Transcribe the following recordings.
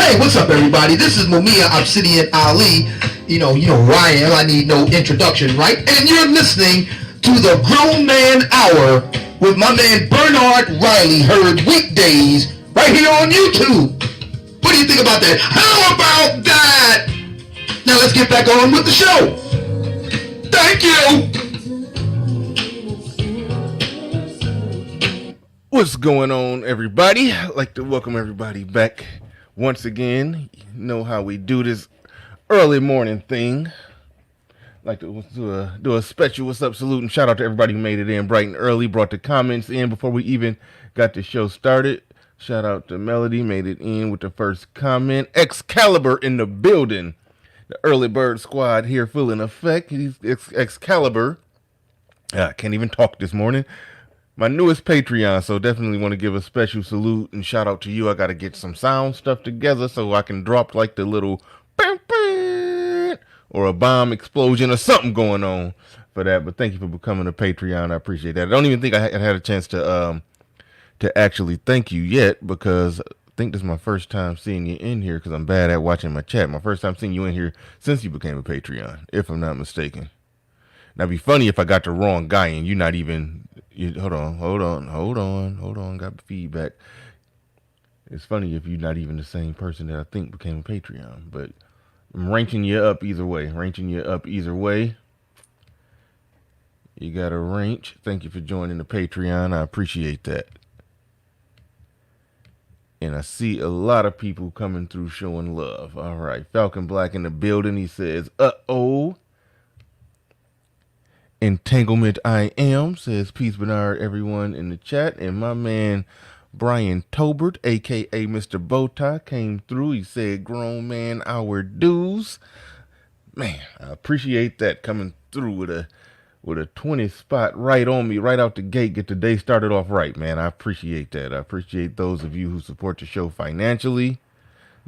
Hey, what's up, everybody? This is Mumia Obsidian Ali. You know who I am. I need no introduction, right? And you're listening to the Grown Man Hour with my man Bernard Riley, heard weekdays right here on YouTube. What do you think about that? How about that? Now let's get back on with the show. Thank you. What's going on, everybody? I'd like to welcome everybody back once again. You know how we do this early morning thing. Like to do a special what's up salute and shout out to everybody who made it in bright and early, brought the comments in before we even got the show started. Shout out to Melody, made it in with the first comment. Excalibur in the building. The early bird squad here full in effect. He's Excalibur. I can't even talk this morning. My newest Patreon, so definitely want to give a special salute and shout out to you. I got to get some sound stuff together so I can drop like the little or a bomb explosion or something going on for that. But thank you for becoming a Patreon. I appreciate that. I don't even think I had a chance to actually thank you yet, because I think this is my first time seeing you in here because I'm bad at watching my chat. My first time seeing you in here since you became a Patreon, if I'm not mistaken. Now, it'd be funny if I got the wrong guy and you're not even... hold on. Got feedback. It's funny if you're not even the same person that I think became a Patreon. But I'm ranking you up either way. You got a range. Thank you for joining the Patreon. I appreciate that. And I see a lot of people coming through showing love. All right. Falcon Black in the building. He says, uh-oh. Entanglement I am, says peace Bernard, everyone in the chat. And my man Brian Tobert, aka Mr. Bowtie, came through. He said grown man our dues. Man, I appreciate that, coming through with a 20 spot right on me, right out the gate. Get the day started off right, man. I appreciate that. I appreciate those of you who support the show financially.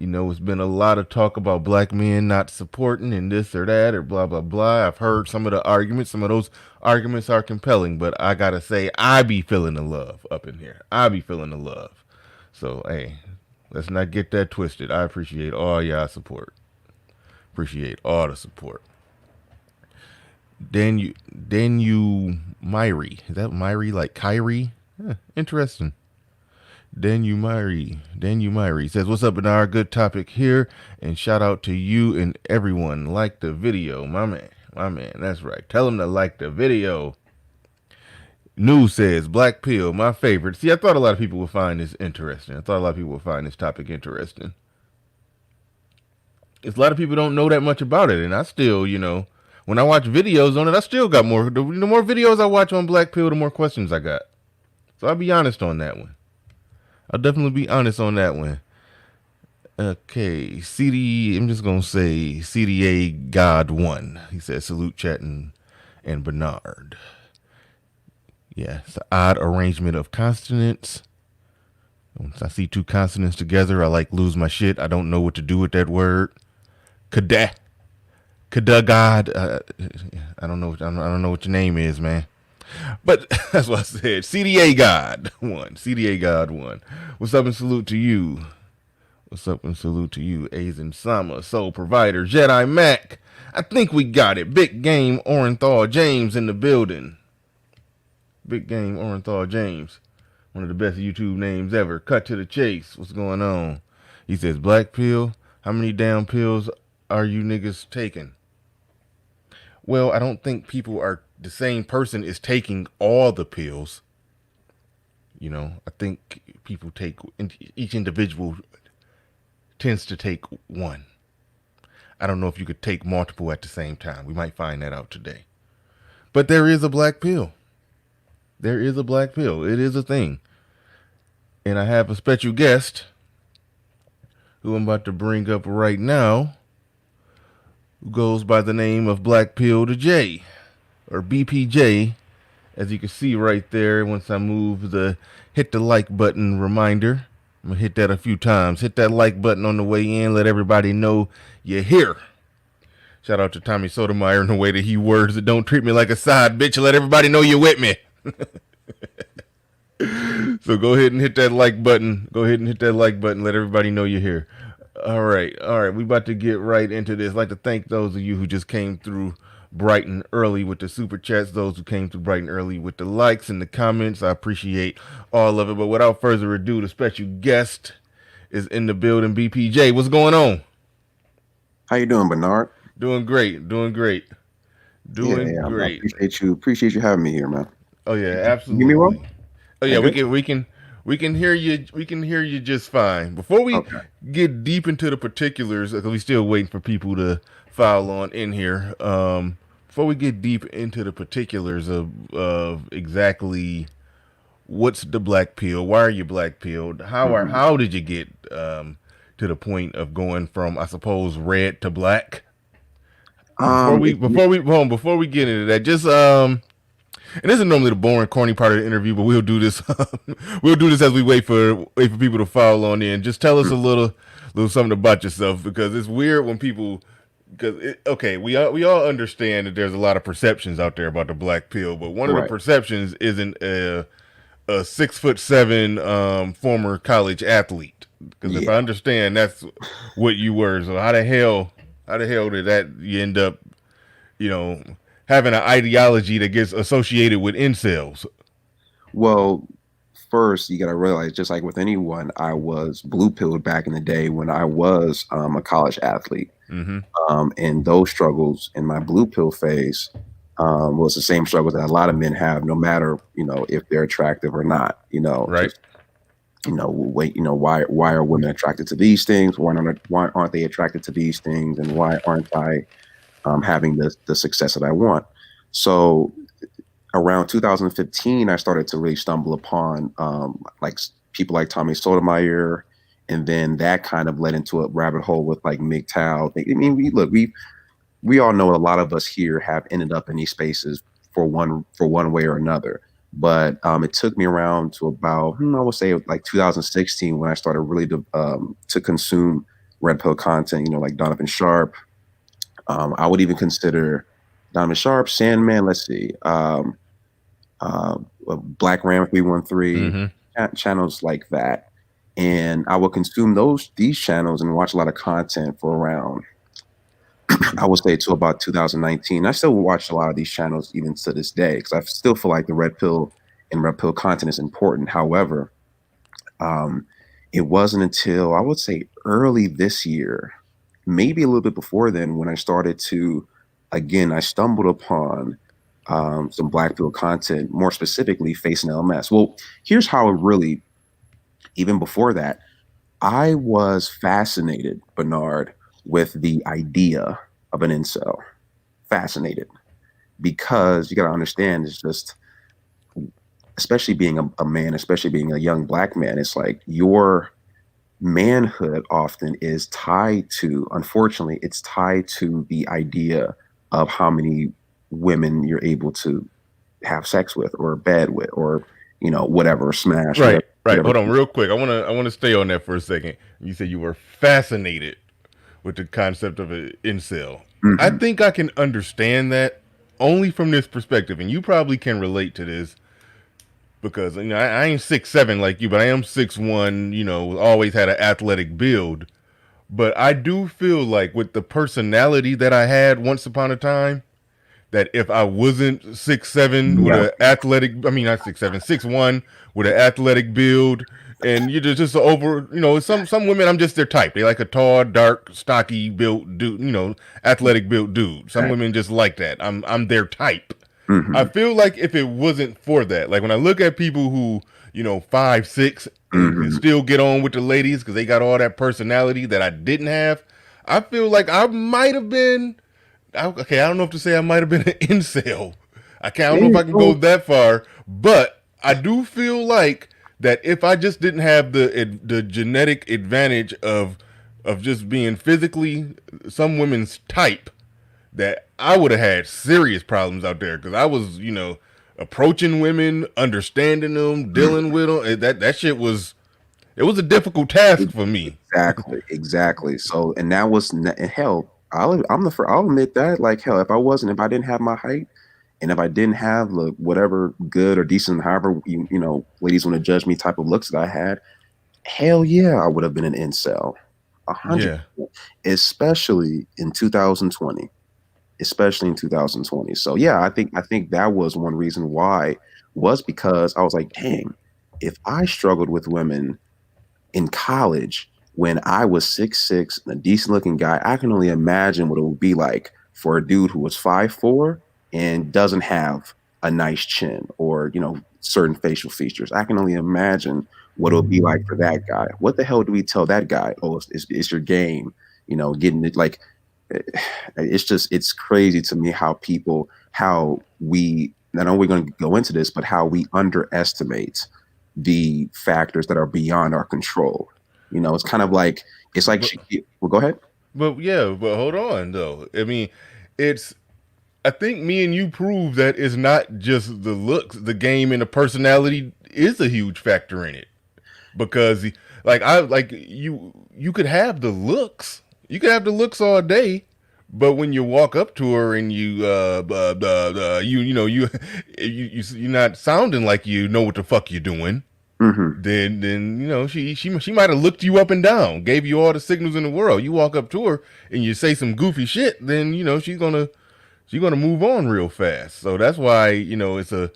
You know, it's been a lot of talk about black men not supporting and this or that or blah, blah, blah. I've heard some of the arguments. Some of those arguments are compelling, but I got to say, I be feeling the love up in here. I be feeling the love. So, hey, let's not get that twisted. I appreciate all y'all support. Appreciate all the support. Then you Myri. Is that Myri like Kyrie? Interesting. Then you Myri says, what's up, Bernard? Good topic here. And shout out to you and everyone. Like the video. My man. That's right. Tell them to like the video. News says, Black Pill, my favorite. See, I thought a lot of people would find this interesting. I thought a lot of people would find this topic interesting. It's a lot of people don't know that much about it. And I still, when I watch videos on it, I still got more. The more videos I watch on Black Pill, the more questions I got. So I'll be honest on that one. I'll definitely be honest on that one. Okay, I'm just going to say CDA God 1. He says, salute chat and Bernard. Yeah, it's an odd arrangement of consonants. Once I see two consonants together, I lose my shit. I don't know what to do with that word. Kada God. I don't know what your name is, man. But that's what I said. CDA God 1. What's up and salute to you. Azen Sama, Soul Provider, Jedi Mac. I think we got it. Big Game Orenthal James in the building. Big Game Orenthal James. One of the best YouTube names ever. Cut to the chase. What's going on? He says, Black Pill, how many damn pills are you niggas taking? Well, I don't think the same person is taking all the pills. I think people each individual tends to take one. I don't know if you could take multiple at the same time. We might find that out today. But there is a black pill. It is a thing. And I have a special guest who I'm about to bring up right now, who goes by the name of BlackPilled Jaye, or BPJ, as you can see right there. Once I move hit the like button reminder, I'm gonna hit that a few times. Hit that like button on the way in. Let everybody know you're here. Shout out to Tommy Sotomayor in the way that he words it. Don't treat me like a side bitch. Let everybody know you're with me. So go ahead and hit that like button. Let everybody know you're here. All right. We about to get right into this. I'd like to thank those of you who just came through bright and early with the super chats. Those who came through bright and early with the likes and the comments. I appreciate all of it. But without further ado, the special guest is in the building. BPJ, what's going on? How you doing, Bernard? Doing great. Doing great. Yeah, Doing yeah. I great. appreciate you having me here, man. Oh yeah, You hear me well? absolutely. Oh Yeah, yeah, good. we can hear you. We can hear you just fine. Before we Okay. get deep into the particulars, because we still waiting for people to file on in here. Before we get deep into the particulars of exactly what's the black pill, why are you black pilled, hmm how did you get to the point of going from, I suppose, red to black? It, Before we get into that, just and this is normally the boring, corny part of the interview, but we'll do this. We'll do this as we wait for people to follow on in. Just tell us a little something about yourself, because it's weird when people. Okay, we all understand that there's a lot of perceptions out there about the black pill, but one of the right. perceptions isn't a 6'7" former college athlete. Because if I Yeah. understand, that's what you were. So how the hell did that you end up, you know, having an ideology that gets associated with incels? Well, first you gotta realize, just like with anyone, I was blue pilled back in the day when I was a college athlete. Mm-hmm. And those struggles in my blue pill phase was the same struggles that a lot of men have, no matter if they're attractive or not. Right. Just wait, why are women attracted to these things? Why aren't they attracted to these things? And why aren't I having the success that I want? So around 2015, I started to really stumble upon people like Tommy Sotomayor, and then that kind of led into a rabbit hole with like MGTOW. I mean, we all know a lot of us here have ended up in these spaces for one way or another. But it took me around to about I would say like 2016 when I started really to consume red pill content. Like Donovan Sharp. I would even consider Donovan Sharp, Sandman. Let's see, Black Ram 313, Mm-hmm. channels like that, and I would consume these channels and watch a lot of content for around I would say to about 2019. I still watch a lot of these channels even to this day because I still feel like the red pill and red pill content is important. However, um, it wasn't until I would say early this year, maybe a little bit before then, when I started to, again, I stumbled upon some black pill content, more specifically facing LMS. Well, here's how it really, even before that, I was fascinated, Bernard, with the idea of an incel. Fascinated because you got to understand, it's just, especially being a man, especially being a young black man, it's like your manhood often is tied to, unfortunately, it's tied to the idea of how many women you're able to have sex with or bed with or, whatever, smash, Right. whatever, Right. whatever. Hold on, real quick. I want to stay on that for a second. You said you were fascinated with the concept of an incel. I Mhm. think I can understand that only from this perspective, and you probably can relate to this because I ain't 6'7" like you, but I am 6'1". Always had an athletic build. But I do feel like with the personality that I had once upon a time, that if I wasn't 6'7" with Yeah. an athletic, I mean not 6'7", 6'1" with an athletic build, and you just over, some women, I'm just their type. They like a tall, dark, stocky built dude, athletic built dude. Some women just like that. I'm their type. I hmm feel like if it wasn't for that, like when I look at people who, 5'6" and can hmm still get on with the ladies because they got all that personality that I didn't have, I feel like I might have been. Okay, I don't know if to say I might have been an incel. I don't know if Yeah. I can go that far, but I do feel like that if I just didn't have the genetic advantage of just being physically some women's type, that I would have had serious problems out there because I was, approaching women, understanding them, dealing with them. That shit was, it was a difficult task for me. Exactly, exactly. So, and that was and hell. I'll admit that. Like hell, if I didn't have my height, and if I didn't have the whatever good or decent, however ladies want to judge me type of looks that I had, hell yeah, I would have been an incel. 100%, Yeah. especially in 2020. Especially in 2020. So yeah, I think that was one reason why, was because I was like, dang, if I struggled with women in college when I was 6'6", and a decent looking guy, I can only imagine what it would be like for a dude who was 5'4" and doesn't have a nice chin or, certain facial features. I can only imagine what it would be like for that guy. What the hell do we tell that guy? Oh, it's your game, getting it like, eh, it's crazy to me how we, not only going to go into this, but how we underestimate the factors that are beyond our control. It's kind of like, it's like, But well, go ahead. but hold on though. I mean, it's I think me and you prove that it's not just the looks, the game and the personality is a huge factor in it. Because you could have the looks. You could have the looks all day, but when you walk up to her and you're not sounding like you know what the fuck you're doing, Hmm. then she might have looked you up and down, gave you all the signals in the world. You walk up to her and you say some goofy shit, then she's gonna move on real fast. So that's why it's a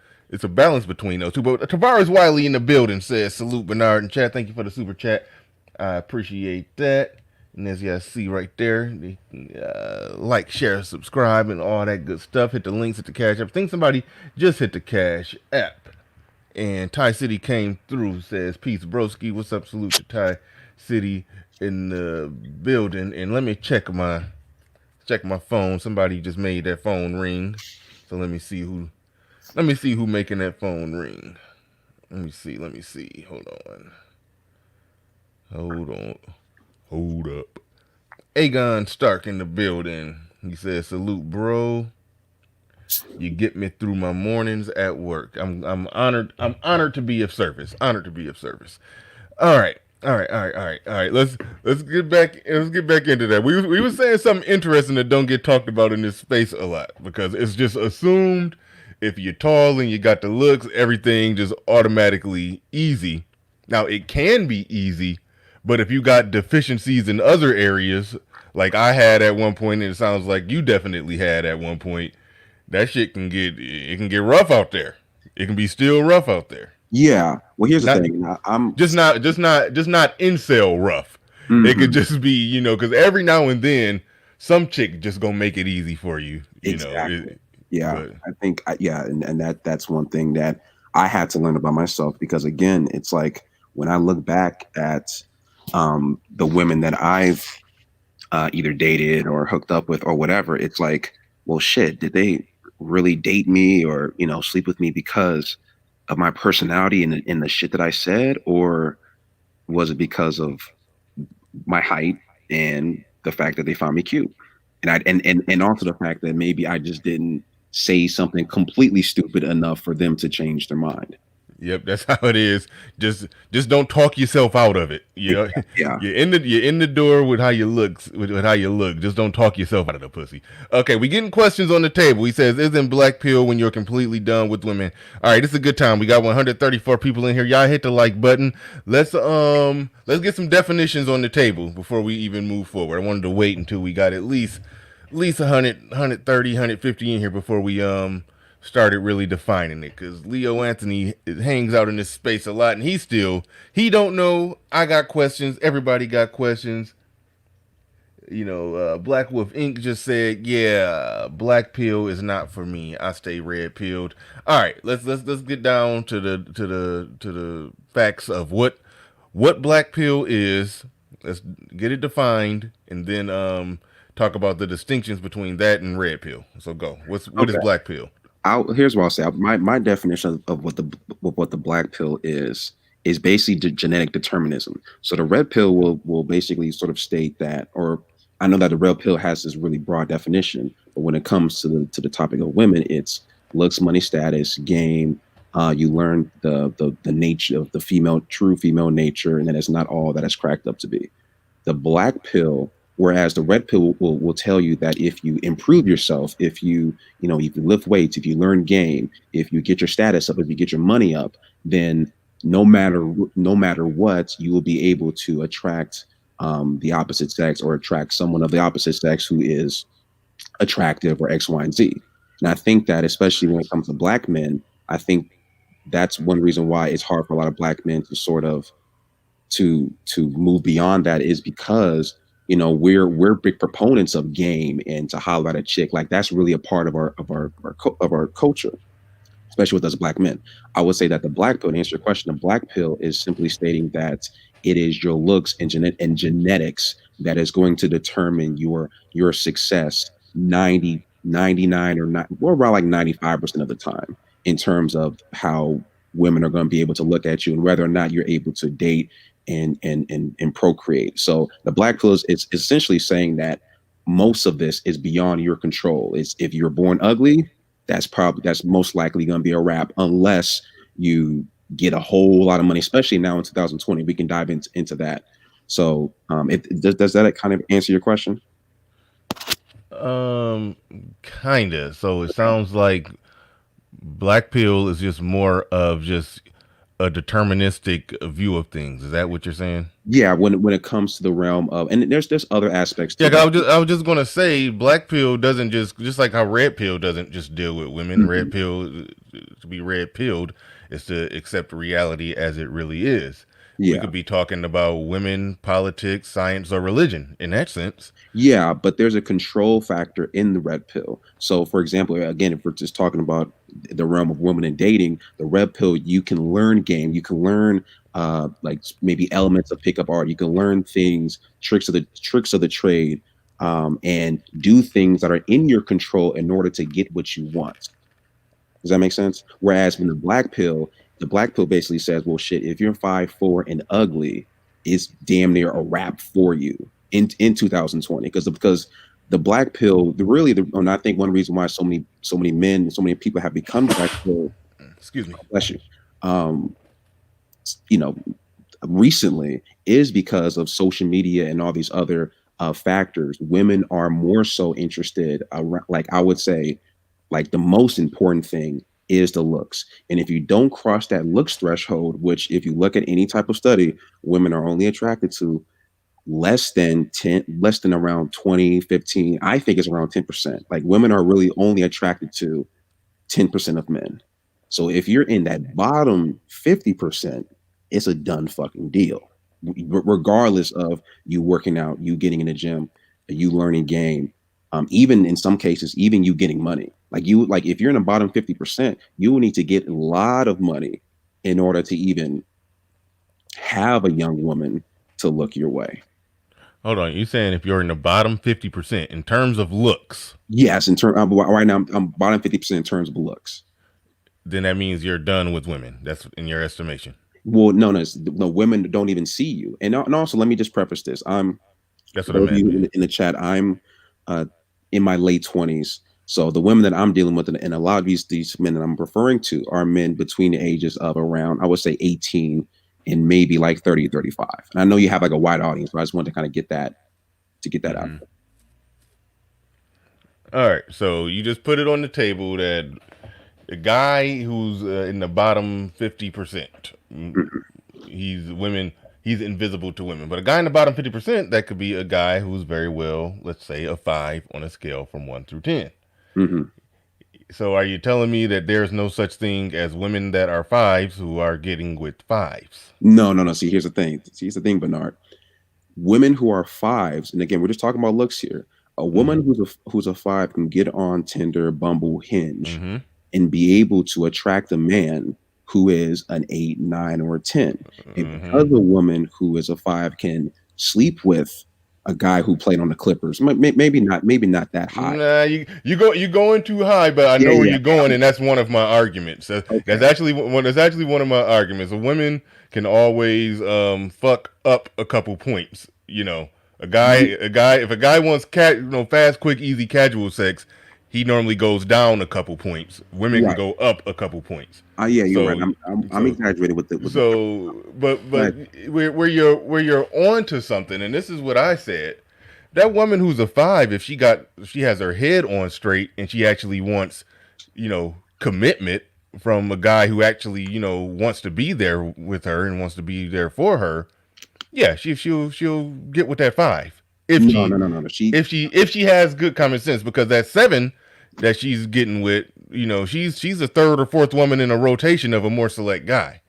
balance between those two. But Tavares Wiley in the building says salute Bernard and chat. Thank you for the super chat. I appreciate that. And as you guys see right there, like, share, subscribe, and all that good stuff. Hit the links at the Cash App. I think somebody just hit the Cash App. And Ty City came through, says, peace, broski. What's up? Salute to Ty City in the building. And let me check my phone. Somebody just made that phone ring. So let me see who making that phone ring. Let me see. Hold up. Aegon Stark in the building. He says, salute, bro. You get me through my mornings at work. I'm honored. I'm honored to be of service. Honored to be of service. All right. Let's get back into that. We were saying something interesting that don't get talked about in this space a lot, because it's just assumed if you're tall and you got the looks, everything just automatically easy. Now it can be easy, but if you got deficiencies in other areas, like I had at one point, and it sounds like you definitely had at one point, that shit can get rough out there. It can be still rough out there. Yeah. Well, here's the Not thing. I'm just not incel rough. It could Mhm. just be, because every now and then some chick just gonna make it easy for you. Exactly. Yeah. But I think, yeah. And that's one thing that I had to learn about myself, because again, it's like when I look back at the women that I've either dated or hooked up with or whatever, it's like, well, shit, did they really date me or, sleep with me because of my personality and the shit that I said? Or was it because of my height and the fact that they found me cute? And also the fact that maybe I just didn't say something completely stupid enough for them to change their mind. yep, that's how it is. Just don't talk yourself out of it. Yeah. You're in the door with how you look, with how you look. Just don't talk yourself out of the pussy. Okay, we getting questions on the table. He says, "Isn't black pill when you're completely done with women?" All right, this is a good time. We got 134 people in here. Y'all hit the like button. Let's get some definitions on the table before we even move forward. I wanted to wait until we got at least 100, 130, 150 in here before we started really defining it, because Leo Anthony hangs out in this space a lot, and he don't know. I got questions. Everybody got questions. Black Wolf Inc. just said, "Yeah, black pill is not for me. I stay red pilled." All right, let's get down to the facts of what black pill is. Let's get it defined, and then talk about the distinctions between that and red pill. So go. What is black pill? Here's what I'll say. My definition of what the black pill is basically genetic determinism. So the red pill will basically sort of state that, or I know that the red pill has this really broad definition, but when it comes to the topic of women, it's looks, money, status, game. You learn the nature of the true female nature, and that it's not all that it's cracked up to be. The black pill, whereas the red pill will tell you that if you improve yourself, if you lift weights, if you learn game, if you get your status up, if you get your money up, then no matter what, you will be able to attract the opposite sex or attract someone of the opposite sex who is attractive or X, Y, and Z. And I think that especially when it comes to black men, I think that's one reason why it's hard for a lot of black men to sort of to move beyond that, is because we're big proponents of game and to holler at a chick. Like that's really a part of our culture, especially with us black men. I would say that the black pill, to answer your question, the black pill is simply stating that it is your looks and genetics that is going to determine your success 99 or not, well, around like 95% of the time, in terms of how women are going to be able to look at you and whether or not you're able to date and procreate. So the black pill is essentially saying that most of this is beyond your control. It's if you're born ugly, that's most likely going to be a wrap, unless you get a whole lot of money, especially now in 2020. We can dive into that. So does that kind of answer your question? Kinda. So it sounds like black pill is just more of just a deterministic view of things. Is that what you're saying? Yeah, when it comes to the realm of, and there's other aspects to Yeah, that. I was just gonna say black pill doesn't just like how red pill doesn't just deal with women. Mm-hmm. Red pill, to be red pilled is to accept reality as it really is. Yeah. We could be talking about women, politics, science, or religion in that sense. Yeah, but there's a control factor in the red pill. So, for example, again, if we're just talking about the realm of women and dating, the red pill, you can learn game, you can learn like maybe elements of pickup art, you can learn things, tricks of the trade, and do things that are in your control in order to get what you want. Does that make sense? Whereas when the black pill basically says, well, shit, if you're 5'4" and ugly, it's damn near a wrap for you in 2020. Because the black pill, and I think one reason why so many men, so many people have become black pill, excuse me, bless you, recently, is because of social media and all these other factors. Women are more so interested around, like I would say, like the most important thing is the looks. And if you don't cross that looks threshold, which if you look at any type of study, women are only attracted to less than around 20, 15. I think it's around 10%. Like women are really only attracted to 10% of men. So if you're in that bottom 50%, it's a done fucking deal. Regardless of you working out, you getting in the gym, you learning game, even in some cases, even you getting money. Like if you're in the bottom 50%, you will need to get a lot of money in order to even have a young woman to look your way. Hold on, you saying if you're in the bottom 50% in terms of looks? Yes, right now I'm bottom 50% in terms of looks. Then that means you're done with women. That's in your estimation. Well, no, women don't even see you. And also, let me just preface this. That's what I meant. In the chat, I'm in my late 20s. So the women that I'm dealing with, and a lot of these men that I'm referring to, are men between the ages of around, I would say 18 and maybe like 30, 35. And I know you have like a wide audience, but I just wanted to kind of get that out. All right. So you just put it on the table that a guy who's in the bottom 50%, he's invisible to women. But a guy in the bottom 50%, that could be a guy who's very well, let's say a 5 on a scale from 1 through 10. Mm-hmm. So are you telling me that there's no such thing as women that are 5s who are getting with 5s? No. See, here's the thing, Bernard. Women who are 5s, and again, we're just talking about looks here. A woman who's a 5 can get on Tinder, Bumble, Hinge, and be able to attract a man who is an 8, 9, or a 10. And because a woman who is a 5 can sleep with a guy who played on the Clippers, maybe not that high. Nah, you're going too high, but I know where you're going, and that's one of my arguments. That's actually one of my arguments. A woman can always fuck up a couple points. You know, if a guy wants fast, quick, easy, casual sex, he normally goes down a couple points. Women can go up a couple points. Yeah, you're right. I'm exaggerating with but where you're on to something, and this is what I said. That woman who's a 5, if she has her head on straight and she actually wants, commitment from a guy who actually, wants to be there with her and wants to be there for her, Yeah, she'll get with that 5 if No, she no, no, no, no. if she has good common sense, because that 7 that she's getting with, she's a third or fourth woman in a rotation of a more select guy.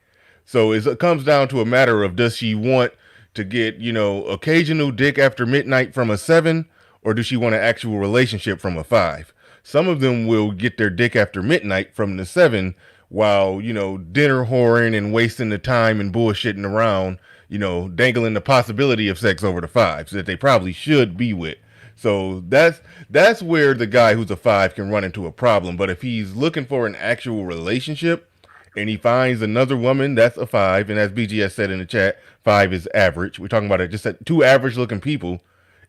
So it comes down to a matter of, does she want to get, occasional dick after midnight from a 7, or does she want an actual relationship from a 5? Some of them will get their dick after midnight from the 7 while, dinner whoring and wasting the time and bullshitting around, dangling the possibility of sex over the 5s that they probably should be with. So that's where the guy who's a 5 can run into a problem. But if he's looking for an actual relationship, and he finds another woman that's a 5, and as BGS said in the chat, 5 is average. We're talking about it, just two average looking people.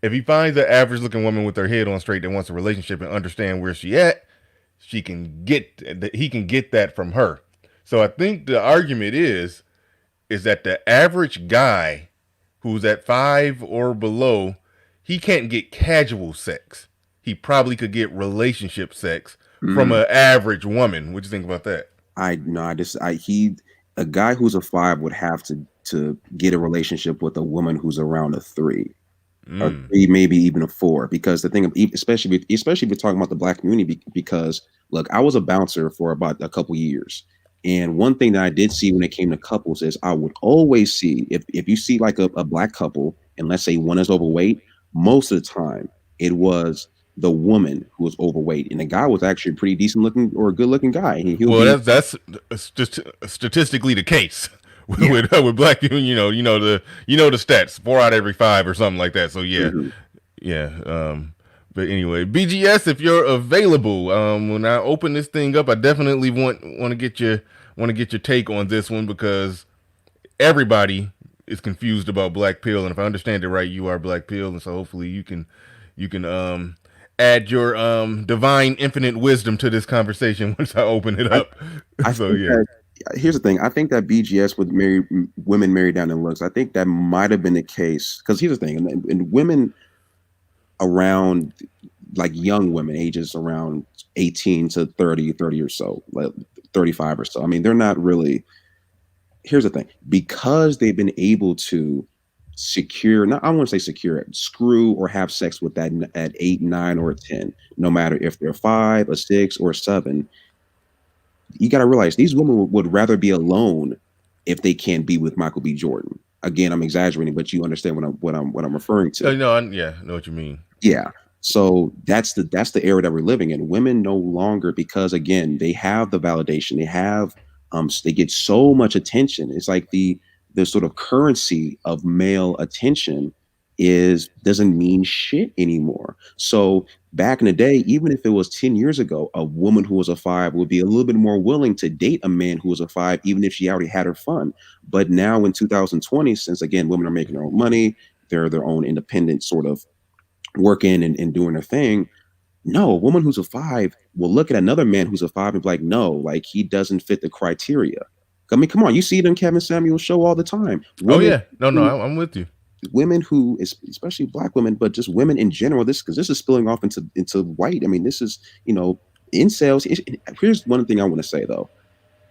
If he finds an average looking woman with her head on straight that wants a relationship and understand where she at, he can get that from her. So I think the argument is that the average guy who's at 5 or below, he can't get casual sex. He probably could get relationship sex from an average woman. What do you think about that? A guy who's a 5 would have to get a relationship with a woman who's around a 3. A 3, maybe even a 4, because the thing, especially if you're talking about the Black community, because look, I was a bouncer for about a couple years, and one thing that I did see when it came to couples is I would always see, if you see like a Black couple, and let's say one is overweight, most of the time it was the woman who was overweight, and the guy was actually a pretty decent looking or a good looking guy. And that's just statistically the case. Yeah. with Black people, you know the stats, 4 out of every 5 or something like that. So yeah, yeah. But anyway, BGS, if you're available, when I open this thing up, I definitely want to get your take on this one, because everybody is confused about Black Pill, and if I understand it right, you are Black Pill, and so hopefully you can add your divine infinite wisdom to this conversation once I open it up. Here's the thing. I think that BGS would marry women married down in looks. I think that might have been the case, because here's the thing, and women around, like young women, ages around 18 to 30 or so, like 35 or so. I mean, they're not really. Here's the thing, because they've been able to secure, not I want to say secure it, screw or have sex with that at 8, 9, or 10, no matter if they're 5, a 6, or 7. You got to realize these women would rather be alone if they can't be with Michael B. Jordan. Again, I'm exaggerating, but you understand what I'm referring to. I know what you mean. Yeah. So that's the era that we're living in. Women no longer, because again, they have the validation, they get so much attention. It's like the sort of currency of male attention doesn't mean shit anymore. So back in the day, even if it was 10 years ago, a woman who was a 5 would be a little bit more willing to date a man who was a 5, even if she already had her fun. But now in 2020, since again, women are making their own money, they're their own independent sort of working and doing their thing. No, a woman who's a 5 will look at another man who's a 5 and be like, no, like he doesn't fit the criteria. I mean, come on, you see it on Kevin Samuel's show all the time. I'm with you. Women who, especially Black women, but just women in general, because this is spilling off into white. I mean, this is, incels. Here's one thing I want to say though.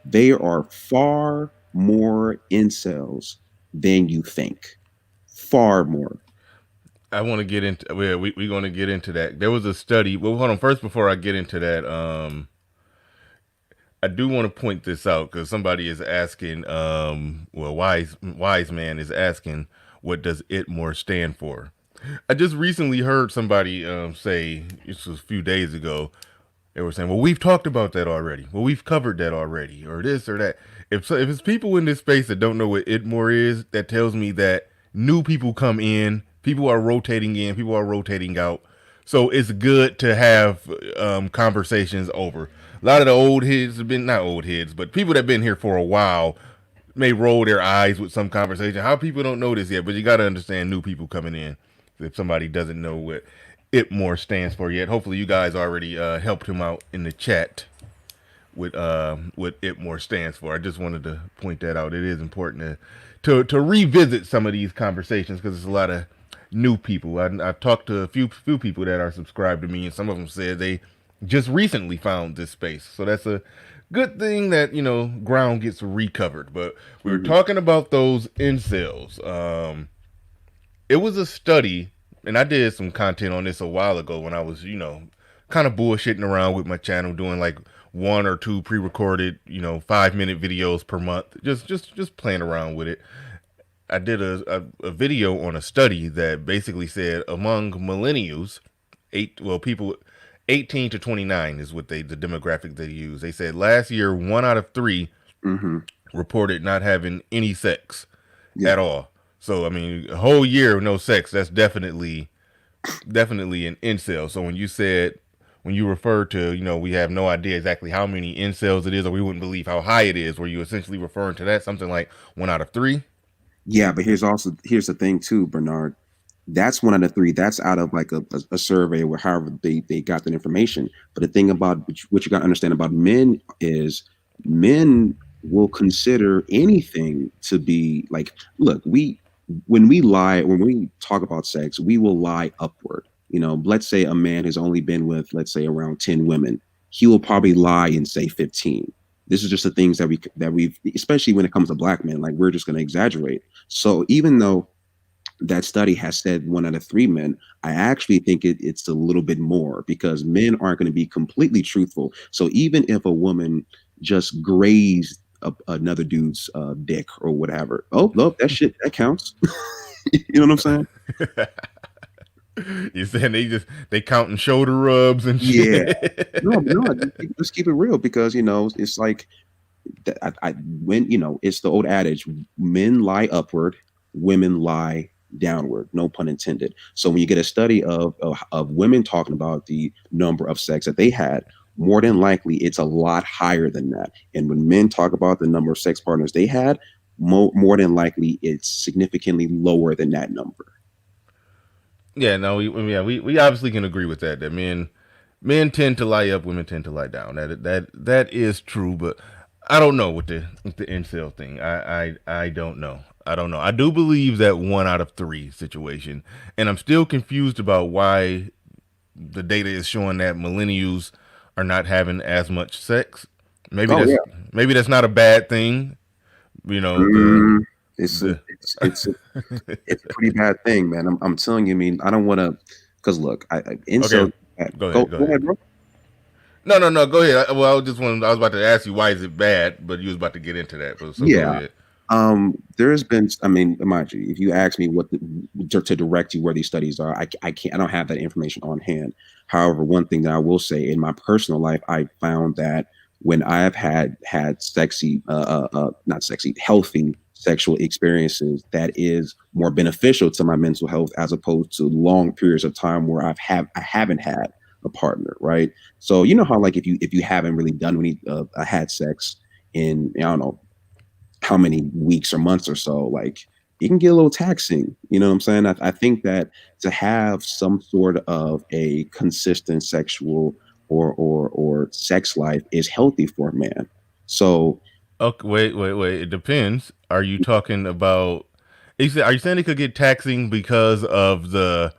There are far more incels than you think. Far more. I want to get into, we're going to get into that. There was a study. Well, hold on. First, before I get into that, I do want to point this out, because somebody is asking, wise man is asking, what does it more stand for? I just recently heard somebody say, this was a few days ago, they were saying, well, we've talked about that already. Well, we've covered that already, or this or that. If it's people in this space that don't know what it more is, that tells me that new people come in, people are rotating in, people are rotating out. So it's good to have conversations over. A lot of the old heads have been, not old heads, but people that have been here for a while may roll their eyes with some conversation. How people don't know this yet, but you got to understand new people coming in. If somebody doesn't know what it more stands for yet, hopefully you guys already helped him out in the chat with what it more stands for. I just wanted to point that out. It is important to revisit some of these conversations, because there's a lot of new people. I've talked to a few people that are subscribed to me, and some of them said they just recently found this space. So that's a good thing that, ground gets recovered. But we were talking about those incels. it was a study, and I did some content on this a while ago when I was, kind of bullshitting around with my channel, doing like one or two pre-recorded, 5-minute videos per month, just playing around with it. I did a video on a study that basically said among millennials, people 18 to 29 is what the demographic they use. They said last year 1 out of 3 Mm-hmm. reported not having any sex Yeah. at all. So I mean, a whole year of no sex, that's definitely an incel. So when you refer to, we have no idea exactly how many incels it is, or we wouldn't believe how high it is, were you essentially referring to that something like 1 out of 3? Yeah, but here's the thing too, Bernard. That's 1 out of 3. That's out of like a survey or however they got that information. But the thing about what you got to understand about men is men will consider anything to be like, look, when we lie, when we talk about sex, we will lie upward. Let's say a man has only been with, let's say, around 10 women. He will probably lie and say 15. This is just the things that we've, especially when it comes to black men, like we're just going to exaggerate. So even though that study has said 1 out of 3 men, I actually think it's a little bit more because men aren't going to be completely truthful. So even if a woman just grazed another dude's dick or whatever, oh no, that shit that counts. You know what I'm saying? You saying they counting shoulder rubs and Yeah. shit? No, let's keep it real because it's like when it's the old adage, men lie upward, women lie downward, no pun intended. So when you get a study of women talking about the number of sex that they had, more than likely it's a lot higher than that. And when men talk about the number of sex partners they had, more than likely it's significantly lower than that number. Yeah, no, we obviously can agree with that. That men tend to lie up, women tend to lie down. That is true, but I don't know with the incel thing. I don't know. I don't know. I do believe that 1 out of 3 situation, and I'm still confused about why the data is showing that millennials are not having as much sex. Maybe Oh that's yeah. maybe that's not a bad thing. You know Mm, it's a, the it's a pretty bad thing, man. I'm telling you. I mean, I don't want to, because look, okay. incel. Go Go ahead. Go go ahead. ahead, bro. No. Go ahead. Well, I was about to ask you why is it bad, but you was about to get into that. So go Yeah. ahead. There's been, I mean, mind you, if you ask me to direct you where these studies are, I can't, I don't have that information on hand. However, one thing that I will say in my personal life, I found that when I have had sexy, not sexy, healthy sexual experiences, that is more beneficial to my mental health as opposed to long periods of time where I haven't had a partner, right? So you know how like if you haven't really done any had sex in, I don't know how many weeks or months or so, like it can get a little taxing. You know what I'm saying? I think that to have some sort of a consistent sexual or sex life is healthy for a man. So Okay, wait. It depends. Are you talking about? Are you saying it could get taxing because of the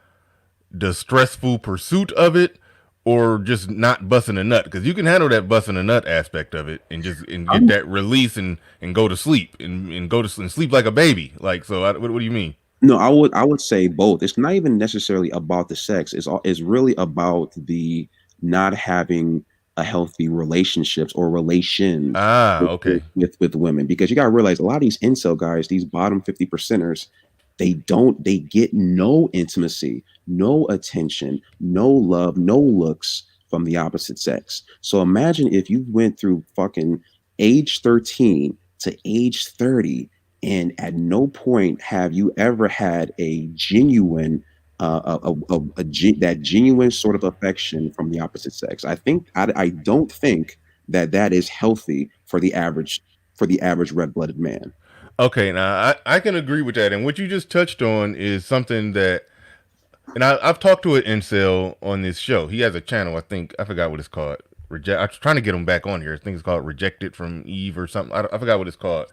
stressful pursuit of it, or just not busting a nut? Because you can handle that busting a nut aspect of it and just get I'm that release and go to sleep and go to sleep, and sleep like a baby. Like so, what do you mean? no, I would say both. It's not even necessarily about the sex. It's really about the not having a healthy relationships or relations Ah, with okay. with women because you got to realize a lot of these incel guys, these bottom 50 percenters, they get no intimacy, no attention, no love, no looks from the opposite sex. So imagine if you went through fucking age 13 to age 30 and at no point have you ever had a genuine that genuine sort of affection from the opposite sex. I don't think that that is healthy for the average red-blooded man. Okay, now I can agree with that. And what you just touched on is something that, and I've talked to an incel on this show. He has a channel. I think I forgot what it's called. Reject. I'm trying to get him back on here. I think it's called "Rejected from Eve" or something. I forgot what it's called.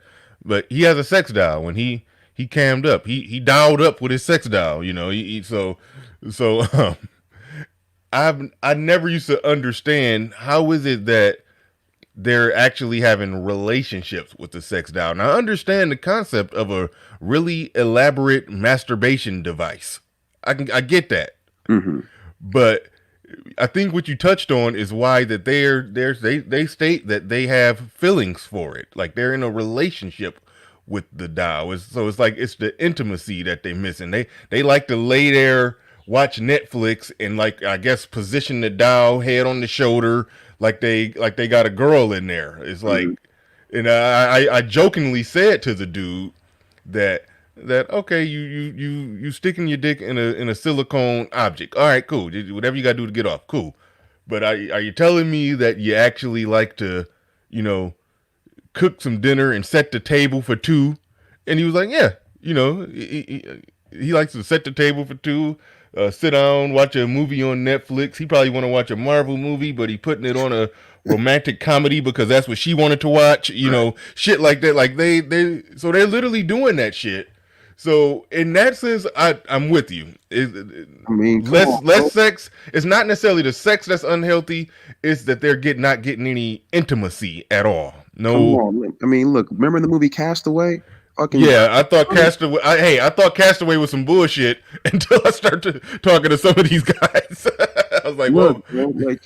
But he has a sex dial. When he cammed up, he dialed up with his sex dial. So I never used to understand how is it that they're actually having relationships with the sex doll. Now, I understand the concept of a really elaborate masturbation device. I get that, Mm-hmm. but I think what you touched on is why that they state that they have feelings for it, like they're in a relationship with the doll. So it's like it's the intimacy that they missing. They like to lay there, watch Netflix, and like I guess position the doll head on the shoulder, like they got a girl in there. It's like, Mm-hmm. and I jokingly said to the dude that okay, you sticking your dick in a silicone object. All right, cool. Whatever you gotta do to get off, cool. But are you telling me that you actually like to, you know, cook some dinner and set the table for two? And he was like, yeah, you know, he likes to set the table for two, sit down, watch a movie on Netflix. He probably want to watch a Marvel movie, but he putting it on a romantic comedy because that's what she wanted to watch. You know, shit like that. Like so they're literally doing that shit. So in that sense, I'm with you. I mean, come on, bro. Less sex. It's not necessarily the sex that's unhealthy. It's that they're not getting any intimacy at all. Come No. on. I mean, look, remember the movie Castaway? Fucking Yeah, I thought Castaway. I thought Castaway was some bullshit until I started talking to some of these guys. I was like, look, whoa. bro, like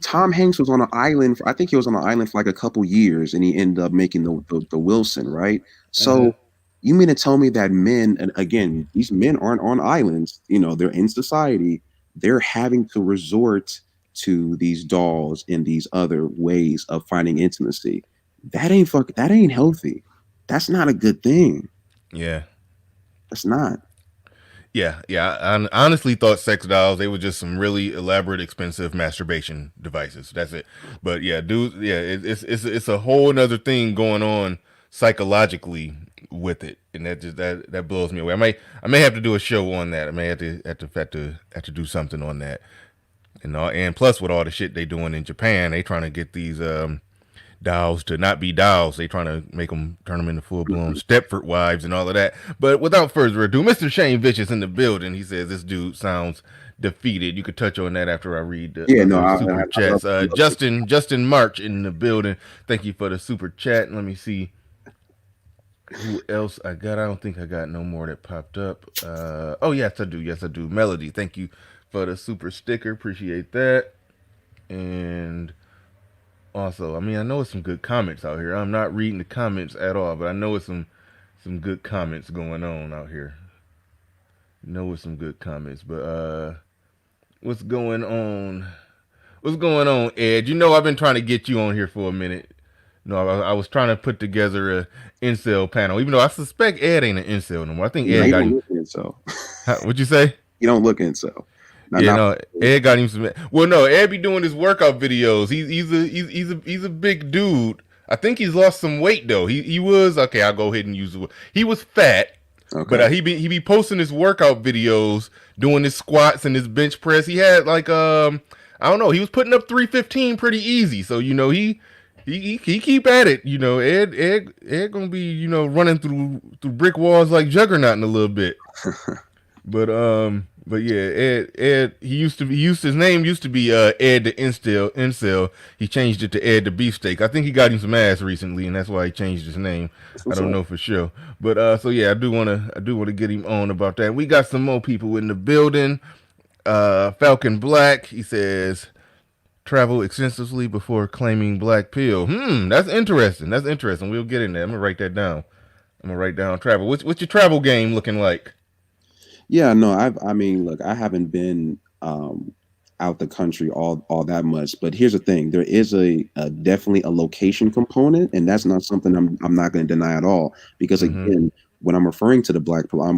Tom Hanks was on an island. I think he was on an island for like a couple years, and he ended up making the Wilson, right? So you mean to tell me that men, and again, these men aren't on islands, you know, they're in society, they're having to resort to these dolls and these other ways of finding intimacy. That ain't healthy. That's not a good thing. Yeah. That's not. Yeah, I honestly thought sex dolls, they were just some really elaborate, expensive masturbation devices. That's it. But yeah, dude, yeah, it's a whole another thing going on psychologically with it, and that blows me away. I may have to do a show on that. I may have to do something on that. And plus with all the shit they doing in Japan, they trying to get these dolls to not be dolls. They trying to turn them into full-blown Stepford wives and all of that. But without further ado, Mr. Shane Vicious in the building. He says this dude sounds defeated. You could touch on that after I read the super chats. Justin March in the building. Thank you for the super chat. Let me see who else I got. I don't think I got no more that popped up. Oh yes I do. Melody, thank you for the super sticker. Appreciate that. And also, I mean, I know it's some good comments out here. I'm not reading the comments at all, but I know it's some good comments going on out here. Know it's some good comments, but what's going on? What's going on, Ed? You know I've been trying to get you on here for a minute. No, I was trying to put together a incel panel, even though I suspect Ed ain't an incel no more. I think Ed got him. What'd you say? You don't look incel. Ed got him some. Well, no, Ed be doing his workout videos. He's a big dude. I think he's lost some weight though. He was okay. I'll go ahead and use it. He was fat, but he be posting his workout videos, doing his squats and his bench press. He had like I don't know. He was putting up 315 pretty easy. So you know he keep at it. You know Ed gonna be running through brick walls like Juggernaut in a little bit. But yeah, Ed. His name used to be Ed the Incel. He changed it to Ed the Beefsteak. I think he got him some ass recently, and that's why he changed his name. I don't know for sure, but so yeah, I do wanna get him on about that. We got some more people in the building. Falcon Black. He says travel extensively before claiming black pill. That's interesting. We'll get in there. I'm gonna write that down. I'm gonna write down travel. What's your travel game looking like? Yeah, no, I mean, look, I haven't been out the country all that much, but here's the thing: there is a definitely a location component, and that's not something I'm not going to deny at all. Because again, when I'm referring to the black pill, I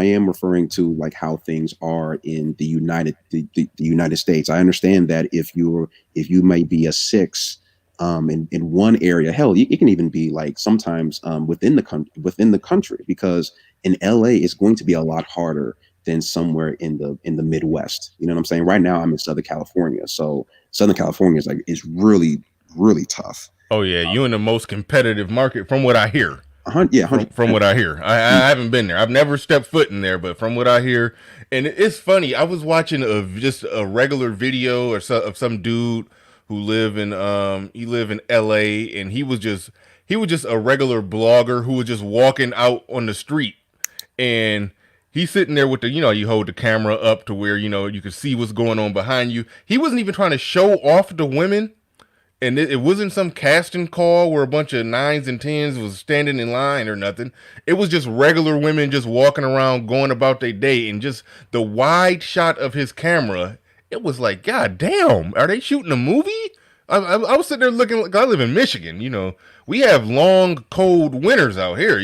am referring to like how things are in the United States. I understand that if you might be a 6 in one area, hell, it can even be like sometimes within the country, because in LA it's going to be a lot harder than somewhere in the Midwest. You know what I'm saying? Right now I'm in Southern California, so Southern California is really tough. Oh yeah, you're in the most competitive market from what I hear. From what I hear, I haven't been there. I've never stepped foot in there, but from what I hear, and it's funny. I was watching just a regular video of some dude who live in LA, and he was just a regular blogger who was just walking out on the street, and he's sitting there with the, you hold the camera up to where, you can see what's going on behind you. He wasn't even trying to show off the women. And it wasn't some casting call where a bunch of 9s and 10s was standing in line or nothing. It was just regular women just walking around, going about their day, and just the wide shot of his camera. It was like, God damn, are they shooting a movie? I was sitting there looking. Like, I live in Michigan. We have long, cold winters out here.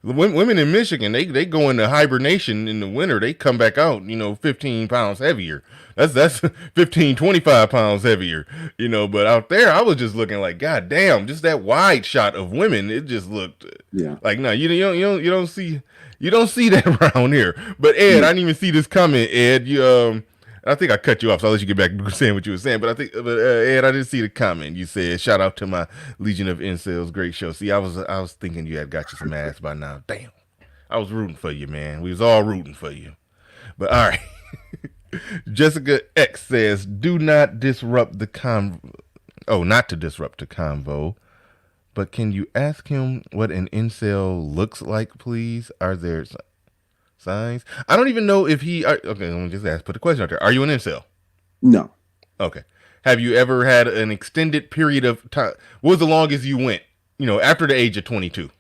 Women in Michigan, they go into hibernation in the winter. They come back out, 15 pounds heavier. That's 15, 25 pounds heavier, but out there, I was just looking like, God damn, just that wide shot of women. It just looked like, no, you don't see that around here. But Ed, I didn't even see this comment, Ed. I think I cut you off, so I'll let you get back to saying what you were saying. But Ed, I didn't see the comment. You said, shout out to my Legion of Incels, great show. See, I was thinking you had got you some ass by now. Damn. I was rooting for you, man. We was all rooting for you. But all right. Jessica X says, do not disrupt the convo. Oh, not to disrupt the convo. But can you ask him what an incel looks like, please? Are there signs? I don't even know if he... Okay, let me just put a question out there. Are you an incel? No. Okay. Have you ever had an extended period of time? What was the longest you went, after the age of 22?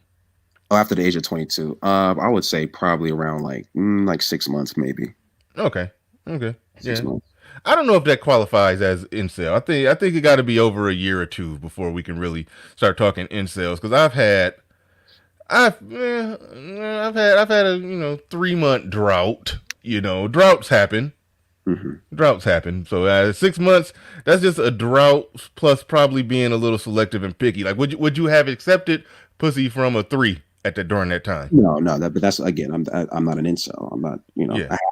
Oh, after the age of 22. I would say probably around like 6 months, maybe. Okay. Yeah. 6 months. I don't know if that qualifies as incel. I think it got to be over a year or two before we can really start talking incels. Because I've had a 3-month drought. Droughts happen. Mm-hmm. Droughts happen. So 6 months, that's just a drought plus probably being a little selective and picky. Like, would you have accepted pussy from a 3 during that time? No, but that's, again, I'm not an incel. I'm not,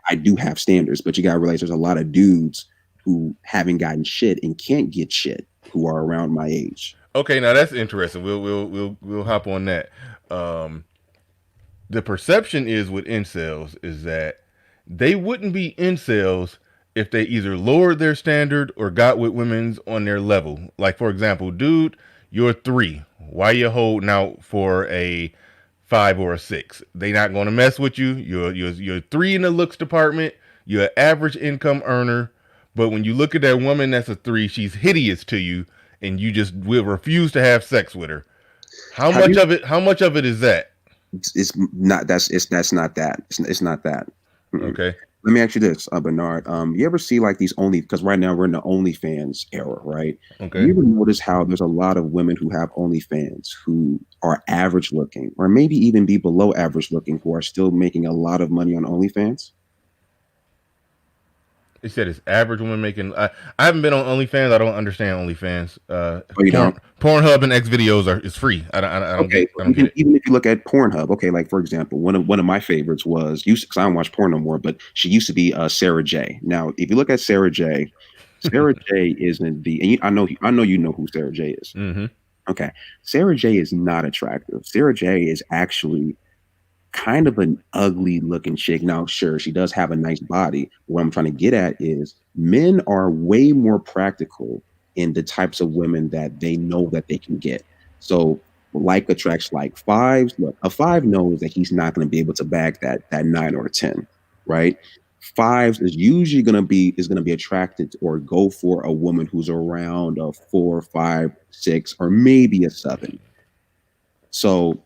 I do have standards, but you gotta realize there's a lot of dudes who haven't gotten shit and can't get shit who are around my age. Okay, now that's interesting. We'll hop on that. The perception is with incels is that they wouldn't be incels if they either lowered their standard or got with women's on their level. Like, for example, dude, you're 3. Why you holding out for a 5 or a 6? They not going to mess with you. You're 3 in the looks department. You're an average income earner. But when you look at that woman that's a 3, she's hideous to you, and you just will refuse to have sex with her. How much of it is that? It's not that. It's not that. Mm-mm. Okay. Let me ask you this, Bernard. You ever see like these because right now we're in the OnlyFans era, right? Okay. You ever notice how there's a lot of women who have OnlyFans who are average looking, or maybe even be below average looking, who are still making a lot of money on OnlyFans? He said it's average woman making. I haven't been on OnlyFans. I don't understand OnlyFans. You don't? Pornhub and X videos is free. I don't get it. Even if you look at Pornhub, okay, like for example, one of my favorites was because I don't watch porn no more, but she used to be Sarah J. Now, if you look at Sarah J, Sarah J isn't the. And I know you know who Sarah J is. Mm-hmm. Okay, Sarah J is not attractive. Sarah J is actually kind of an ugly looking chick. Now, sure, she does have a nice body. What I'm trying to get at is men are way more practical in the types of women that they know that they can get. So like attracts like 5s. Look, a 5 knows that he's not going to be able to bag that 9 or a 10, right? 5s is usually going to be attracted or go for a woman who's around a 4, 5, 6, or maybe a 7. So,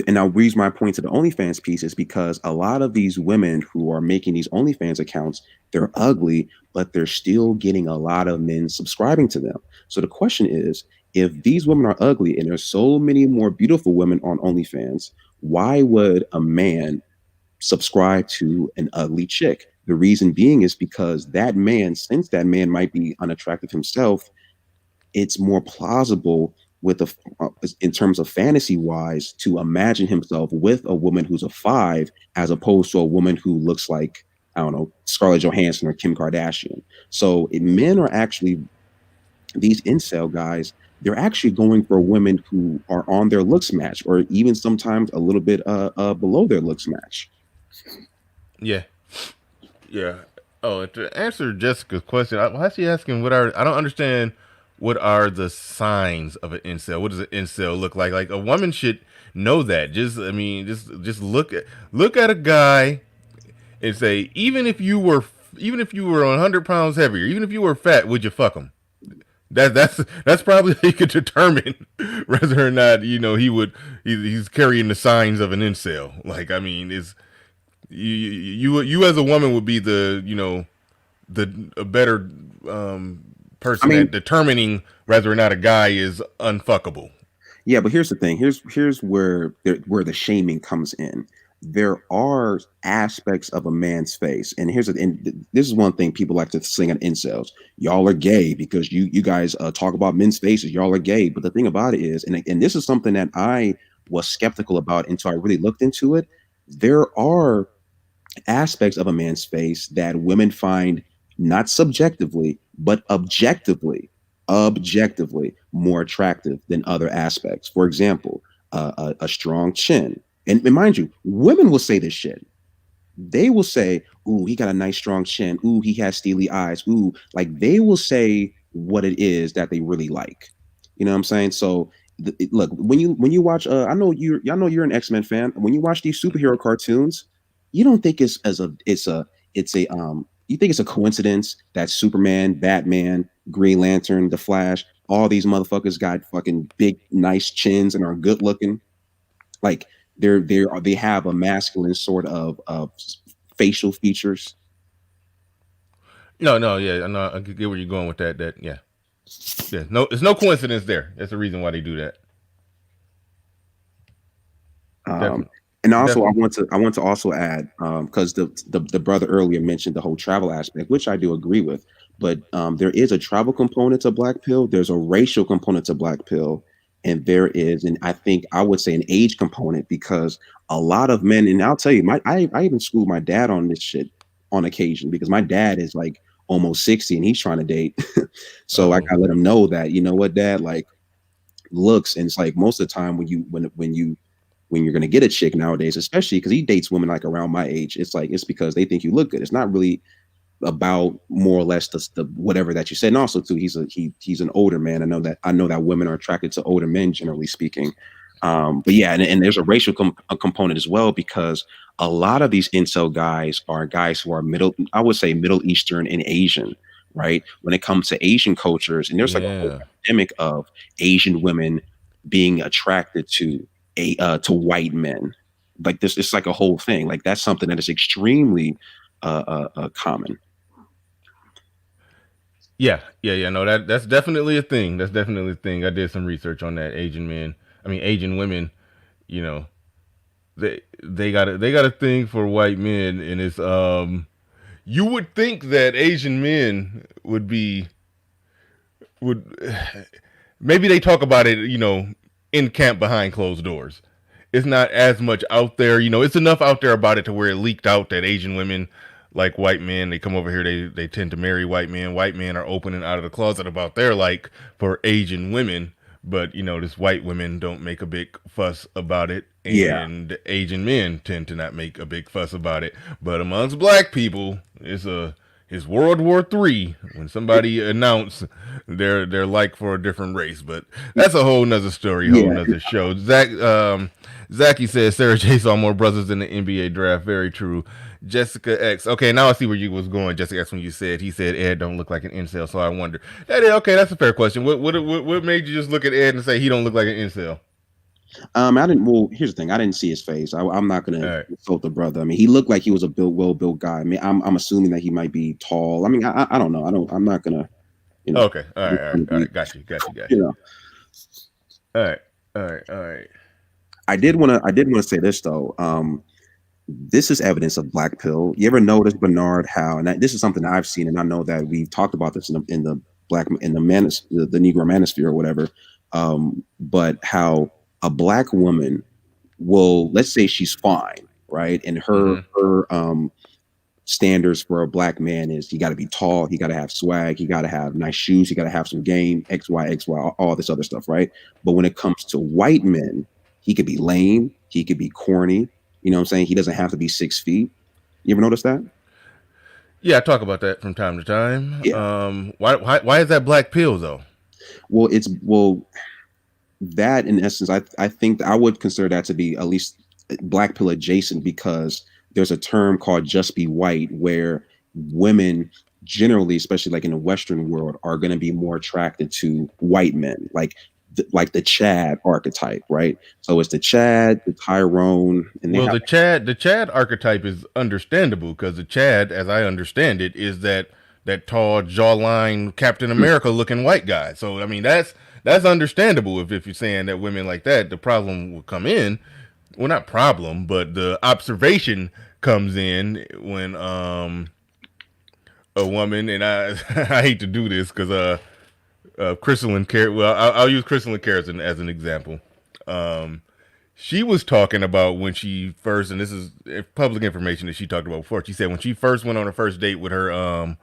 and I'll reason my point to the OnlyFans piece is because a lot of these women who are making these OnlyFans accounts, they're ugly, but they're still getting a lot of men subscribing to them. So the question is, if these women are ugly and there's so many more beautiful women on OnlyFans, why would a man subscribe to an ugly chick? The reason being is because that man, since that man might be unattractive himself, it's more plausible in terms of fantasy wise to imagine himself with a woman who's a 5 as opposed to a woman who looks like, I don't know, Scarlett Johansson or Kim Kardashian. So men are actually, these incel guys, they're actually going for women who are on their looks match or even sometimes a little bit below their looks match. Yeah. Oh, to answer Jessica's question, why is she asking what are? I don't understand. What are the signs of an incel? What does an incel look like? Like a woman should know that. I mean, just look at a guy and say, even if you were 100 pounds heavier, even if you were fat, would you fuck him? That's probably how you could determine whether or not he's carrying the signs of an incel. Like I mean, is you as a woman would be the a better I person at mean, determining whether or not a guy is unfuckable. yeah, but here's the thing. Here's where the shaming comes in. There are aspects of a man's face, and this is one thing people like to sing at incels. Y'all are gay because you guys talk about men's faces. Y'all are gay, but the thing about it is, and this is something that I was skeptical about until I really looked into it. There are aspects of a man's face that women find not subjectively but objectively more attractive than other aspects. For example, a strong chin. And mind you, women will say this shit. They will say, "Ooh, he got a nice strong chin. Ooh, he has steely eyes. Ooh," like they will say what it is that they really like. You know what I'm saying? So look, when you watch, I know you're an X-Men fan. When you watch these superhero cartoons, you don't think it's a you think it's a coincidence that Superman, Batman, Green Lantern, The Flash, all these motherfuckers got fucking big, nice chins and are good looking. Like they have a masculine sort of facial features. No, no, yeah, I know. I get where you're going with that. Yeah, no, there's no coincidence there. That's the reason why they do that. Um, Definitely, and also, definitely. I want to also add because the brother earlier mentioned the whole travel aspect, which I do agree with. But there is a travel component to Black Pill. There's a racial component to Black Pill, and there is, and I think I would say an age component because a lot of men, and I'll tell you, I even schooled my dad on this shit on occasion because my dad is like almost 60 and he's trying to date. So I Oh, gotta let him know that, you know what, dad, like looks, and it's like most of the time when you're going to get a chick nowadays, especially because he dates women like around my age, it's like it's because they think you look good. It's not really about more or less the whatever that you said. And also too, he's an older man. I know that women are attracted to older men, generally speaking. But yeah, and there's a racial a component as well because a lot of these incel guys are guys who are I would say Middle Eastern and Asian, right? When it comes to Asian cultures, and there's like a whole yeah, epidemic of Asian women being attracted to white men. Like this, it's like a whole thing. Like that's something that is extremely common. yeah. No, that's definitely a thing. That's definitely a thing. I did some research on that. Asian men, I mean Asian women. You know, they got a thing for white men, and it's You would think that Asian men would maybe they talk about it, in camp behind closed doors. It's not as much out there, it's enough out there about it to where it leaked out that Asian women like white men. They come over here, they tend to marry white men. White men are opening out of the closet about their like for Asian women, but this white women don't make a big fuss about it, Yeah, and Asian men tend to not make a big fuss about it. But amongst black people, it's World War III when somebody announced their like for a different race. But that's a whole nother story, whole yeah. nother show. Zachy says Sarah J saw more brothers in the NBA draft. Very true. Jessica X. Okay, now I see where you was going, Jessica X, when he said Ed don't look like an incel. So I wonder. Okay, that's a fair question. What made you just look at Ed and say he don't look like an incel? I didn't. Well, here's the thing. I didn't see his face. I'm not All gonna right. insult the brother. I mean, he looked like he was a well built guy. I mean, I'm assuming that he might be tall. I mean, I don't know. I'm not gonna, you know, Okay. All right. All right. All right. Got you. Got you. Got you you. know. All right. All right. All right. I did want to say this though. This is evidence of black pill. You ever notice, Bernard, how, and this is something that I've seen, and I know that we've talked about this in the black in the the Negro manosphere or whatever. But how a black woman will, let's say she's fine, right, and Mm-hmm. her standards for a black man is he got to be tall, he got to have swag, he got to have nice shoes, he got to have some game, XY, all this other stuff, right? But when it comes to white men, he could be lame, he could be corny. You know what I'm saying? He doesn't have to be 6 feet. You ever notice that? Yeah, I talk about that from time to time. Yeah. Why is that black pill though? Well, that in essence, I think I would consider that to be at least black pill adjacent, because there's a term called just be white, where women generally, especially like in the Western world, are going to be more attracted to white men, like the Chad archetype, right? So it's the Chad, the Tyrone, and they Well, have the Chad archetype is understandable because the Chad, as I understand it, is that tall jawline Captain America looking white guy. So I mean that's understandable if you're saying that women like that. The problem will come in, well, not problem, but the observation comes in when a woman, and I I hate to do this because Crystalline Care. Well, I'll use Crystalline Care as an example. Um, she was talking about when she first, and this is public information that she talked about before. She said when she first went on her first date with her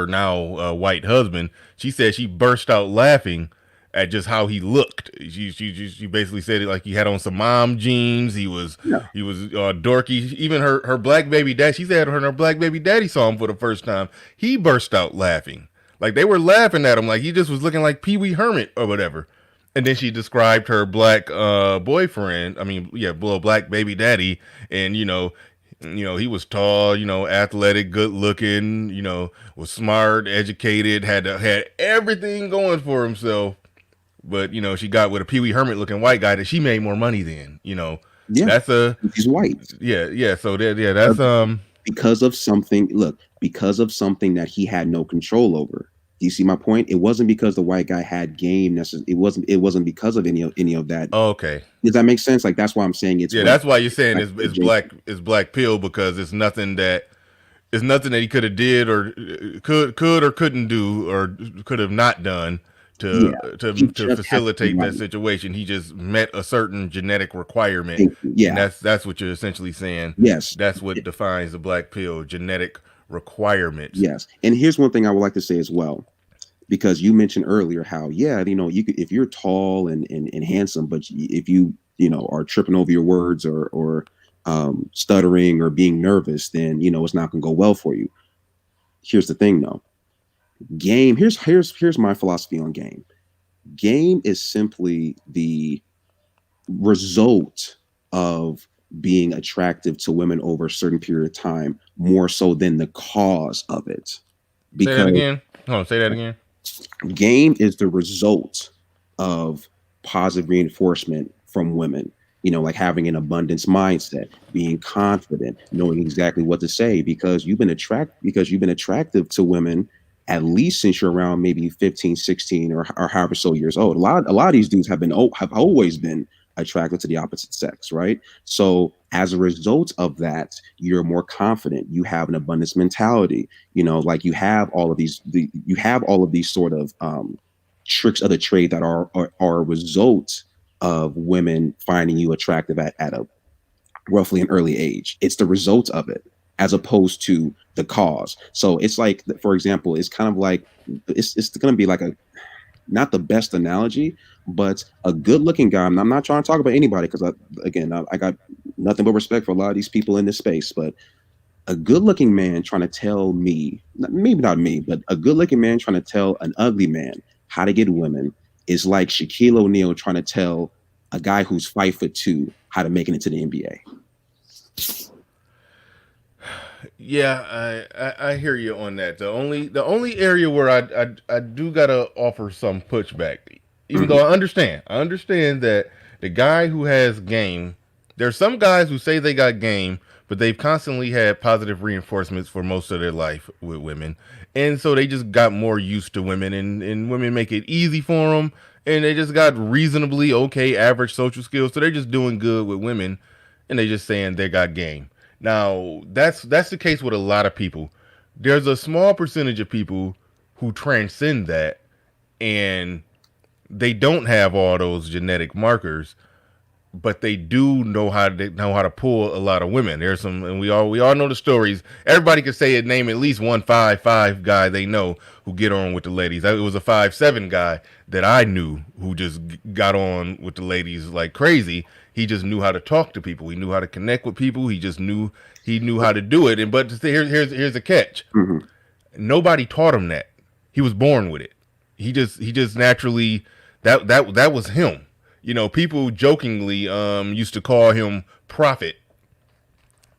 now white husband, she said she burst out laughing at just how he looked. She basically said it like he had on some mom jeans. yeah, He was dorky. Even her black baby dad. She said her black baby daddy saw him for the first time. He burst out laughing. Like they were laughing at him like he just was looking like Pee Wee Hermit or whatever. And then she described her black boyfriend. I mean, yeah, black baby daddy, and he was tall, athletic, good looking, was smart, educated, had everything going for himself. But she got with a Pee Wee Hermit looking white guy that she made more money than. yeah, That's a he's white. yeah. So that's Because of something, look, because of something that he had no control over. Do you see my point? It wasn't because the white guy had game. It wasn't because of any of that. okay. Does that make sense? Like, that's why I'm saying it's Yeah, what- that's why you're saying like, it's black pill, because it's nothing that he could have did or could or couldn't do or could have not done to Yeah. to He to just facilitate had to that be situation. He just met a certain genetic requirement. right. Yeah. And that's what you're essentially saying. Yes. That's what defines the black pill: genetic requirements. Yes. And here's one thing I would like to say as well, because you mentioned earlier how, yeah, you could, if you're tall and handsome, but if you are tripping over your words or stuttering or being nervous, then it's not going to go well for you. Here's the thing though. Game, here's my philosophy on game. Game is simply the result of being attractive to women over a certain period of time, more so than the cause of it. Say that Because again. Hold on, say that again. game is the result of positive reinforcement from women. Like having an abundance mindset, being confident, knowing exactly what to say, because you've been attractive to women at least since you're around maybe 15, 16, or however so years old. A lot of these dudes have always been attracted to the opposite sex, right? So as a result of that, you're more confident. You have an abundance mentality. Like you have all of these sort of tricks of the trade that are a result of women finding you attractive at a roughly an early age. It's the result of it, as opposed to the cause. So it's like, for example, it's kind of like it's going to be like not the best analogy, but a good looking guy. I'm not trying to talk about anybody, because I got nothing but respect for a lot of these people in this space, but a good looking man trying to tell me, maybe not me, but a good looking man trying to tell an ugly man how to get women is like Shaquille O'Neal trying to tell a guy who's 5'2" how to make it into the NBA. Yeah, I hear you on that. The only area where I do gotta offer some pushback, even though I understand that the guy who has game, there's some guys who say they got game, but they've constantly had positive reinforcements for most of their life with women, and so they just got more used to women, and women make it easy for them, and they just got reasonably okay average social skills, so they're just doing good with women, and they just saying they got game. Now, that's the case with a lot of people. There's a small percentage of people who transcend that, and they don't have all those genetic markers, but they do know how to pull a lot of women. There's some, and we all know the stories. Everybody could say it, name at least one 5'5" guy they know who get on with the ladies. It was a 5'7" guy that I knew who just got on with the ladies like crazy. He just knew how to talk to people. He knew how to connect with people. He knew how to do it. And but here's the catch. Mm-hmm. Nobody taught him that. He was born with it. He just naturally that was him. You know, people jokingly used to call him Prophet.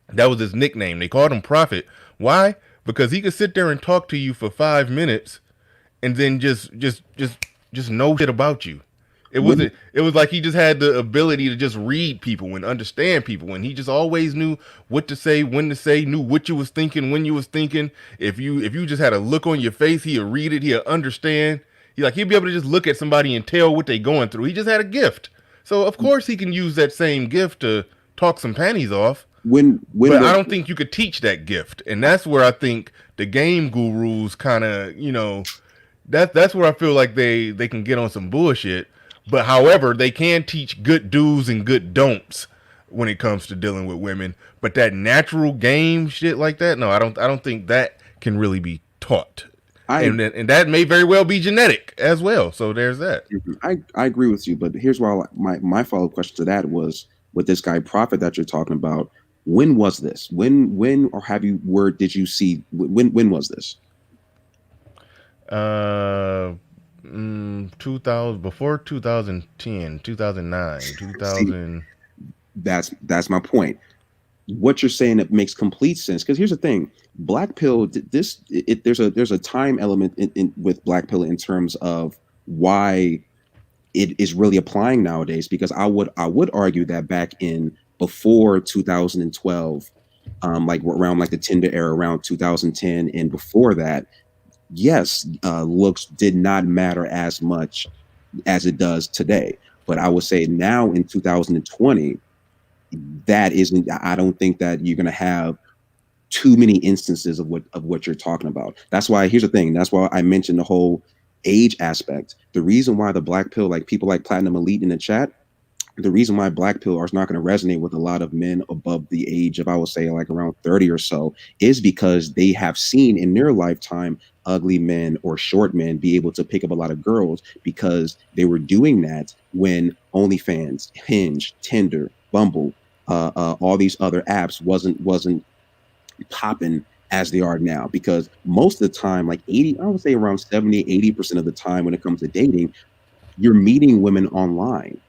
That was his nickname. They called him Prophet. Why? Because he could sit there and talk to you for 5 minutes and then just know shit about you. It was like he just had the ability to just read people and understand people, and he just always knew what to say, when to say, knew what you was thinking, when you was thinking. If you just had a look on your face, he'd read it, he'd understand. He'd be able to just look at somebody and tell what they going through. He just had a gift. So of course he can use that same gift to talk some panties off. But I don't think you could teach that gift. And that's where I think the game gurus kind of, that's where I feel like they can get on some bullshit. But however, they can teach good do's and good don'ts when it comes to dealing with women. But that natural game shit like that, no, I don't think that can really be taught. And that may very well be genetic as well. So there's that. I agree with you, but here's why my follow-up question to that was, with this guy Prophet that you're talking about, when was this? When or have you where did you see when was this? 2000, before 2010, 2009, 2000. That's my point. What you're saying, it makes complete sense, because here's the thing: BlackPilled, there's a time element with BlackPilled in terms of why it is really applying nowadays. Because I would argue that back in before 2012, like around like the Tinder era, around 2010 and before that, yes, looks did not matter as much as it does today. But I would say now in 2020. That isn't. I don't think that you're going to have too many instances of what you're talking about. That's why. Here's the thing. That's why I mentioned the whole age aspect. The reason why the Black Pill, like people like Platinum Elite in the chat, the reason why Black Pill is not going to resonate with a lot of men above the age of, I would say, like around 30 or so, is because they have seen in their lifetime ugly men or short men be able to pick up a lot of girls, because they were doing that when OnlyFans, Hinge, Tinder, Bumble, all these other apps wasn't popping as they are now. Because most of the time, like I would say around 70-80% of the time when it comes to dating, you're meeting women online.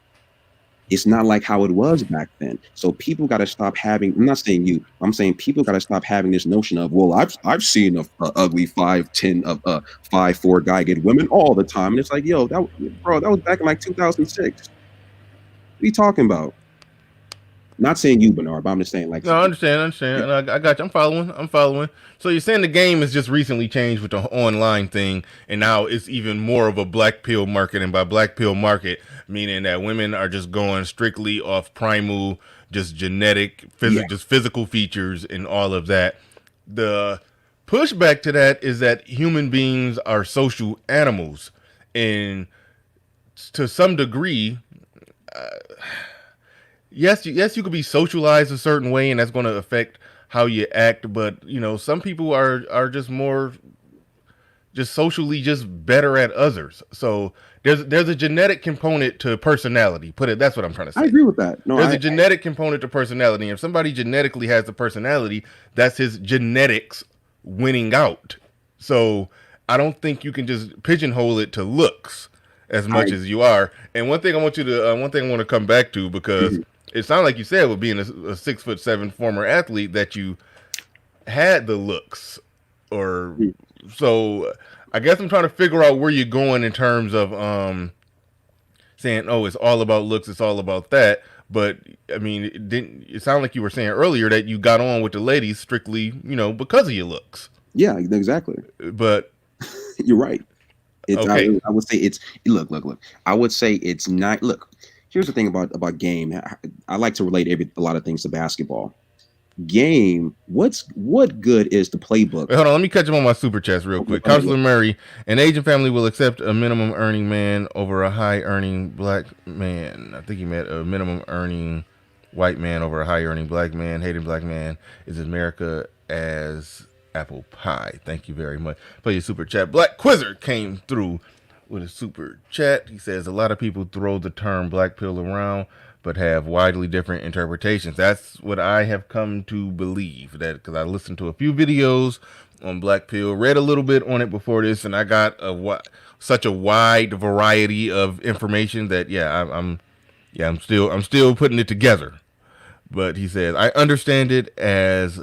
It's not like how it was back then. So people got to stop having, I'm not saying you, I'm saying people got to stop having this notion of, well, I've seen a ugly 5'10" of 5'4" guy get women all the time. And it's like, yo, that was back in like 2006. What are you talking about? Not saying you, Bernard, but I'm just saying, like. No, I understand. Yeah. I got you. I'm following. So you're saying the game has just recently changed with the online thing, and now it's even more of a black pill market. And by black pill market, meaning that women are just going strictly off primal, just genetic, just physical features and all of that. The pushback to that is that human beings are social animals, and to some degree. Yes, you could be socialized a certain way, and that's going to affect how you act. But some people are just more, just socially, just better at others. So there's a genetic component to personality. That's what I'm trying to say. I agree with that. No, there's a genetic component to personality. If somebody genetically has the personality, that's his genetics winning out. So I don't think you can just pigeonhole it to looks as much as you are. And one thing I want to come back to, because it sounded like you said, with being a 6'7" former athlete, that you had the looks, or so. I guess I'm trying to figure out where you're going in terms of saying, oh, it's all about looks, it's all about that. But I mean, it sounded like you were saying earlier that you got on with the ladies strictly, because of your looks. Yeah, exactly. But you're right. It's, okay. I would say it's look. I would say it's not. Look, here's the thing about game. I like to relate a lot of things to basketball. Game, what good is the playbook? Wait, hold on, let me catch him on my super chats real quick. Counselor Murray, an Asian family will accept a minimum earning man over a high earning black man. I think he meant a minimum earning white man over a high earning black man. Hating black man is America as apple pie. Thank you very much for your super chat. Black Quizzer came through with a super chat. He says a lot of people throw the term black pill around but have widely different interpretations. That's what I have come to believe, that because I listened to a few videos on black pill, read a little bit on it before this, and I got such a wide variety of information that I'm still putting it together. But he says I understand it as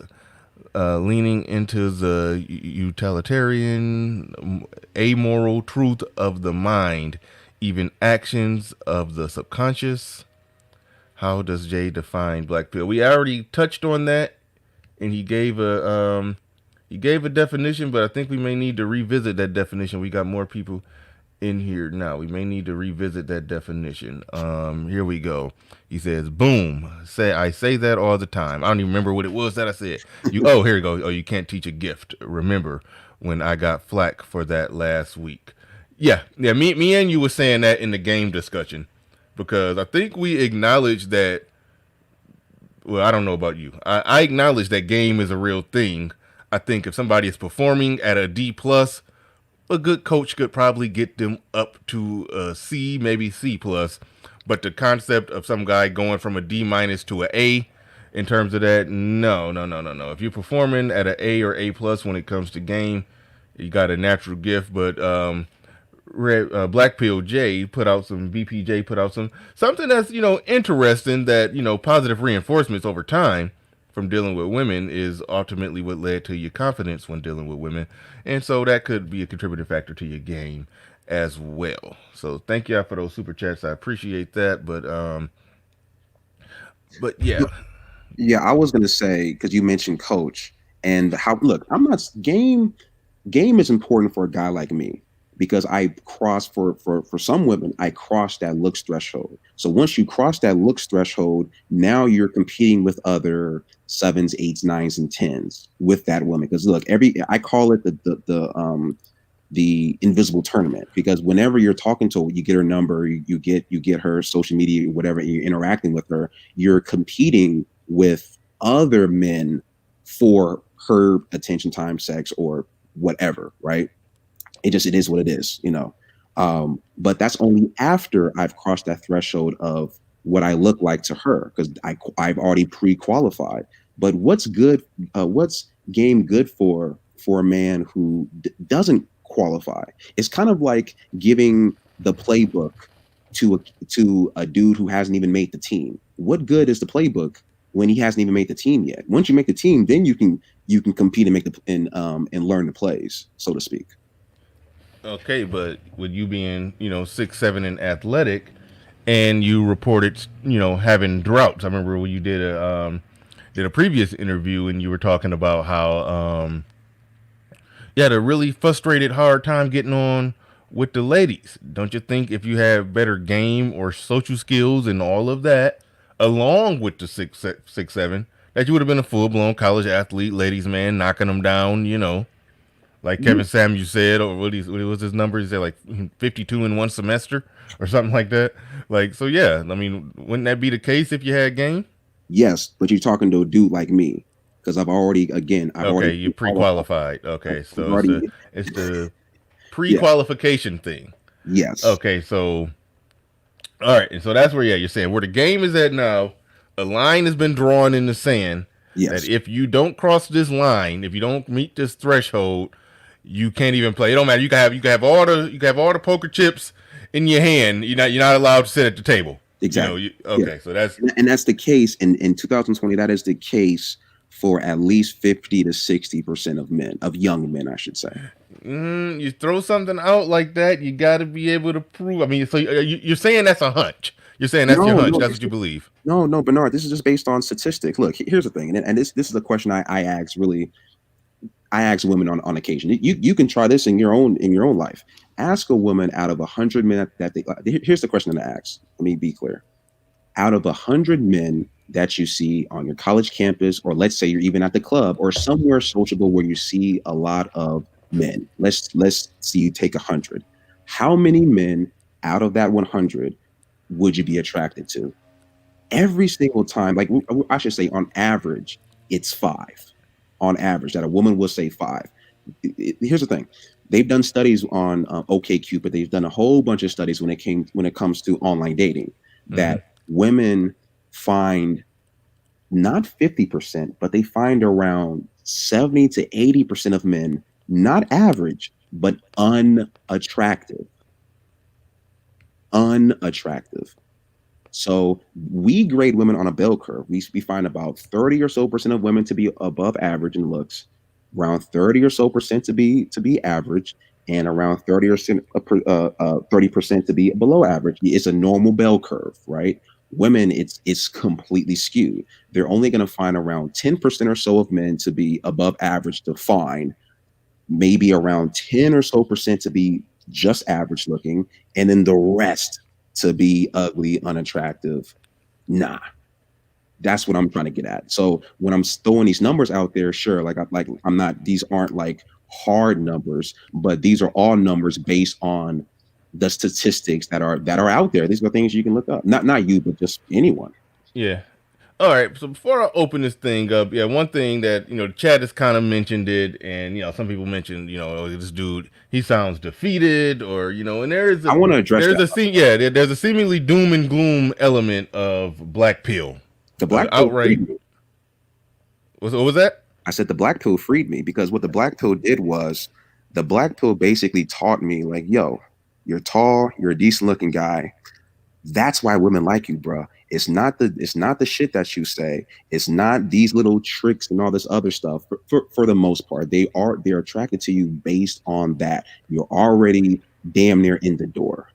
leaning into the utilitarian, amoral truth of the mind, even actions of the subconscious. How does Jay define black pill? We already touched on that, and he gave a definition, but I think we may need to revisit that definition. We got more people in here now. We may need to revisit that definition. Here we go. He says, "Boom. I say that all the time. I don't even remember what it was that I said. Oh, here we go. Oh, you can't teach a gift. Remember when I got flack for that last week? Yeah. Me and you were saying that in the game discussion." Because I think we acknowledge that, well, I don't know about you. I acknowledge that game is a real thing. I think if somebody is performing at a D+, a good coach could probably get them up to a C, maybe C+. But the concept of some guy going from a D- to an A in terms of that, no. If you're performing at an A or A+ when it comes to game, you got a natural gift. But BlackPilled Jaye put out some BPJ put out something that's interesting, that positive reinforcements over time from dealing with women is ultimately what led to your confidence when dealing with women, and so that could be a contributing factor to your game as well. So thank y'all for those super chats. I appreciate that. But Yeah, I was gonna say, because you mentioned coach and how, look, I'm not game is important for a guy like me, because I cross for some women, I cross that looks threshold. So once you cross that looks threshold, now you're competing with other 7s, 8s, 9s, and 10s with that woman. Because look, I call it the invisible tournament, because whenever you're talking to her, you get her number, you get her social media, whatever, and you're interacting with her, you're competing with other men for her attention, time, sex, or whatever, right? It is what it is, but that's only after I've crossed that threshold of what I look like to her, because I've already pre-qualified. But what's game good for a man who doesn't qualify? It's kind of like giving the playbook to a dude who hasn't even made the team. What good is the playbook when he hasn't even made the team yet? Once you make the team, then you can compete and make and learn the plays, so to speak. okay, but with you being 6'7" and athletic, and you reported having droughts. I remember when you did a previous interview, and you were talking about how you had a really frustrated, hard time getting on with the ladies. Don't you think if you have better game or social skills and all of that, along with the 6'7", that you would have been a full blown college athlete, ladies man, knocking them down, like Kevin Samuels said, or what was his number? He said like 52 in one semester or something like that. Like, so yeah, I mean, wouldn't that be the case if you had game? Yes, but you're talking to a dude like me, because I've already you pre-qualified. Okay, so it's the yeah. pre-qualification thing. Yes. Okay, so all right, and so that's where you're saying where the game is at now. A line has been drawn in the sand. Yes. That if you don't cross this line, if you don't meet this threshold, you can't even play. It don't matter. You can have all the poker chips in your hand. You're not allowed to sit at the table. Exactly. So that's the case in 2020. That is the case for at least 50 to 60% of young men, I should say. You throw something out like that, you got to be able to prove. I mean, so you're saying that's a hunch. You're saying that's your hunch. That's what you believe. No, Bernard. This is just based on statistics. Look, here's the thing, and this is a question I ask. Really, I ask women on occasion. You can try this in your own life. Ask a woman out of 100 men that they. Here's the question that I ask. Let me be clear. Out of 100 men that you see on your college campus, or let's say you're even at the club or somewhere sociable where you see a lot of men. Let's see you take 100. How many men out of that 100 would you be attracted to? Every single time, like I should say, on average, it's 5. On average, that a woman will say 5. Here's the thing: they've done studies on OkCupid. They've done a whole bunch of studies when it comes to online dating, that women find not 50%, but they find around 70 to 80% of men not average, but unattractive. Unattractive. So we grade women on a bell curve. We find about 30 or so percent of women to be above average in looks, around 30 or so percent to be average, and around 30% to be below average. It's a normal bell curve, right? Women, it's completely skewed. They're only going to find around 10% or so of men to be above average to fine, maybe around 10 or so percent to be just average looking, and then the rest to be ugly, unattractive. Nah, that's what I'm trying to get at. So when I'm throwing these numbers out there, sure, I'm not. These aren't like hard numbers, but these are all numbers based on the statistics that are out there. These are things you can look up. Not you, but just anyone. Yeah. All right. So before I open this thing up, yeah, one thing that the chat has kind of mentioned it, and some people mentioned, oh, this dude, he sounds defeated, or and I want to address that. there's a seemingly doom and gloom element of black pill. The black pill outright. What was that? I said the black pill freed me, because what the black pill did was, the black pill basically taught me, like, yo, you're tall, you're a decent looking guy. That's why women like you, bro. It's not the shit that you say. It's not these little tricks and all this other stuff. For the most part, they're attracted to you based on that. You're already damn near in the door.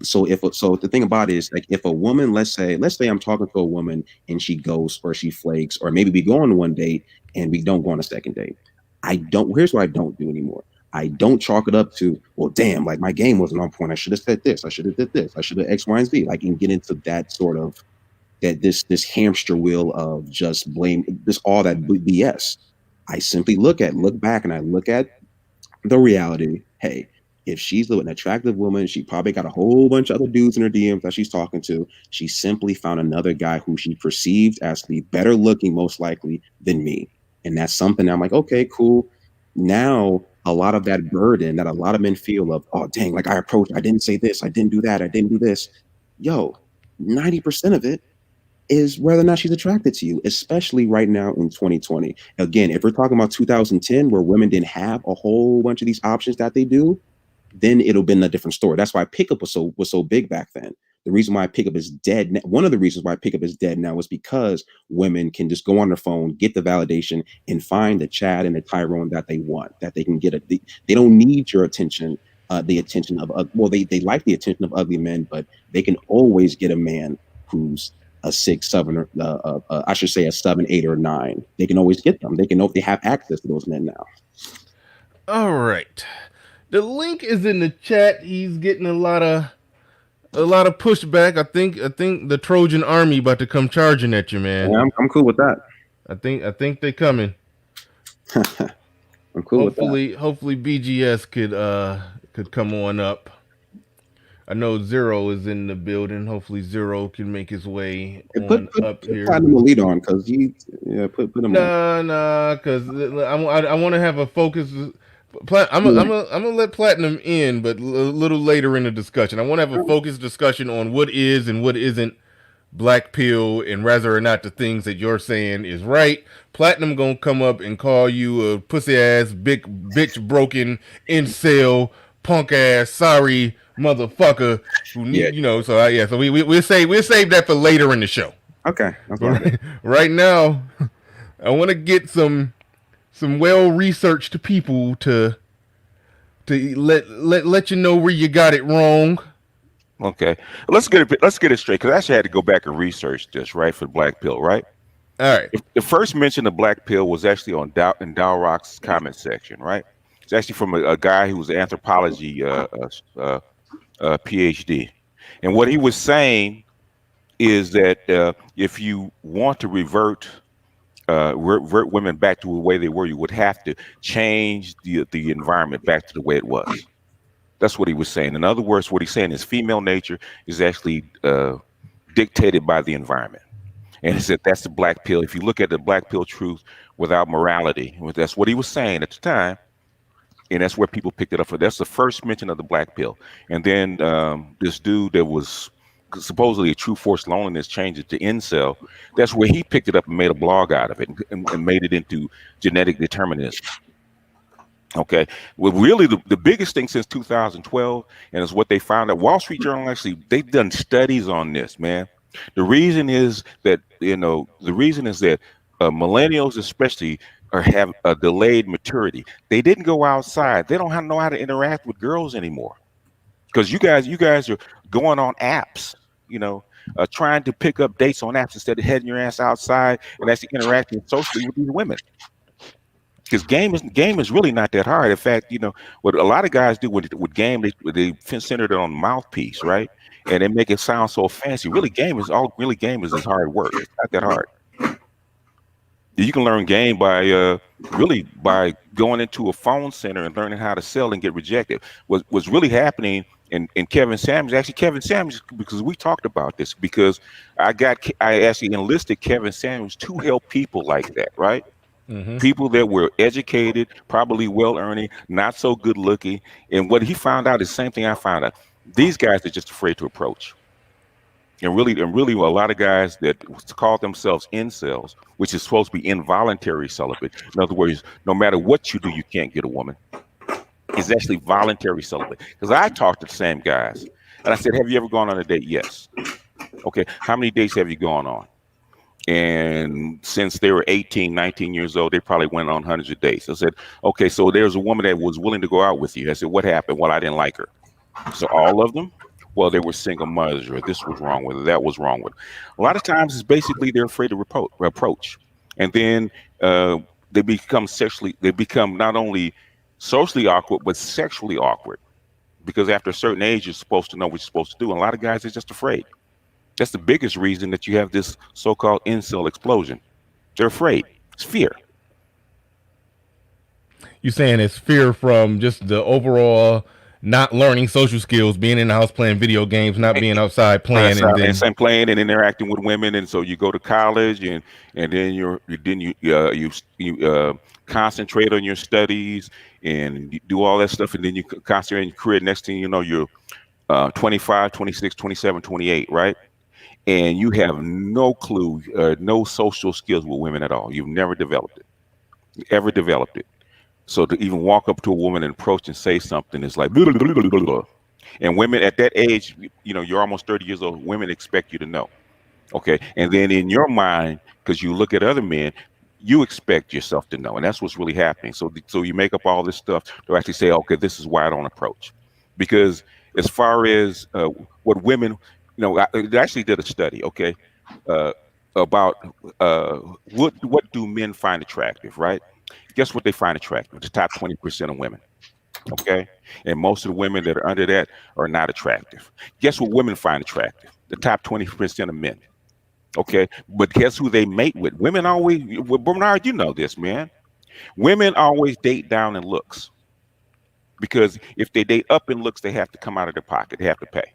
So the thing about it is, like, if a woman, let's say I'm talking to a woman and she ghosts or she flakes, or maybe we go on one date and we don't go on a second date. Here's what I don't do anymore. I don't chalk it up to, well, damn, like my game wasn't on point. I should have said this. I should have did this. I should have X, Y, and Z. Like, and get into that sort of this hamster wheel of just blame, all that BS. I simply look back and I look at the reality. Hey, if she's an attractive woman, she probably got a whole bunch of other dudes in her DMs that she's talking to. She simply found another guy who she perceived as to be better looking, most likely, than me. And that's something I'm like, okay, cool. Now, a lot of that burden that a lot of men feel of, oh, dang, like I didn't say this, I didn't do that, I didn't do this. Yo, 90% of it is whether or not she's attracted to you, especially right now in 2020. Again, if we're talking about 2010, where women didn't have a whole bunch of these options that they do, then it'll been a different story. That's why pickup was so big back then. The reason why pickup is dead, one of the reasons why pickup is dead now, is because women can just go on their phone, get the validation, and find the Chad and the Tyrone that they want, that they can get. They don't need your attention, the attention of, they like the attention of ugly men, but they can always get a man who's a 6, 7, or I should say a 7, 8, or 9. They can always get them. They have access to those men now. All right. The link is in the chat. He's getting a lot of pushback. I think the Trojan Army about to come charging at you, man. Yeah, I'm cool with that. I think they're coming. I'm cool with that. Hopefully BGS could come on up. I know Zero is in the building. Hopefully Zero can make his way up here. Put him a lead on, because put him on. Nah, because I want to have a focus. I'm gonna let Platinum in, but a little later in the discussion. I want to have a focused discussion on what is and what isn't black pill, and whether or not the things that you're saying is right. Platinum gonna come up and call you a pussy ass, big bitch, broken incel, punk ass, sorry motherfucker. Who need, So we'll save that for later in the show. Okay. Right now, I want to get some well-researched people to let you know where you got it wrong. Okay, let's get it straight, because I actually had to go back and research this, right, for black pill, right? All right. The first mention of black pill was actually in Dalrock's comment section, right? It's actually from a guy who was an anthropology PhD, and what he was saying is that if you want to revert women back to the way they were, you would have to change the environment back to the way it was. That's what he was saying. In other words, what he's saying is female nature is actually dictated by the environment. And he said that's the black pill. If you look at the black pill truth without morality, that's what he was saying at the time. And that's where people picked it up for. That's the first mention of the black pill. And then this dude that was supposedly a true force loneliness changed it to Incel. That's where he picked it up and made a blog out of it and made it into genetic determinism. Okay. Well, really, the biggest thing since 2012, and is what they found out. Wall Street Journal actually, they've done studies on this, man. The reason is that millennials especially have a delayed maturity. They didn't go outside. They don't know how to interact with girls anymore. Because you guys are going on apps, trying to pick up dates on apps instead of heading your ass outside and actually interacting socially with these women. Because game is really not that hard. In fact, what a lot of guys do with game, they centered it on the mouthpiece, right? And they make it sound so fancy. Really, game is hard work. It's not that hard. You can learn game by going into a phone center and learning how to sell and get rejected. What's really happening in Kevin Samuels, because we talked about this, because I actually enlisted Kevin Samuels to help people like that, right? Mm-hmm. People that were educated, probably well-earning, not so good-looking. And what he found out is the same thing I found out. These guys are just afraid to approach. And really, a lot of guys that call themselves incels, which is supposed to be involuntary celibate. In other words, no matter what you do, you can't get a woman. It's actually voluntary celibate. Because I talked to the same guys, and I said, have you ever gone on a date? Yes. Okay, how many dates have you gone on? And since they were 18, 19 years old, they probably went on hundreds of dates. I said, okay, so there's a woman that was willing to go out with you. I said, what happened? Well, I didn't like her. So all of them? Well, they were single mothers, or this was wrong with her, that was wrong with her. A lot of times it's basically they're afraid to approach. And then they become not only socially awkward, but sexually awkward. Because after a certain age, you're supposed to know what you're supposed to do. And a lot of guys are just afraid. That's the biggest reason that you have this so-called incel explosion. They're afraid. It's fear. You saying it's fear from just the overall not learning social skills, being in the house playing video games, not being outside playing, and playing and interacting with women. And so you go to college, and then you concentrate on your studies and you do all that stuff, and then you concentrate on your career. Next thing you know, you're 25, 26, 27, 28, right? And you have no clue, no social skills with women at all. You've never developed it. So to even walk up to a woman and approach and say something is like, blah, blah, blah, blah, blah. And women at that age, you're almost 30 years old. Women expect you to know. Okay. And then in your mind, because you look at other men, you expect yourself to know. And that's what's really happening. So you make up all this stuff to actually say, okay, this is why I don't approach. Because as far as what women, I actually did a study, okay, about what do men find attractive, right? Guess what they find attractive? The top 20% of women, okay? And most of the women that are under that are not attractive. Guess what women find attractive? The top 20% of men, okay? But guess who they mate with? Women always, Bernard, you know this, man. Women always date down in looks. Because if they date up in looks, they have to come out of their pocket. They have to pay.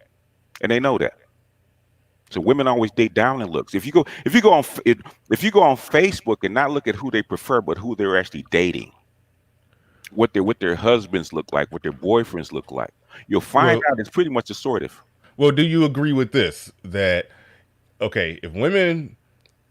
And they know that. So women always date down in looks. If you go on Facebook and not look at who they prefer, but who they're actually dating, what their husbands look like, what their boyfriends look like, you'll find out it's pretty much assortive. Well, do you agree with this? That okay, if women,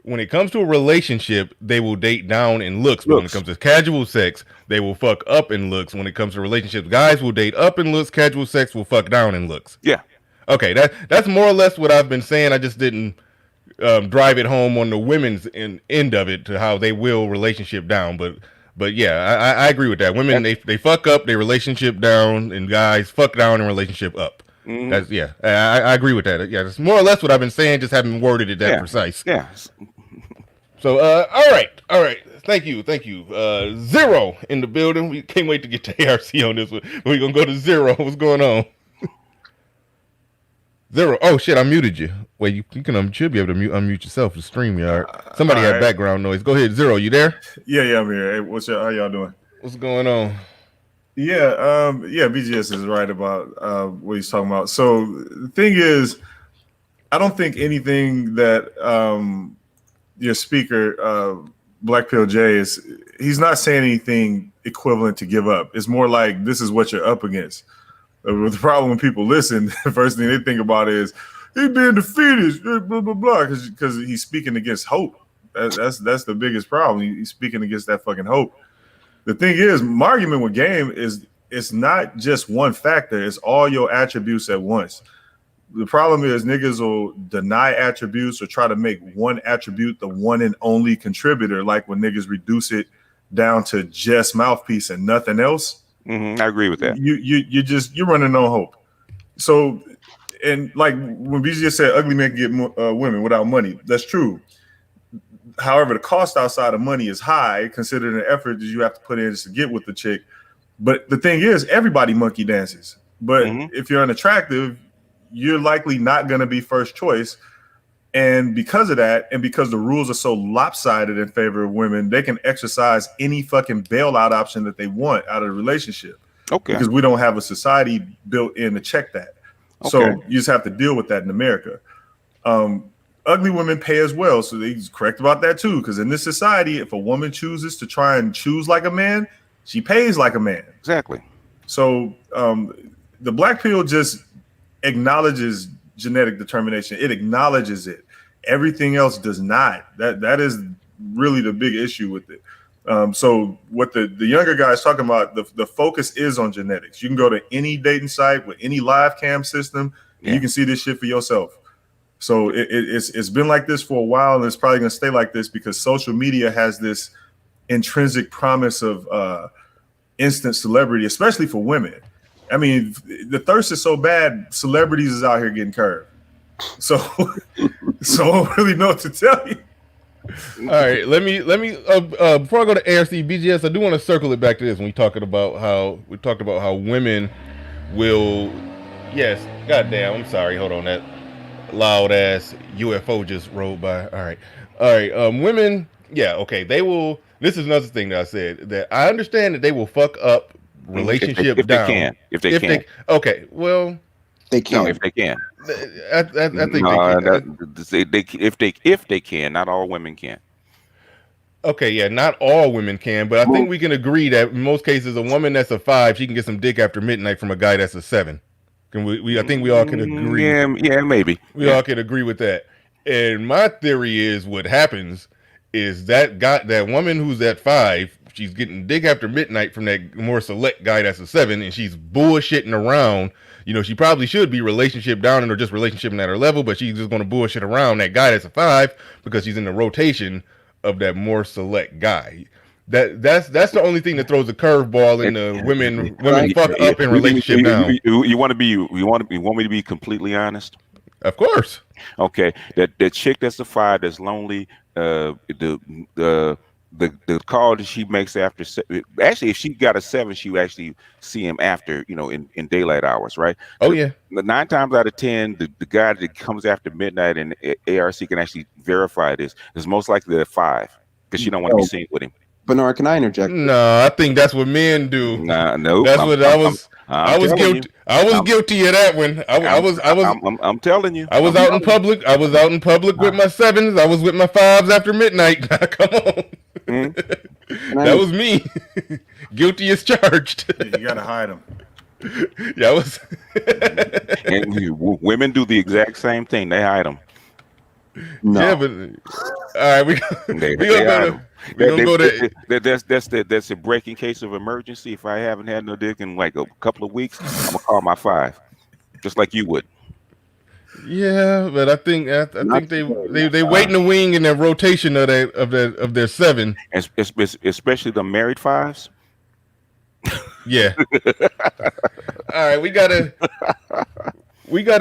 when it comes to a relationship, they will date down in looks, but when it comes to casual sex, they will fuck up in looks. When it comes to relationships, guys will date up in looks, casual sex will fuck down in looks. Yeah. Okay, that's more or less what I've been saying. I just didn't drive it home on the women's end of it to how they will relationship down. But yeah, I agree with that. Women they fuck up their relationship down, and guys fuck down and relationship up. Mm-hmm. That's I agree with that. Yeah, that's more or less what I've been saying. Just haven't worded it that precise. Yeah. So all right. Thank you. Zero in the building. We can't wait to get to ARC on this one. We're gonna go to Zero. What's going on? Zero. Oh shit, I muted you. Wait, you can should be able to unmute yourself to StreamYard. Somebody had background noise. Go ahead, Zero. You there? Yeah, I'm here. Hey, how y'all doing? What's going on? Yeah, BGS is right about what he's talking about. So the thing is, I don't think anything that your speaker, BlackPilled Jaye, he's not saying anything equivalent to give up. It's more like this is what you're up against. The problem when people listen, the first thing they think about is he's being defeated, blah blah blah, because he's speaking against hope. That's the biggest problem. He's speaking against that fucking hope. The thing is, my argument with game is it's not just one factor. It's all your attributes at once. The problem is niggas will deny attributes or try to make one attribute the one and only contributor, like when niggas reduce it down to just mouthpiece and nothing else. I agree with that. You're running on hope. So, and like when BG said, ugly men can get women without money. That's true. However, the cost outside of money is high, considering the effort that you have to put in just to get with the chick. But the thing is, everybody monkey dances. But if you're unattractive, you're likely not going to be first choice. And because of that, and because the rules are so lopsided in favor of women, they can exercise any fucking bailout option that they want out of the relationship. Okay. Because we don't have a society built in to check that. Okay. So you just have to deal with that in America. Ugly women pay as well. So he's correct about that too. Because in this society, if a woman chooses to try and choose like a man, she pays like a man. Exactly. So the black pill just acknowledges genetic determination. It acknowledges it. Everything else does not. That is really the big issue with it. So what the younger guy is talking about, the focus is on genetics. You can go to any dating site with any live cam system, and you can see this shit for yourself. So it's been like this for a while, and it's probably going to stay like this because social media has this intrinsic promise of instant celebrity, especially for women. I mean, the thirst is so bad, celebrities is out here getting curved. So I don't really know what to tell you. All right, let me before I go to ARC BGS, I do want to circle it back to this when we talked about how women will. Yes, goddamn, I'm sorry. Hold on, that loud ass UFO just rolled by. All right. Women, yeah, okay. They will. This is another thing that I said, that I understand that they will fuck up relationships if down. If they can. Okay, well, they can. No, if they can. I think they can. If they can, not all women can. Okay, yeah, not all women can, but I think we can agree that in most cases, a woman that's a 5, she can get some dick after midnight from a guy that's a 7. Can we? I think we all can agree. Yeah, maybe. We all can agree with that. And my theory is, what happens is that woman who's at 5, she's getting dick after midnight from that more select guy that's a 7, and she's bullshitting around. You know, she probably should be relationship down or just relationship at her level, but she's just going to bullshit around that guy that's a 5 because she's in the rotation of that more select guy. That's the only thing that throws a curveball in the women fuck up in relationship down. You want me to be completely honest? Of course. Okay, that chick that's a 5 that's lonely, the call that she makes after, actually if she got a 7, she would actually see him after, in daylight hours, right? Oh yeah. 9 times out of 10, the guy that comes after midnight, and ARC can actually verify this, is most likely a 5 because she don't want to be seen with him. Bernard, can I interject? No, I think that's what men do. No, that's what I was. I was guilty. I was guilty of that one. I'm telling you. I was out in public. I was out in public with my 7s. I was with my 5s after midnight. Come on. That was me. Guilty as charged. Yeah, you gotta hide them. Yeah, I was. And women do the exact same thing. They hide them. No. Yeah, but all right, we gonna go to. That's a breaking case of emergency. If I haven't had no dick in like a couple of weeks, I'm gonna call my 5, just like you would. Yeah, but I think they wait in the wing in their rotation of their 7, especially the married 5s. Yeah. All right, we gotta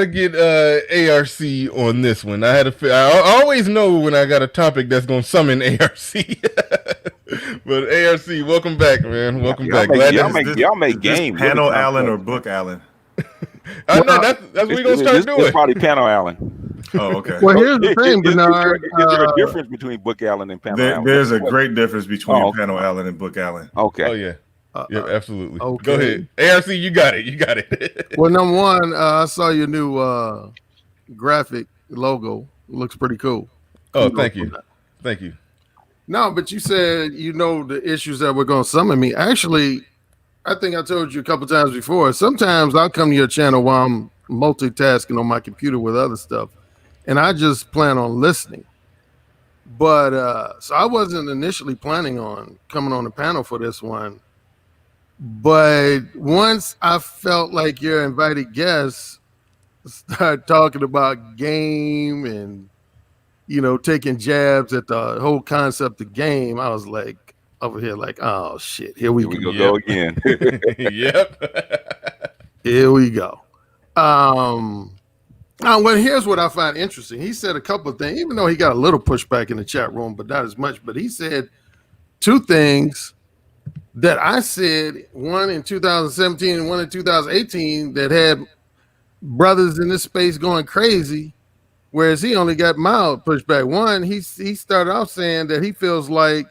get ARC on this one. I always know when I got a topic that's gonna summon ARC. But ARC, welcome back, man. Welcome back. Y'all make game. Panel Allen or Book Allen? I know that's what we're gonna start doing. It's probably Pano Allen. Oh, okay. Well, here's the thing, Is Bernard. there a difference between Book Allen and Pano Allen? There's a great difference between okay. Pano Allen and Book Allen. Okay. Oh yeah. Yeah, absolutely. Okay. Go ahead. ARC, you got it. You got it. Well, number one, I saw your new graphic logo. It looks pretty cool. Oh, thank you. Thank you. No, but you said you know the issues that were going to summon me. Actually, I think I told you a couple times before. Sometimes I'll come to your channel while I'm multitasking on my computer with other stuff, and I just plan on listening. But so I wasn't initially planning on coming on the panel for this one. But once I felt like your invited guests start talking about game and, you know, taking jabs at the whole concept of game, I was like over here like, oh shit, here we go again. Yep. Here we go. Well, here's what I find interesting. He said a couple of things, even though he got a little pushback in the chat room, but not as much. But he said two things that I said, one in 2017 and one in 2018, that had brothers in this space going crazy, whereas he only got mild pushback. One, he started off saying that he feels like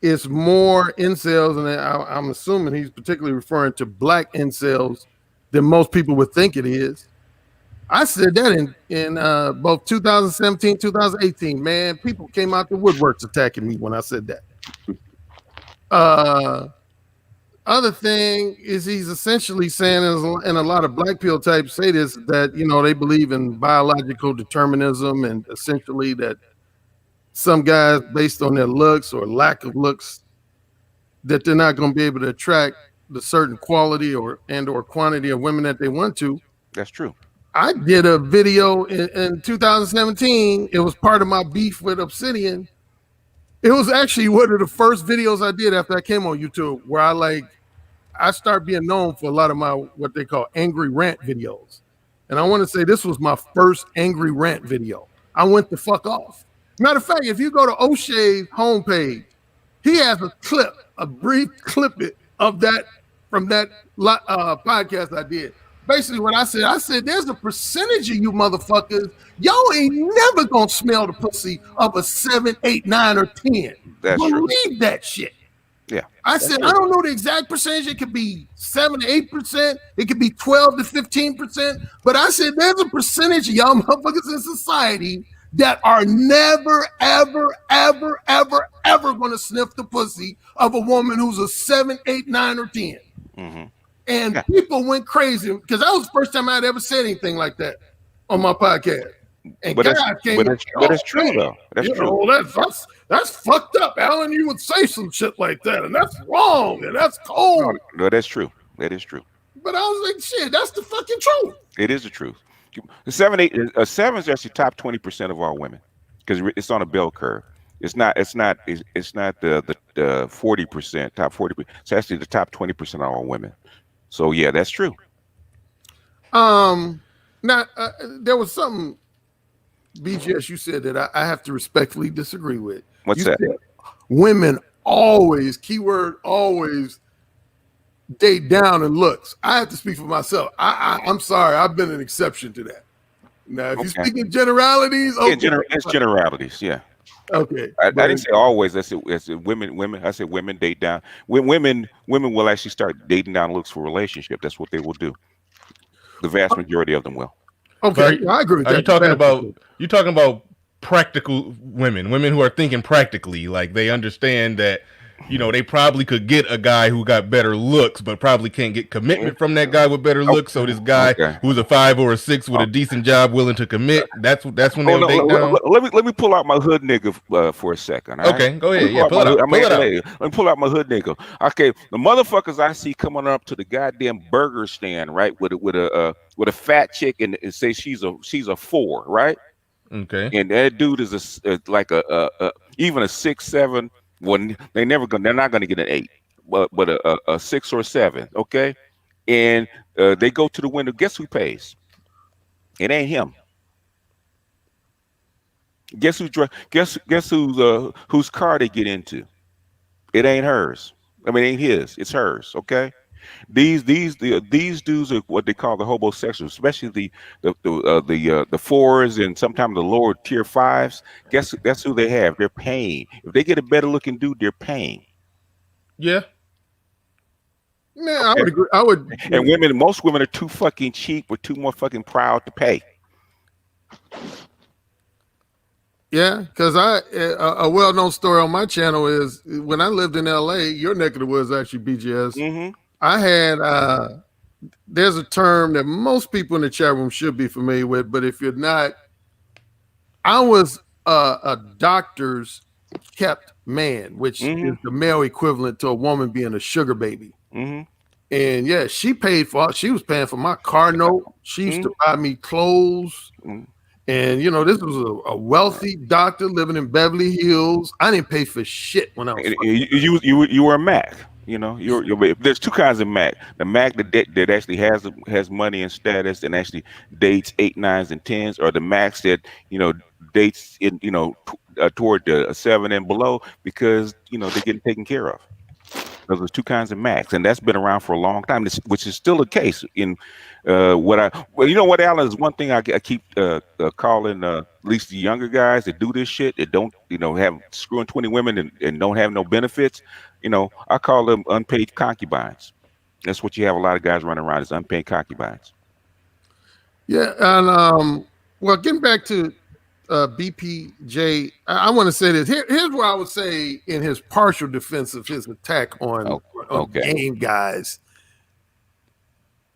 it's more incels, and I'm assuming he's particularly referring to black incels than most people would think it is. I said that in both 2017, 2018. Man, people came out the woodworks attacking me when I said that. Other thing is he's essentially saying, and a lot of black pill types say this, that, you know, they believe in biological determinism, and essentially that some guys, based on their looks or lack of looks, that they're not going to be able to attract the certain quality or quantity of women that they want to. That's true. I did a video in 2017. It was part of my beef with Obsidian. It was actually one of the first videos I did after I came on YouTube, where I start being known for a lot of my what they call angry rant videos. And I want to say this was my first angry rant video. I went the fuck off. Matter of fact, if you go to O'Shea's homepage, he has a brief clip of that from that podcast I did. Basically what I said, there's a percentage of you motherfuckers, y'all ain't never gonna smell the pussy of a 7, 8, 9, or 10. That's Believe true. that shit. Yeah. I said, I don't know the exact percentage. It could be 7 to 8%. It could be 12 to 15%. But I said, there's a percentage of y'all motherfuckers in society that are never, ever, ever, ever, ever going to sniff the pussy of a woman who's a 7, 8, 9, or 10. Mm-hmm. And people went crazy because that was the first time I'd ever said anything like that on my podcast. And But guys it's true though. That's true. That's fucked up, Alan. You would say some shit like that, and that's wrong, and that's cold. No, that's true. That is true. But I was like, shit, that's the fucking truth. It is the truth. The 7 is actually top 20% of all women because it's on a bell curve. It's not the 40%, top 40%. It's actually the top 20% of all women. So yeah, that's true. Now there was something, BGS, you said that I have to respectfully disagree with. What's that? Women always, keyword always, date down in looks. I have to speak for myself. I'm sorry, I've been an exception to that. Now, if you speak in generalities, okay. It's generalities, yeah. Okay. I didn't say always. I said women. I said women date down. Women will actually start dating down looks for relationship. That's what they will do. The vast majority of them will. Okay, I agree with that. You talking about practical women who are thinking practically, like they understand that, you know, they probably could get a guy who got better looks, but probably can't get commitment from that guy with better looks. So this guy who's a 5 or a 6 with a decent job, willing to commit, that's when they'll date down. Let me pull out my hood nigga for a second. All right? Okay, go ahead. Yeah, pull it out. Let me pull out my hood nigga. Okay, the motherfuckers I see coming up to the goddamn burger stand, right, with a fat chick and say she's a 4, right? Okay. And that dude is like even a 6, 7. Well, they're not gonna get an 8, but a 6 or 7, okay? And they go to the window. Guess who pays? It ain't him. Guess whose car they get into? It ain't hers. I mean, it ain't his. It's hers, okay? These dudes are what they call the homosexuals, especially the fours and sometimes the lower tier fives. That's who they have. They're paying. If they get a better looking dude, they're paying. Yeah. Man, I would agree. I would. And most women are too fucking cheap or too more fucking proud to pay. Yeah, because a well-known story on my channel is when I lived in LA, your neck of the woods actually, BGS. Mm-hmm. I had there's a term that most people in the chat room should be familiar with, but if you're not, I was a doctor's kept man, which Mm-hmm. is the male equivalent to a woman being a sugar baby. Mm-hmm. And yeah, she was paying for my car note. She used to buy me clothes. Mm-hmm. And you know, this was a wealthy doctor living in Beverly Hills. I didn't pay for shit when I was. You were a Mac. You know, there's two kinds of Mac. The Mac that actually has money and status and actually dates 8s, 9s, and 10s, or the Macs that dates in toward the 7 and below because they're getting taken care of. There's two kinds of Macs, and that's been around for a long time, which is still the case. In Alan, is one thing I keep calling at least the younger guys that do this shit that don't have screwing 20 women and don't have no benefits. I call them unpaid concubines. That's what you have a lot of guys running around as unpaid concubines. Yeah, and well, getting back to BPJ, I want to say this. Here's where I would say, in his partial defense of his attack on game guys,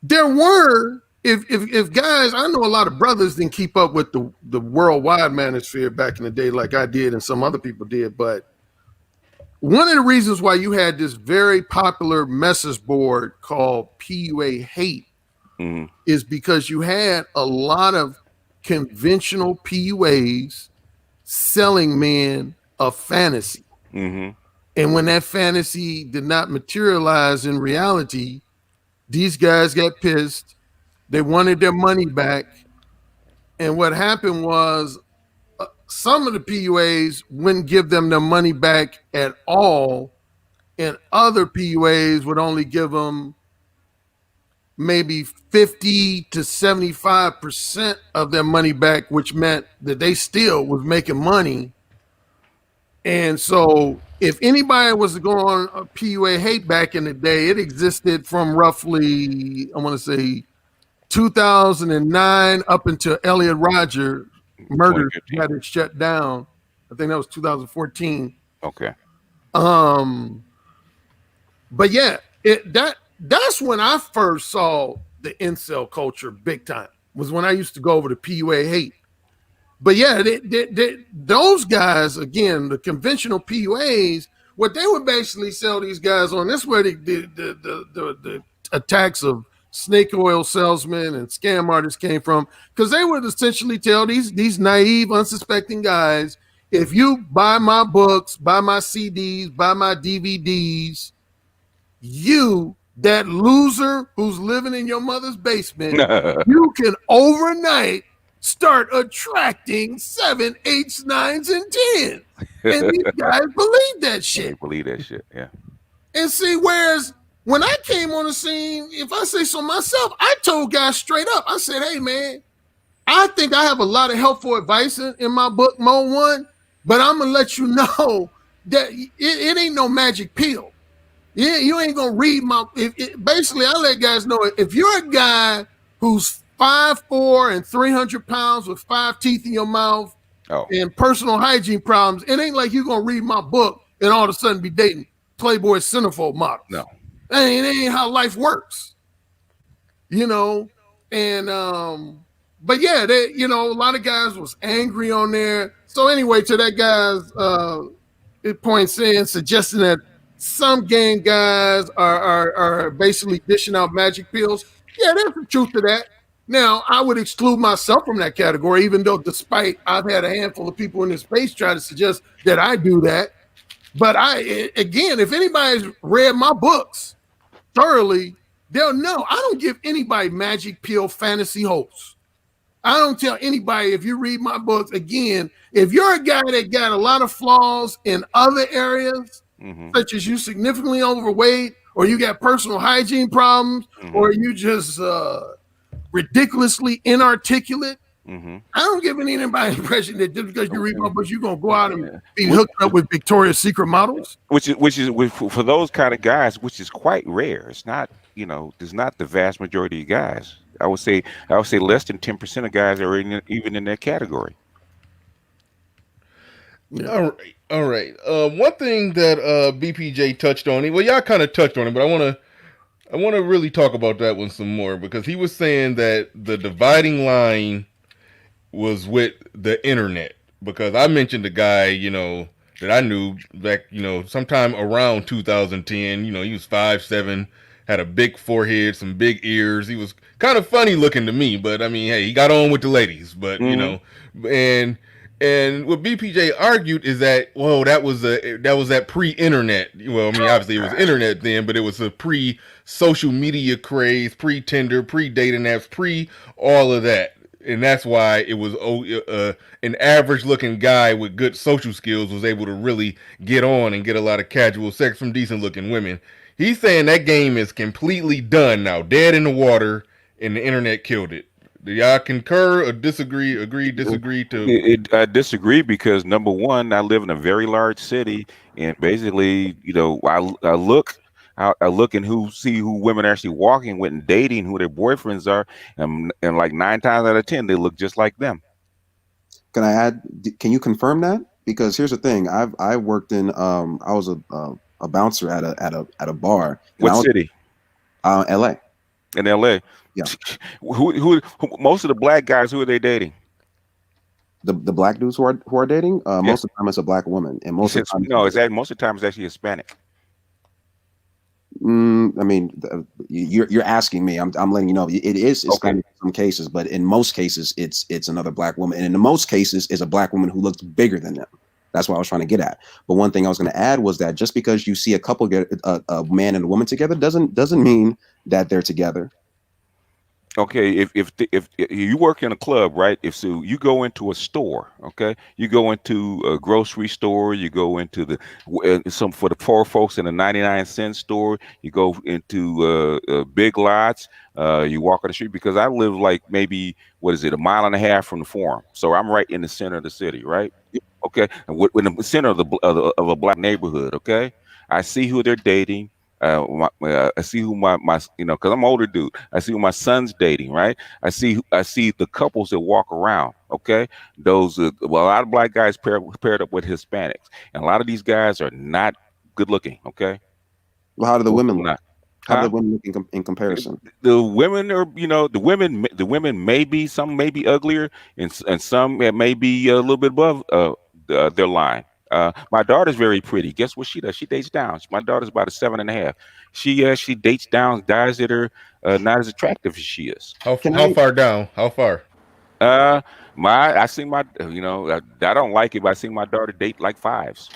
there were if guys, I know a lot of brothers didn't keep up with the worldwide manosphere back in the day like I did and some other people did, but one of the reasons why you had this very popular message board called PUA Hate is because you had a lot of conventional PUAs selling men a fantasy. Mm-hmm. And when that fantasy did not materialize in reality, these guys got pissed. They wanted their money back. And what happened was some of the PUAs wouldn't give them their money back at all. And other PUAs would only give them maybe 50 to 75% of their money back, which meant that they still was making money. And so if anybody was to go on a PUA Hate back in the day, it existed from roughly, I want to say 2009 up until Elliot Rodger murder had it shut down. I think that was 2014. Okay. But yeah, that's when I first saw the incel culture big time, was when I used to go over to PUA Hate. But yeah, those guys, again, the conventional PUAs, what they would basically sell these guys on, this is where the attacks of snake oil salesmen and scam artists came from, because they would essentially tell these naive, unsuspecting guys, if you buy my books, buy my CDs, buy my DVDs, you, that loser who's living in your mother's basement, you can overnight start attracting 7s, 8s, 9s, and 10s. And these guys believe that shit. They believe that shit, yeah. And see, whereas when I came on the scene, if I say so myself, I told guys straight up, I said, hey, man, I think I have a lot of helpful advice in my book, Mo 1, but I'm going to let you know that it ain't no magic pill. Yeah, you ain't going to read my... basically, I let guys know, if you're a guy who's 5'4" and 300 pounds with 5 teeth in your mouth and personal hygiene problems, it ain't like you're going to read my book and all of a sudden be dating Playboy centerfold models. No. That ain't how life works. And but yeah, a lot of guys was angry on there. So anyway, to that guy's point suggesting that some gang guys are basically dishing out magic pills. Yeah, there's some truth to that. Now, I would exclude myself from that category, even though despite I've had a handful of people in this space try to suggest that I do that. But again, if anybody's read my books thoroughly, they'll know I don't give anybody magic pill fantasy hopes. I don't tell anybody, if you read my books, again, if you're a guy that got a lot of flaws in other areas, such as you significantly overweight or you got personal hygiene problems, or you just ridiculously inarticulate. I don't give anybody the impression that just because you read my books, you're gonna go out and be hooked up with Victoria's Secret models. Which is for those kind of guys, which is quite rare. It's not, it's not the vast majority of guys. I would say less than 10% of guys are even in that category. Yeah. All right. One thing that BPJ touched on, well, y'all kind of touched on it, but I want to really talk about that one some more, because he was saying that the dividing line was with the internet, because I mentioned a guy, that I knew back, sometime around 2010, he was 5'7", had a big forehead, some big ears. He was kind of funny looking to me, but I mean, hey, he got on with the ladies, but and what BPJ argued is that, well, that was that pre-internet. Well, I mean, obviously it was internet then, but it was a pre-social media craze, pre-Tinder, pre-dating apps, pre-all of that. And that's why it was an average-looking guy with good social skills was able to really get on and get a lot of casual sex from decent-looking women. He's saying that game is completely done now, dead in the water, and the internet killed it. Do y'all concur or disagree? Agree, disagree? I disagree, because number one, I live in a very large city, and basically, I look and see who women are actually walking with and dating, who their boyfriends are, and like 9 times out of 10, they look just like them. Can I add? Can you confirm that? Because here's the thing: I worked in I was a bouncer at a bar. What city? L.A. In L.A. Yeah. Who most of the black guys, who are they dating? The black dudes who are dating. Most of the time it's a black woman, and most of the time most of the time it's actually Hispanic. I mean, you're asking me. I'm letting you know it is Hispanic in some cases, but in most cases it's another black woman, and in most cases is a black woman who looks bigger than them. That's what I was trying to get at. But one thing I was going to add was that just because you see a couple get a man and a woman together doesn't mean that they're together. Okay, if you work in a club, right? If you go into a store, okay, you go into a grocery store, you go into some for the poor folks in a 99-cent store, you go into Big Lots, you walk on the street, because I live like maybe a mile and a half from the Forum, so I'm right in the center of the city, right? Okay, and in the center of a black neighborhood, okay, I see who they're dating. I see who my because I'm an older dude. I see who my son's dating, right? I see the couples that walk around. Okay, those a lot of black guys paired up with Hispanics, and a lot of these guys are not good looking. Okay, well, how do the women look? How do the women look in comparison? The women are, the women some may be uglier, and some may be a little bit above their line. My daughter's very pretty. Guess what she does? She dates down. My daughter's about a 7.5. She dates down guys that are not as attractive as she is. How far down? How far? I see my, I don't like it, but I see my daughter date like 5s.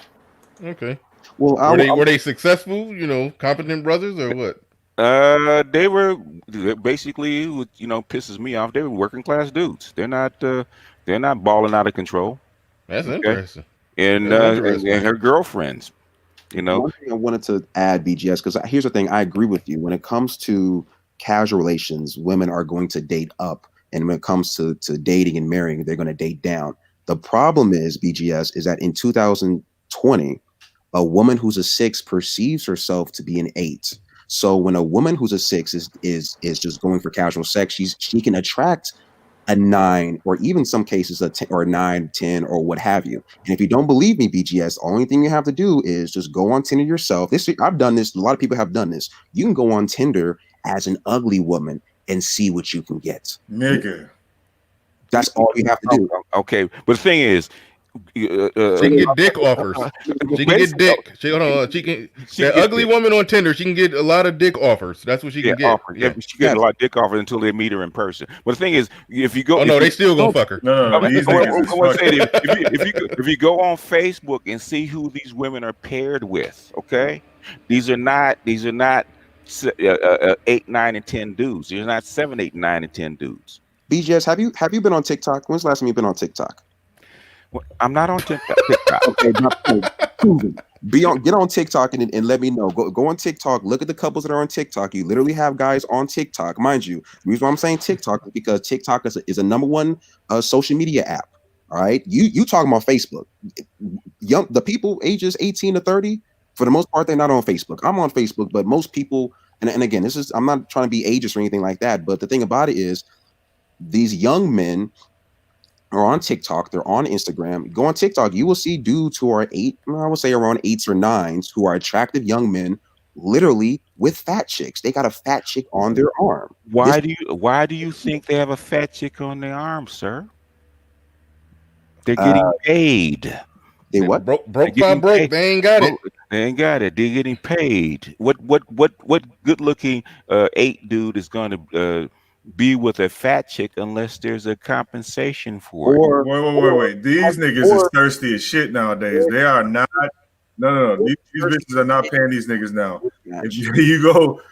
Okay. Well, were they successful? Competent brothers or what? They were basically, pisses me off. They were working class dudes. They're not balling out of control. That's interesting. And her girlfriends, One thing I wanted to add, BGS, because here's the thing, I agree with you. When it comes to casual relations, women are going to date up, and when it comes to dating and marrying, they're going to date down. The problem is, BGS, is that in 2020, a woman who's a 6 perceives herself to be an 8. So when a woman who's a 6 is just going for casual sex, she can attract a 9, or even some cases a 10 or a 9, 10, or what have you. And if you don't believe me, BGS, the only thing you have to do is just go on Tinder yourself. I've done this. A lot of people have done this. You can go on Tinder as an ugly woman and see what you can get. Nigga. That's all you have to do. Okay, but the thing is, she can get dick offers. She can get dick. The ugly woman on Tinder, she can get a lot of dick offers. That's what she can get. She gets a lot of dick offers until they meet her in person. But the thing is, if you go, they still gonna fuck her. No. If you go on Facebook and see who these women are paired with, okay, these are not 8, 9, and 10 dudes. These are not 7, 8, 9, and 10 dudes. BGS, have you been on TikTok? When's the last time you've been on TikTok? I'm not on TikTok. Okay, Get on TikTok and let me know. Go on TikTok. Look at the couples that are on TikTok. You literally have guys on TikTok, mind you. The reason why I'm saying TikTok is because TikTok is a number one social media app. All right, you talking about Facebook? The people ages 18 to 30, for the most part, they're not on Facebook. I'm on Facebook, but most people, and again, I'm not trying to be ageist or anything like that. But the thing about it is, these young men are on TikTok, they're on Instagram. Go on TikTok, you will see dudes who are I would say around 8s or 9s, who are attractive young men, literally with fat chicks. They got a fat chick on their arm. Why do you think they have a fat chick on their arm, sir? They're getting paid. They what? Broke by broke. Paid. They ain't got it. They ain't got it. They're getting paid. What good looking 8 dude is going to be with a fat chick unless there's a compensation for it? Wait. These niggas is thirsty as shit nowadays. They are not. No. These bitches are not paying these niggas now. If you go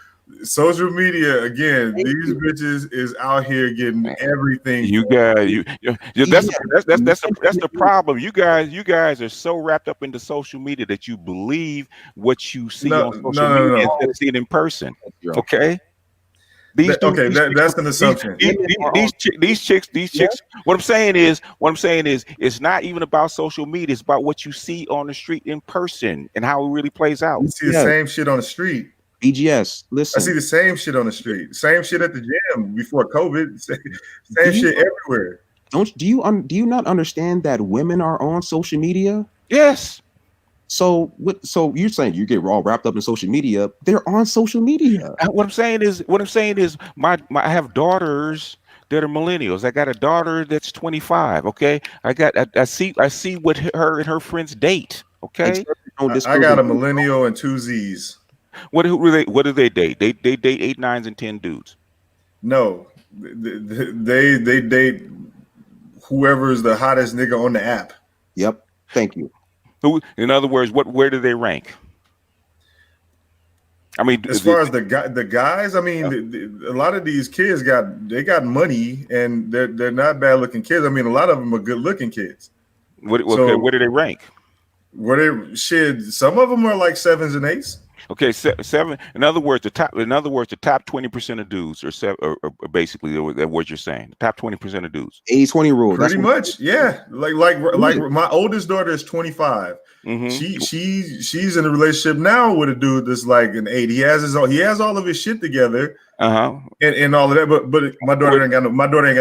social media again, these bitches is out here getting everything. That's the problem. You guys are so wrapped up into social media that you believe what you see on social media instead of see it in person. Okay. That's an assumption. These chicks. What I'm saying is, it's not even about social media. It's about what you see on the street in person and how it really plays out. You see the same shit on the street. BGS, listen. I see the same shit on the street. Same shit at the gym before COVID. Same shit everywhere. Do you not understand that women are on social media? Yes. So you're saying you get all wrapped up in social media? They're on social media. What I'm saying is, I have daughters that are millennials. I got a daughter that's 25. Okay, I see what her and her friends date. Okay, I got a millennial and 2 Z's. What do they date? They date 8, 9s, and 10 dudes. No, they date whoever's the hottest nigga on the app. Yep. Thank you. Who, in other words, where do they rank? I mean, as far as the guys, I mean, a lot of these kids got money and they're not bad looking kids. I mean, a lot of them are good looking kids. Where do they rank? Some of them are like 7s and 8s. Okay, 7. In other words, the top 20% of dudes are basically what you're saying. The top 20% of dudes. 80-20 rule. Pretty much, yeah. Like my oldest daughter is 25. Mm-hmm. She's in a relationship now with a dude that's like an 8. He has all of his shit together. And all of that. But my daughter ain't got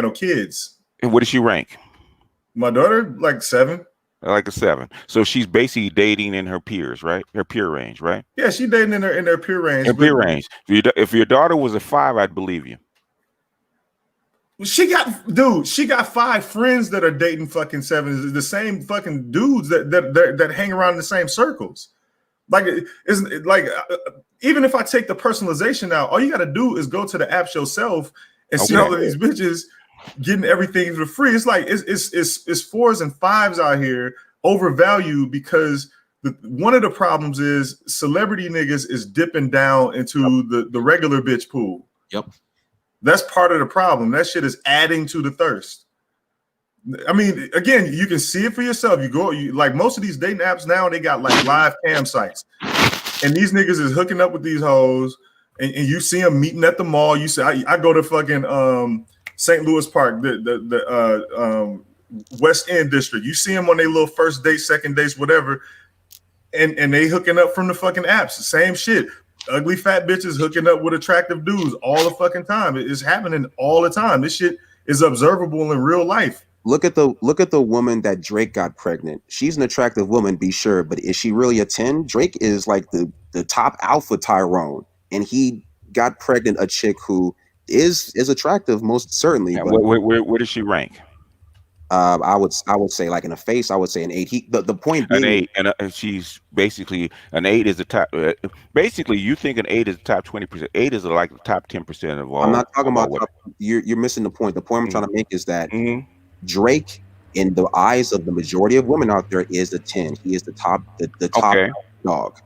no kids. And what does she rank? My daughter like 7. Like a 7. So she's basically dating in her peers, right? Her peer range, right? Yeah, she's dating in her peer range. Range. If your daughter was a 5, I'd believe you. She got 5 friends that are dating fucking 7s. The same fucking dudes that hang around in the same circles. Like it's like even if I take the personalization out, all you got to do is go to the apps yourself and see all of these bitches getting everything for free. It's like it's 4s and 5s out here overvalued because one of the problems is celebrity niggas is dipping down into the regular bitch pool. Yep. That's part of the problem. That shit is adding to the thirst. I mean, again, you can see it for yourself. Like most of these dating apps now, they got like live cam sites. And these niggas is hooking up with these hoes and you see them meeting at the mall. You say, I go to fucking St. Louis Park, the West End district. You see them on their little first date, second dates, whatever, and they hooking up from the fucking apps. Same shit. Ugly fat bitches hooking up with attractive dudes all the fucking time. It's happening all the time. This shit is observable in real life. Look at the woman that Drake got pregnant. She's an attractive woman, be sure, but is she really a 10? Drake is like the top alpha Tyrone, and he got pregnant a chick who is attractive, most certainly. Yeah, but where does she rank? I would say like in a face, I would say an 8. The point being, an 8, and she's basically an 8 is the top. Basically, you think an 8 is the top 20%. 8 is like the top 10% of all. I'm not talking about. You're missing the point. The point I'm trying to make is that Drake, in the eyes of the majority of women out there, is the 10. He is the top dog.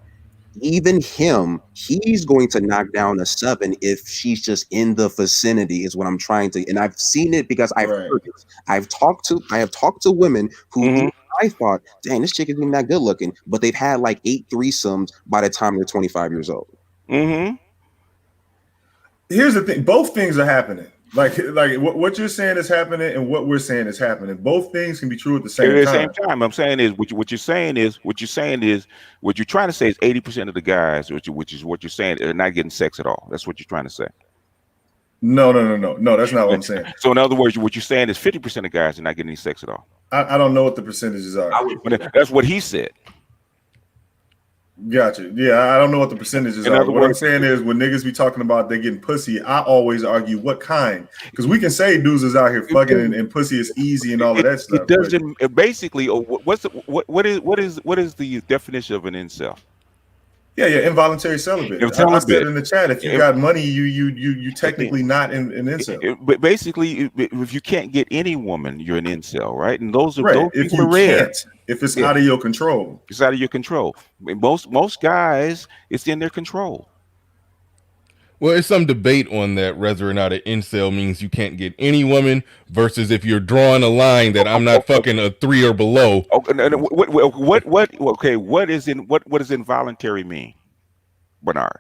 Even him, he's going to knock down a 7 if she's just in the vicinity, is what I'm trying to. And I've seen it because I've heard it. I have talked to women who I thought, dang, this chick isn't even that good looking, but they've had like 8 threesomes by the time they're 25 years old. Mm-hmm. Here's the thing: both things are happening. Like what you're saying is happening, and what we're saying is happening. Both things can be true at the same time. I'm saying is what you're saying is what you're trying to say is 80% of the guys, which is what you're saying, are not getting sex at all. That's what you're trying to say. No. That's not what I'm saying. So in other words, what you're saying is 50% of guys are not getting any sex at all. I don't know what the percentages are. But that's what he said. Gotcha. Yeah, I don't know what the percentages are. What I'm saying is, when niggas be talking about they getting pussy, I always argue what kind, because we can say dudes is out here fucking and pussy is easy and all of that stuff. It doesn't. Basically, what is the definition of an incel? Yeah, involuntary celibate. I said in the chat, if you got money, you technically not an incel. But basically, if you can't get any woman, you're an incel, right? And those if you can't, if it's out of your control, it's out of your control. Most guys, it's in their control. Well, there's some debate on that, whether or not an incel means you can't get any woman versus if you're drawing a line that I'm not fucking a 3 or below. What does involuntary mean, Bernard?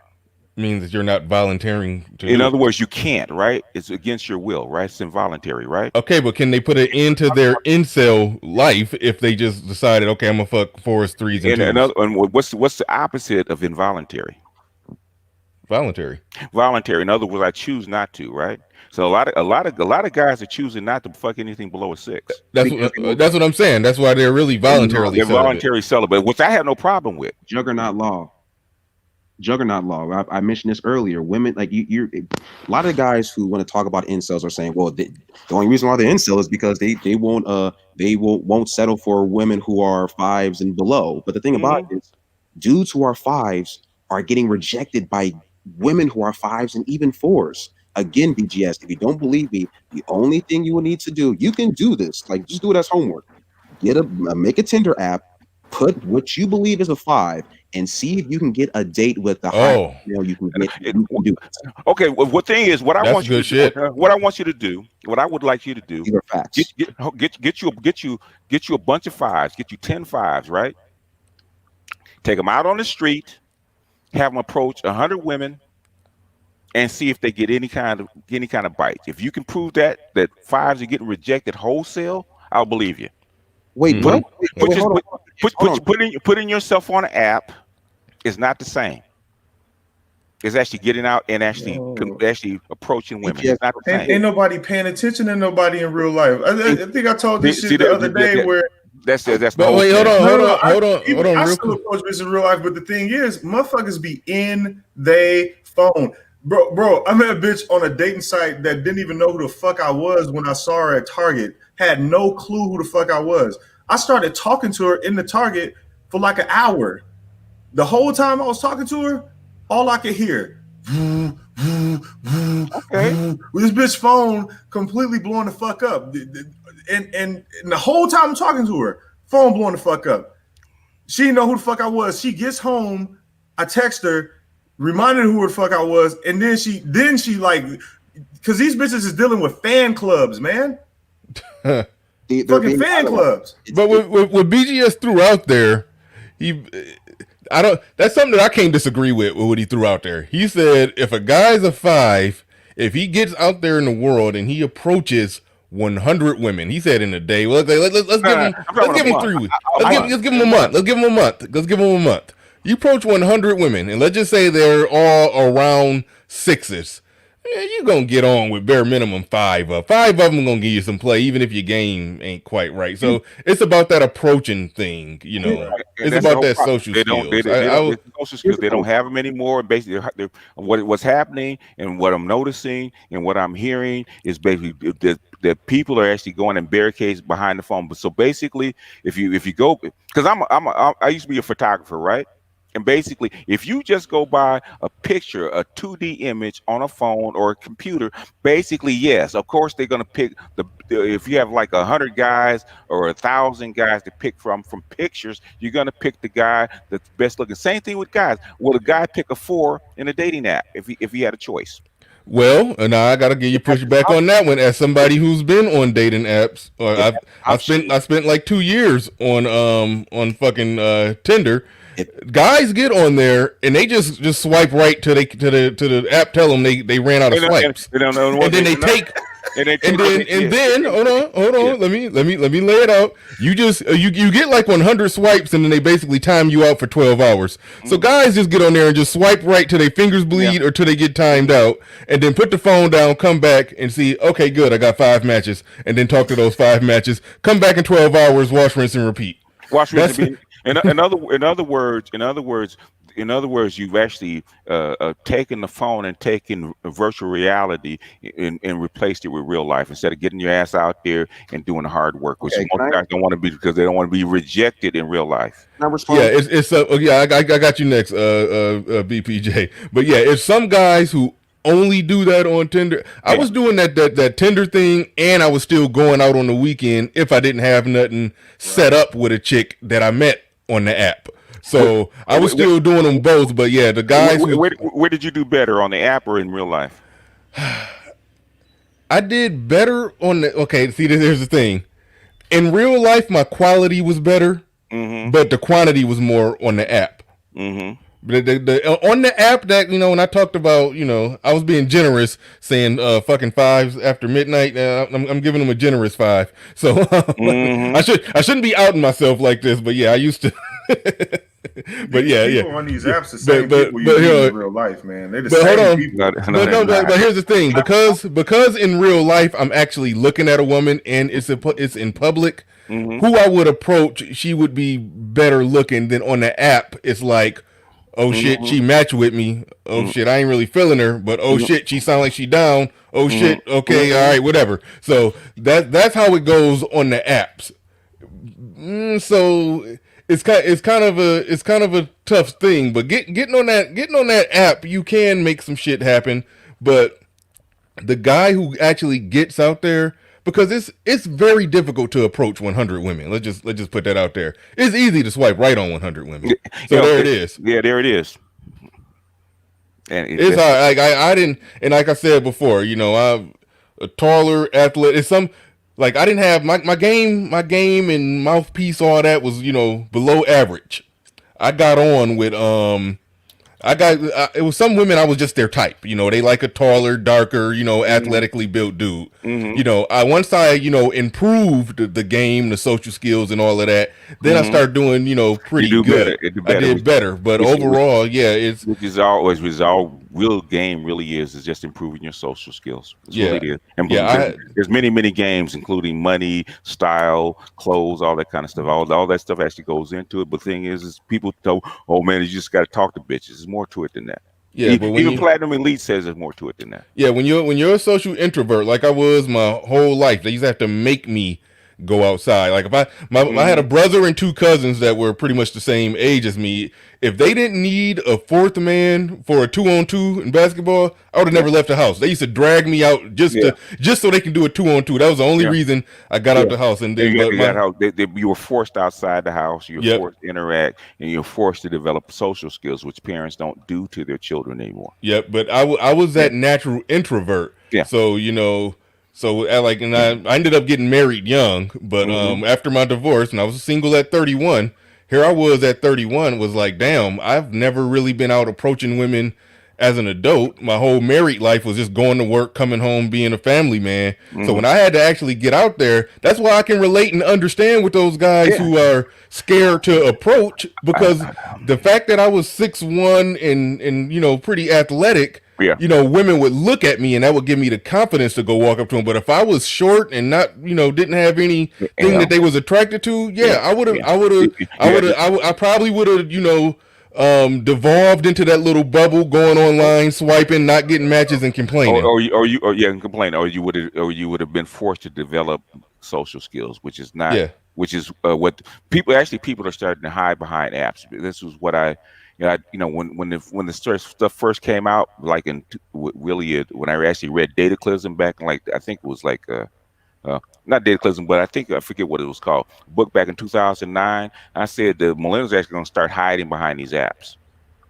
Means that you're not volunteering to. In other words, you can't, right? It's against your will, right? It's involuntary, right? Okay, but can they put it into their incel life if they just decided, okay, I'm gonna fuck 4s, 3s, and 2s? And what's the opposite of involuntary? Voluntary. In other words, I choose not to, right? So a lot of guys are choosing not to fuck anything below a 6. That's what I'm saying. That's why they're really voluntarily celibate, which I have no problem with. Juggernaut law. I mentioned this earlier. Women, like you're a lot of guys who want to talk about incels are saying, well, the only reason why they're incel is because they won't settle for women who are 5s and below. But the thing about it is, dudes who are 5s are getting rejected by women who are 5s and even 4s. Again, BGS, if you don't believe me, the only thing you will need to do, you can do this, like just do it as homework. Make a Tinder app, put what you believe is a 5, and see if you can get a date with the high. You can do. Okay, well, what thing is, what I want you to do, what I want you to do, what I would like you to do, get you a bunch of 5s, get you 10 5s, right? Take them out on the street, have them approach 100 women, and see if they get any kind of bite. If you can prove that 5s are getting rejected wholesale, I'll believe you. Wait, what? Putting yourself on an app is not the same. It's actually getting out and actually approaching women. It's not the same. Ain't nobody paying attention to nobody in real life. I think I told this shit the other day where. That's. But wait, hold on. I still approach this in real life, but the thing is, motherfuckers be in they phone. Bro, I met a bitch on a dating site that didn't even know who the fuck I was when I saw her at Target. Had no clue who the fuck I was. I started talking to her in the Target for like an hour. The whole time I was talking to her, all I could hear, with this bitch phone completely blowing the fuck up. And the whole time I'm talking to her, phone blowing the fuck up. She didn't know who the fuck I was. She gets home, I text her, reminded her who the fuck I was, and then she like, because these bitches is dealing with fan clubs, man. Fucking fan clubs. But what BGS threw out there, that's something that I can't disagree with what he threw out there. He said if a guy's a 5, if he gets out there in the world and he approaches 100 women, he said in a day. Well, let's give him 3 weeks. Let's give him a month. Let's give him a month. You approach 100 women, and let's just say they're all around 6s. You're going to get on with bare minimum 5 of. 5 of them going to give you some play, even if your game ain't quite right. So it's about that approaching thing, It's about that social skills. They don't have them anymore. Basically, what's happening and what I'm noticing and what I'm hearing is basically that people are actually going in barricades behind the phone. But so basically, if you go, because I used to be a photographer, right? And basically, if you just go by a picture, a 2D image on a phone or a computer, basically, yes, of course, they're going to pick if you have like 100 guys or 1,000 guys to pick from pictures, you're going to pick the guy that's best looking. Same thing with guys. Will a guy pick a 4 in a dating app if he had a choice? Well, and I gotta give you pushback on that one. As somebody who's been on dating apps, or I spent like 2 years on fucking Tinder. Guys get on there and they just swipe right to the app tell them they ran out of swipes, and then they take. And then hold on. Let me lay it out. You just you get like 100 swipes, and then they basically time you out for 12 hours. So guys just get on there and just swipe right till their fingers bleed or till they get timed out, and then put the phone down, come back and see, okay, good, I got 5 matches, and then talk to those 5 matches, come back in 12 hours, wash, rinse, and repeat. Wash, rinse, and repeat. In other words, you've actually taken the phone and taken virtual reality and replaced it with real life instead of getting your ass out there and doing the hard work, which most guys don't want to be because they don't want to be rejected in real life. Yeah, it's I got you next, BPJ. But yeah, it's some guys who only do that on Tinder. I was doing that Tinder thing, and I was still going out on the weekend if I didn't have nothing set up with a chick that I met on the app. So I was still doing them both, but yeah, the guys. Where did you do better, on the app or in real life? I did better on the. Okay, see, here's the thing. In real life, my quality was better, but the quantity was more on the app. On the app, that when I talked about, I was being generous, saying fucking 5s after midnight. I'm giving them a generous 5. So I shouldn't be outing myself like this, but yeah, I used to. But people on these apps the same people you meet in real life, man. They're the same people. But here's the thing, because in real life I'm actually looking at a woman and it's in public. Who I would approach, she would be better looking than on the app. It's like, oh shit, she matched with me. Oh shit, I ain't really feeling her, but oh shit, she sound like she down. Oh shit, okay, all right, whatever. So that's how it goes on the apps. So it's kind of a tough thing, but getting on that app, you can make some shit happen. But the guy who actually gets out there, because it's very difficult to approach 100 women. Let's just put that out there. It's easy to swipe right on 100 women. So there it is. Yeah, there it is. And it's hard. Like I didn't, and like I said before, I'm a taller athlete. It's some. Like I didn't have my game and mouthpiece, all that was below average. I got on with it was some women I was just their type. They like a taller, darker, athletically built dude. Once I improved the game, the social skills, and all of that, then I started doing pretty good. I did better, but overall, it's which is all real game really is just improving your social skills. Really is. And there's many games, including money, style, clothes, all that kind of stuff. All that stuff actually goes into it. But the thing is people tell, oh man, you just got to talk to bitches. There's more to it than that. Yeah, but even Platinum Elite says there's more to it than that. Yeah, when you're a social introvert, like I was my whole life, they used to have to make me go outside. Like if I had a brother and 2 cousins that were pretty much the same age as me. If they didn't need a 4th man for a 2-on-2 in basketball, I would have never left the house. They used to drag me out just so they can do a 2-on-2. That was the only reason I got out the house. And then you were forced outside the house. You were forced to interact, and you're forced to develop social skills, which parents don't do to their children anymore. Yep, but I was that natural introvert. Yeah. So and I ended up getting married young, but after my divorce, and I was single at 31. Here I was at 31, was like, damn, I've never really been out approaching women as an adult. My whole married life was just going to work, coming home, being a family man. So when I had to actually get out there, that's why I can relate and understand with those guys who are scared to approach, because the fact that I was 6'1" and pretty athletic, women would look at me and that would give me the confidence to go walk up to them. But if I was short and not, didn't have anything that they was attracted to, I probably would have, devolved into that little bubble, going online, swiping, not getting matches, and complaining. And complain, or you would have been forced to develop social skills, which is not, which is what people are starting to hide behind apps. This was what when the stuff first came out, like when I actually read Dataclysm back in, like, I think it was like not Dataclysm, but I forget what it was called, book back in 2009. I said the millennials are actually going to start hiding behind these apps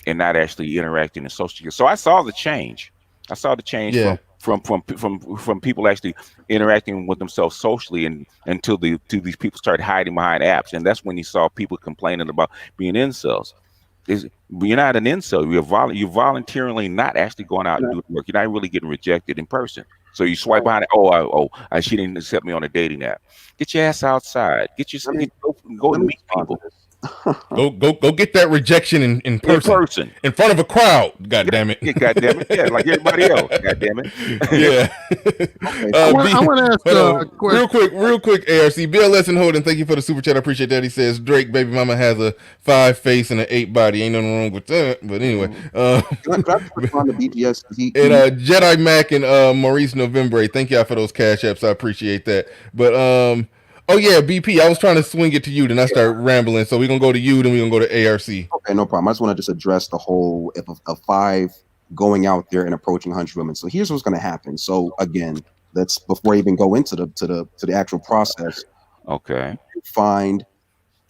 and not actually interacting in social skills. So I saw the change. I saw the change Yeah. from people actually interacting with themselves socially, and until these people started hiding behind apps, and that's when you saw people complaining about being incels. You're not an incel. You're voluntarily not actually going out and doing work. You're not really getting rejected in person. So you swipe behind it. She didn't accept me on a dating app. Get your ass outside. Go and meet people. Go get that rejection in person. In front of a crowd. God damn it. God damn it. Yeah, like everybody else. God damn it. Yeah. I want to ask a question. Real quick, ARC. BLS and Holden, thank you for the super chat. I appreciate that. He says Drake baby mama has a 5 face and an 8 body. Ain't nothing wrong with that. But anyway. On the BGS, and Jedi Mac and Maurice November, thank y'all for those cash apps. I appreciate that. But oh yeah, BP. I was trying to swing it to you, then I started rambling. So we're gonna go to you, then we're gonna go to ARC. Okay, no problem. I just want to just address the whole if a 5 going out there and approaching 100 women. So here's what's gonna happen. So again, let's before I even go into the actual process. Okay. Find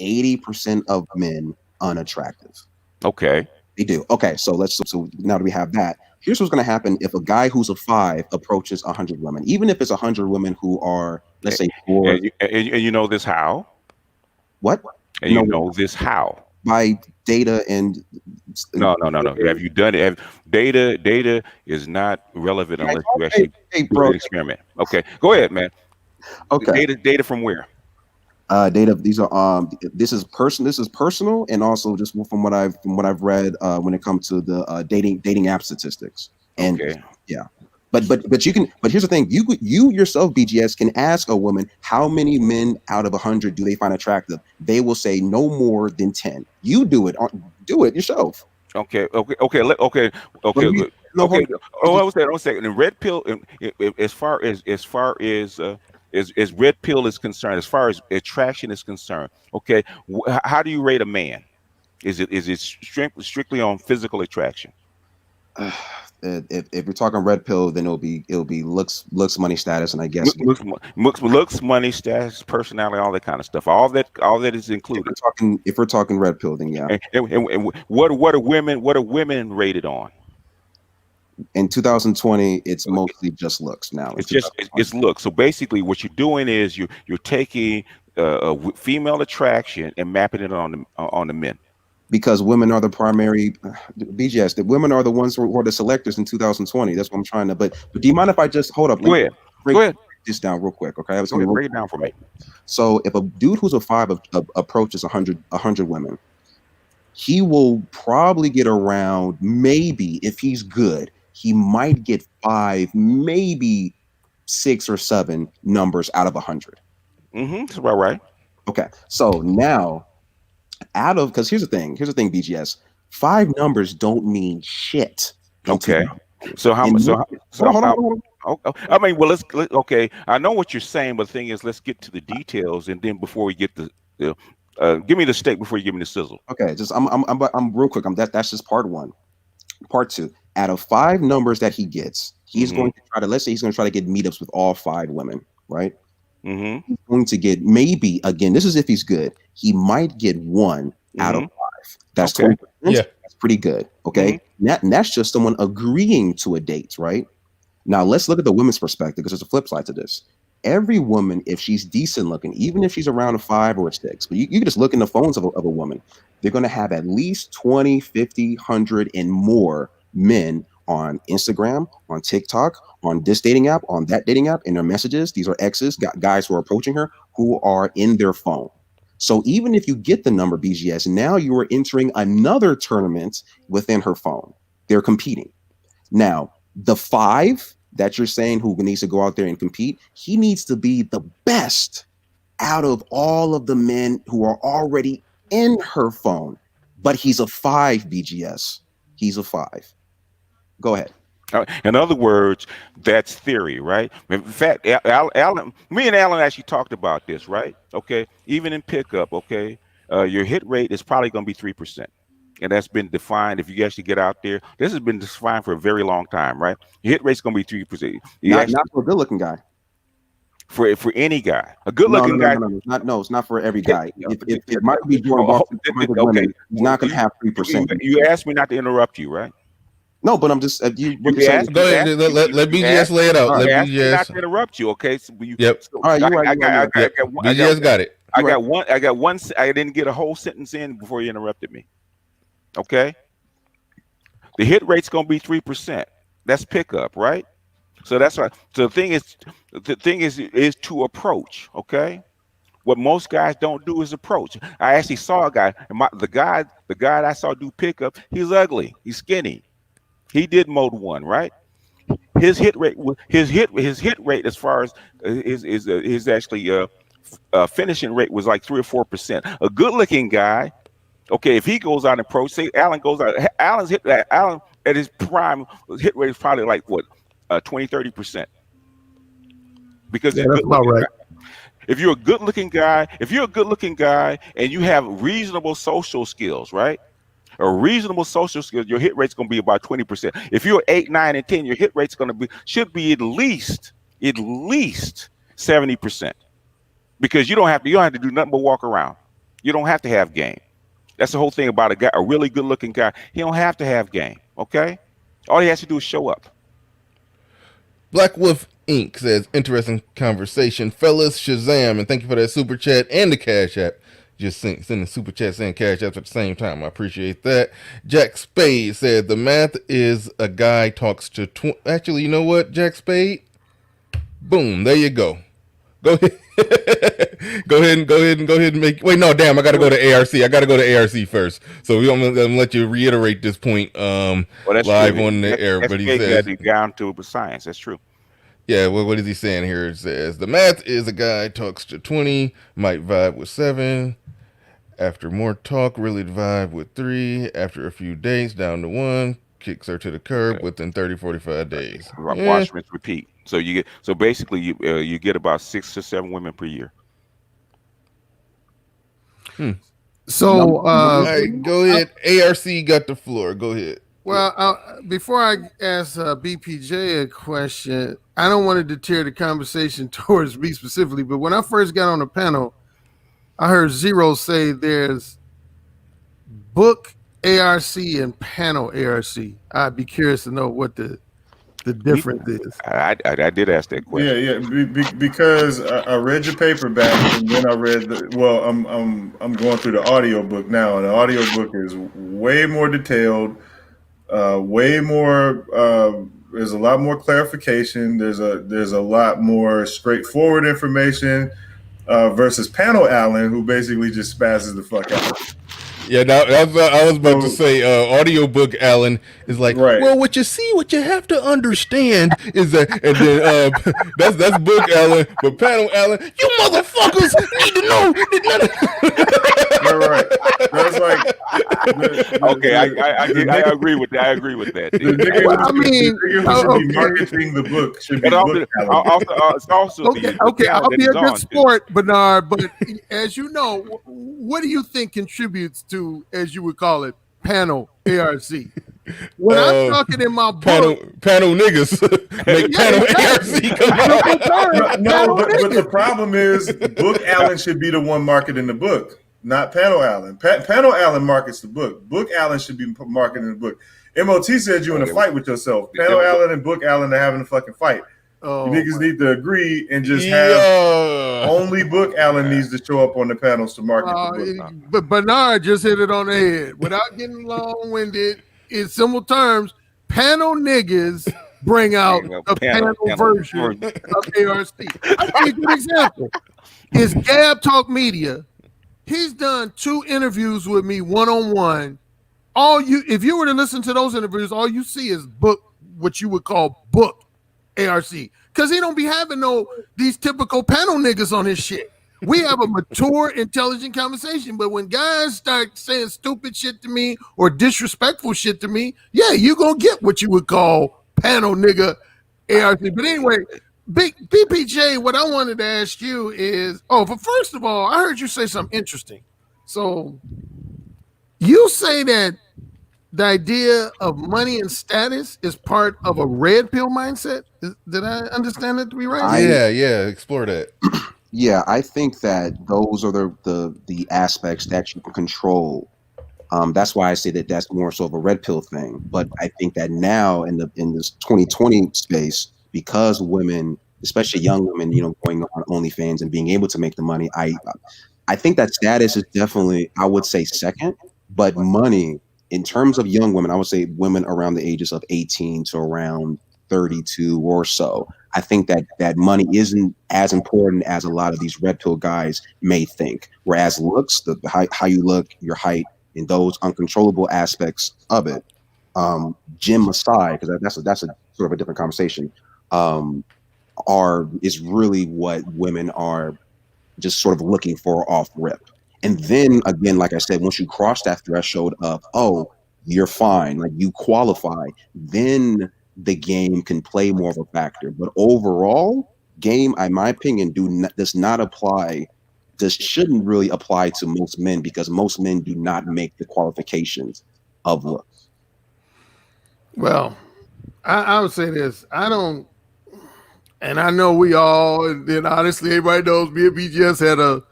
80% of men unattractive. Okay. They do. Okay, so now that we have that, here's what's going to happen if a guy who's a 5 approaches 100 women, even if it's 100 women who are, let's say, 4. And you know this how? What? And you know this how? By data and no. Have you done it? Data is not relevant unless you actually do an experiment. Okay, go ahead, man. Okay. Data from where? Data. These are This is personal, and also just from what I've read when it comes to the dating app statistics. And okay. Yeah. But you can. But here's the thing: you yourself, BGS, can ask a woman how many men out of 100 do they find attractive. They will say no more than 10. You do it yourself. Okay. No, one second. In red pill, as far as red pill is concerned, as far as attraction is concerned, okay, how do you rate a man? Is it strictly on physical attraction? If you're talking red pill, then it'll be looks, money, status, and I guess looks, money, status, personality, all that kind of stuff. All that is included. If we're talking red pill, then yeah. And what are women rated on? In 2020, it's mostly just looks. Now it's looks. So basically, what you're doing is you're taking female attraction and mapping it on the men. Because women are the primary BGS. The women are the ones who are the selectors in 2020. That's what I'm trying to. But do you mind if I just hold up? Go ahead. Break this down real quick, okay? Break it down for me. So if a dude who's a 5 approaches 100 women, he will probably get around, maybe if he's good, he might get 5, maybe 6 or 7 numbers out of 100. That's about right. Okay, so now. Because here's the thing, BGS. 5 numbers don't mean shit. Okay. So how much? Hold on. I mean, well, let's okay. I know what you're saying, but the thing is, let's get to the details, and then before we get give me the steak before you give me the sizzle. Okay, just I'm real quick. That's just part 1. Part 2. Out of 5 numbers that he gets, he's going to try to. Let's say he's going to try to get meetups with all 5 women, right? He's going to get maybe, again, this is if he's good, he might get 1 out of 5. That's 20%. Yeah, that's pretty good. Okay, and that's just someone agreeing to a date, right? Now let's look at the women's perspective, because there's a flip side to this. Every woman, if she's decent looking, even if she's around a 5 or a 6, but you can just look in the phones of a woman, they're going to have at least 20, 50, 100 and more men on Instagram, on TikTok, on this dating app, on that dating app, in their messages. These are exes, guys who are approaching her, who are in their phone. So even if you get the number, BGS, now you are entering another tournament within her phone. They're competing. Now, the 5 that you're saying who needs to go out there and compete, he needs to be the best out of all of the men who are already in her phone. But he's a 5, BGS. He's a 5. Go ahead. In other words, that's theory, right? In fact, Alan, me and Alan actually talked about this, right? Okay, even in pickup, okay, your hit rate is probably going to be 3%, and that's been defined. If you actually get out there, this has been defined for a very long time, right? Your hit rate's going to be 3%. Not for a good-looking guy. For any guy, a good-looking guy. No, it's not for every guy. If it might be Jordan Boston, okay, he's not going to have 3%. You asked me not to interrupt you, right? No, but I'm just you can say. Go ahead. Let BGS lay it out. Let Ask me not BGS. to interrupt you, okay? So Yep. So All right, you're right. BGS got it. I got one. I didn't get a whole sentence in before you interrupted me. Okay. The hit rate's gonna be 3%. That's pickup, right? So that's right. So the thing is to approach. Okay. What most guys don't do is approach. I actually saw a guy, and the guy I saw do pickup. He's ugly. He's skinny. He did mode 1, right? His hit rate as far as his actually finishing rate was like 3 or 4%. A good-looking guy, okay, if he goes out and approach, say Allen goes out, Allen at his prime hit rate is probably like what 20-30%. Because that's about right. If you're a good-looking guy, and you have reasonable social skills, right? Or reasonable social skills, your hit rate's going to be about 20%. If you're 8, 9, and 10, your hit rate's should be at least 70%. Because you don't have to do nothing but walk around. You don't have to have game. That's the whole thing about a really good-looking guy. He don't have to have game. Okay, all he has to do is show up. Black Wolf Inc. says, interesting conversation. Fellas, Shazam, and thank you for that super chat and the Cash App. Just sending super chats and Cash Apps at the same time. I appreciate that. Jack Spade said, the math is a guy talks to... Actually, you know what, Jack Spade? Boom, there you go. Go ahead. go ahead and make... Wait, no, damn, I got to go to ARC. I got to go to ARC first. So I'm going to let you reiterate this point live on the air. But he says... down to science. That's true. Yeah, well, what is he saying here? It says, the math is a guy talks to 20, might vibe with 7. After more talk, really vibe with 3. After a few dates, down to 1. Kicks her to the curb within 30, 45 days. Watch, rinse, repeat. So basically you get about 6 to 7 women per year. So all right, go ahead. ARC got the floor. Go ahead. Well, before I ask BPJ a question, I don't want to deter the conversation towards me specifically, but when I first got on the panel, I heard Zero say there's book ARC and panel ARC. I'd be curious to know what the difference is. I did ask that question. Yeah. Because I read your paperback, and then I read I'm going through the audiobook now, and the audiobook is way more detailed. Way more. There's a lot more clarification. There's a lot more straightforward information versus Panel Allen, who basically just spazzes the fuck out. Yeah, I was about to say, audiobook Alan is like, right. Well, what you have to understand is that, and then that's book Alan, but panel Alan, you motherfuckers need to know that You're right. That's like, okay, I agree with that. I agree with that. The nigga who should be marketing the book should be book Alan. Okay, I'll be a good sport, Bernard, but as you know, what do you think contributes to, as you would call it, panel ARC? When I'm talking in my book, panel niggas make panel ARC come out. No, but the problem is, book Allen should be the one marketing the book, not Panel Allen. Panel Allen markets the book. Book Allen should be marketing the book. MOT said you in a fight with yourself. Panel Allen and Book Allen are having a fucking fight. You niggas need to agree and just have only Book Allen needs to show up on the panels to market the book. But Bernard just hit it on the head. Without getting long-winded, in simple terms, panel niggas bring out the panel version of ARC. I'll give you a good example. Is Gab Talk Media. He's done 2 interviews with me one-on-one. If you were to listen to those interviews, all you see is book, what you would call book ARC, because he don't be having these typical panel niggas on his shit. We have a mature, intelligent conversation, but when guys start saying stupid shit to me or disrespectful shit to me, yeah, you gonna get what you would call panel nigga ARC. But anyway, Big BPJ, what I wanted to ask you is, but first of all, I heard you say something interesting. So you say that the idea of money and status is part of a red pill mindset. Did I understand that to be right? Yeah. Explore that. Yeah, I think that those are the aspects that you can control That's why I say that that's more so of a red pill thing. But I think that now in this 2020 space, because women, especially young women, going on OnlyFans and being able to make the money, I think that status is definitely, I would say, second. But money, in terms of young women, I would say women around the ages of 18 to around 32 or so. I think that money isn't as important as a lot of these red pill guys may think. Whereas looks, the how you look, your height, and those uncontrollable aspects of it, gym aside, because that's a sort of a different conversation, is really what women are just sort of looking for off rip. And then again, like I said, once you cross that threshold of, oh, you're fine, like you qualify, then the game can play more of a factor. But overall, game, in my opinion, shouldn't really apply to most men, because most men do not make the qualifications of looks. Well, I would say this. I don't, and I know we all, and honestly, everybody knows me and BGS had a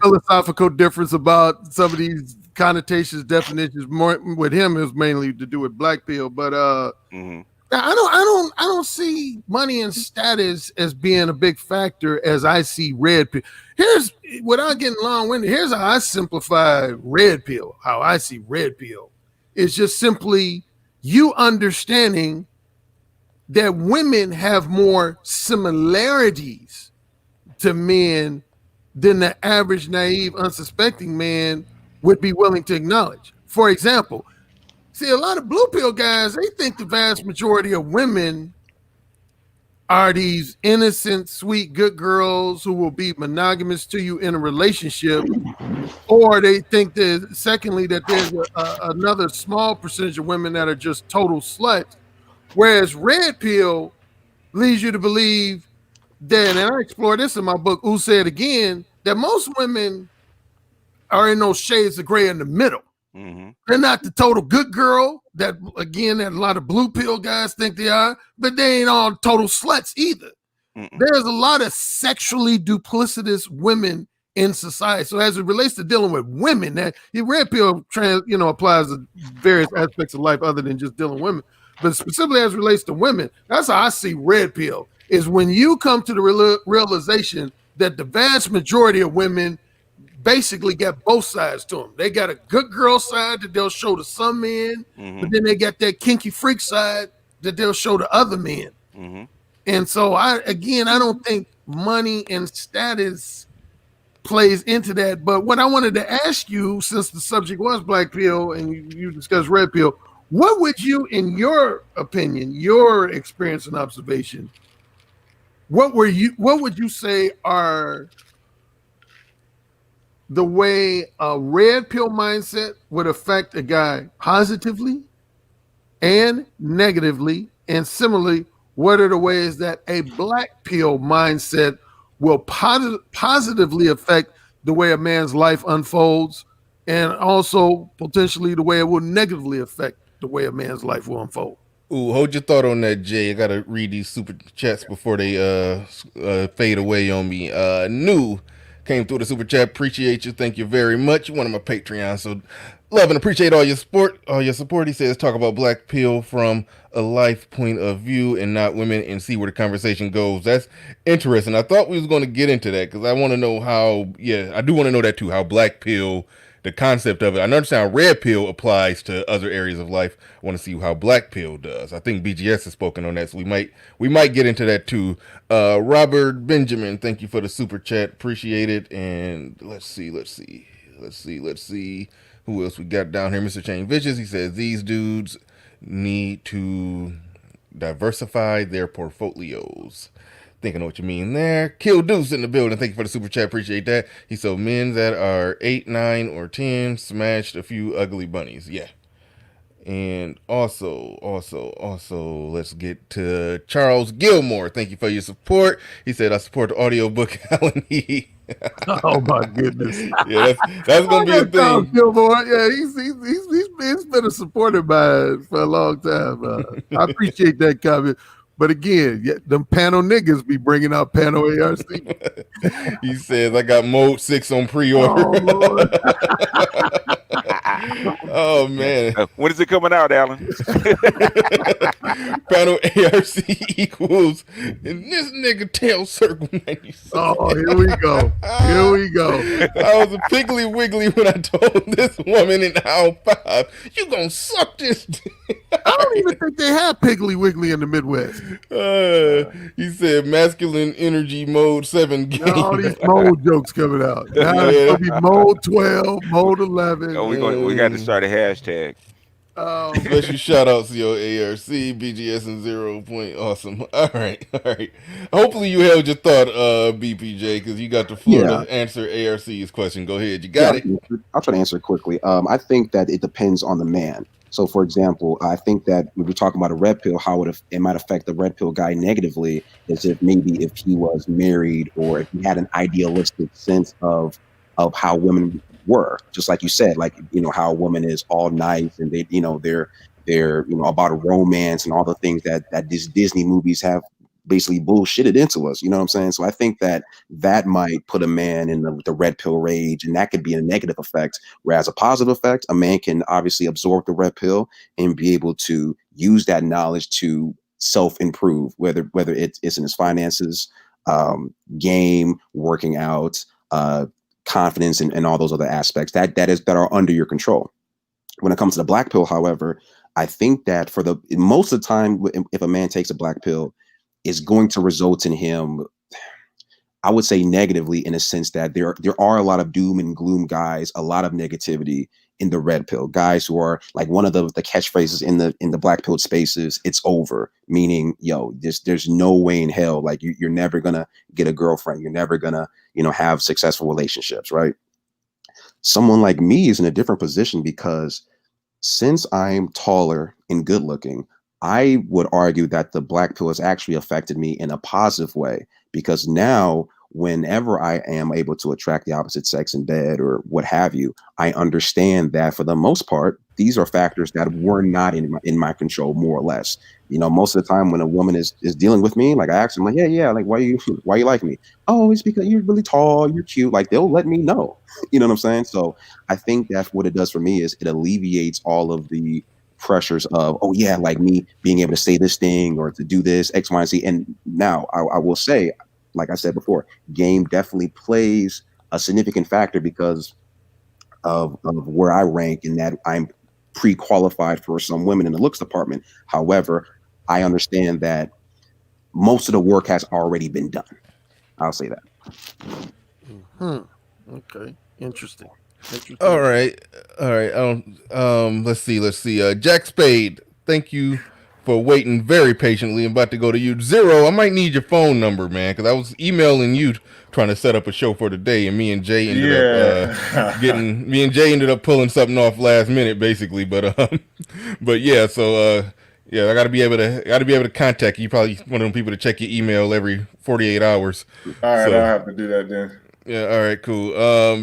philosophical difference about some of these connotations, definitions. More with him, it was mainly to do with black pill, but I don't see money and status as being a big factor as I see red pill. Here's, without getting long-winded, here's how I simplify red pill. How I see red pill is just simply you understanding that women have more similarities to men than the average, naive, unsuspecting man would be willing to acknowledge. For example, see, a lot of blue pill guys, they think the vast majority of women are these innocent, sweet, good girls who will be monogamous to you in a relationship. Or they think that, secondly, that there's another small percentage of women that are just total sluts. Whereas red pill leads you to believe that, and I explore this in my book, Who Said Again, that most women are in those shades of gray in the middle. Mm-hmm. They're not the total good girl that, again, that a lot of blue pill guys think they are, but they ain't all total sluts either. Mm-mm. There's a lot of sexually duplicitous women in society. So as it relates to dealing with women, that red pill applies to various aspects of life other than just dealing with women. But specifically as it relates to women, that's how I see red pill, is when you come to the realization that the vast majority of women basically got both sides to them. They got a good girl side that they'll show to some men, but then they got that kinky freak side that they'll show to other men. Mm-hmm. And so I don't think money and status plays into that. But what I wanted to ask you, since the subject was black pill and you discussed red pill, what would you, in your opinion, your experience and observation, what would you say are the way a red pill mindset would affect a guy positively and negatively? And similarly, what are the ways that a black pill mindset will positively affect the way a man's life unfolds, and also potentially the way it will negatively affect the way a man's life will unfold? Ooh, hold your thought on that, Jay. I gotta read these super chats before they fade away on me. New came through the super chat. Appreciate you. Thank you very much. You're one of my Patreons, so love and appreciate all your support. He says, talk about black pill from a life point of view and not women, and see where the conversation goes. That's interesting. I thought we was going to get into that because I want to know how. Yeah, I do want to know that too. How black pill, the concept of it. I understand red pill applies to other areas of life. I want to see how black pill does. I think BGS has spoken on that, so we might get into that too. Robert Benjamin, thank you for the super chat. Appreciate it. And let's see. Who else we got down here? Mr. Chain Vicious. He says these dudes need to diversify their portfolios. Think I know what you mean there. Kill Deuce in the building. Thank you for the super chat. Appreciate that. He said men that are 8, 9, or 10 smashed a few ugly bunnies. Yeah. And also, let's get to Charles Gilmore. Thank you for your support. He said, I support the audiobook, Alan E. Oh my goodness! Yeah, that's gonna be a thing. Gilmore. Yeah, he's been a supporter by for a long time. I appreciate that comment. But again, them panel niggas be bringing out panel ARC. He says, I got Mode 6 on pre-order. Oh, Lord. Oh man. When is it coming out, Alan? Panel ARC equals and this nigga tail circle 96. Oh, here we go. Here we go. I was a piggly wiggly when I told this woman in aisle 5, you gonna suck this dick. I don't even think they have Piggly Wiggly in the Midwest. He said masculine energy mode 7 game. All these mode jokes coming out. Now it's gonna be mode 12, mode 11. Oh, we got to start a hashtag. Special shout outs to your ARC, BGS, and 0 Point. Awesome. All right. Hopefully you held your thought, BPJ, because you got the floor to answer ARC's question. Go ahead. You got it. I'll try to answer it quickly. I think that it depends on the man. So, for example, I think that when we're talking about a red pill, how it might affect the red pill guy negatively is if he was married or if he had an idealistic sense of how women were, just like you said, like, how a woman is all nice and they're about romance and all the things that these Disney movies have basically bullshitted into us. You know what I'm saying? So I think that might put a man in the red pill rage, and that could be a negative effect. Whereas a positive effect, a man can obviously absorb the red pill and be able to use that knowledge to self-improve, whether it's in his finances, game, working out, confidence, and all those other aspects that are under your control. When it comes to the black pill, however, I think that most of the time, if a man takes a black pill, is going to result in him, I would say, negatively, in a sense that there are a lot of doom and gloom guys, a lot of negativity in the red pill guys who are like, one of the catchphrases in the black pill spaces, it's over, meaning, there's no way in hell, like you're never gonna get a girlfriend, you're never gonna have successful relationships, right? Someone like me is in a different position because since I'm taller and good looking, I would argue that the black pill has actually affected me in a positive way, because now whenever I am able to attract the opposite sex in bed or what have you, I understand that for the most part, these are factors that were not in my control, more or less. Most of the time when a woman is dealing with me, like I ask them, like, yeah, like, why you like me? Oh, it's because you're really tall, you're cute. Like, they'll let me know. You know what I'm saying? So I think that's what it does for me, is it alleviates all of the pressures of, oh yeah, like me being able to say this thing or to do this X, Y, and Z. And now I will say, like I said before, game definitely plays a significant factor because of where I rank, in that I'm pre-qualified for some women in the looks department. However, I understand that most of the work has already been done. I'll say that. Okay. Interesting. All right. Let's see. Jack Spade, thank you for waiting very patiently. I'm about to go to you. Zero, I might need your phone number, man, because I was emailing you trying to set up a show for today, and me and Jay ended up pulling something off last minute, basically. But yeah. So yeah, I gotta be able to contact you. Probably one of them people to check your email every 48 hours. All right, I'll have to do that then. Yeah, all right, cool.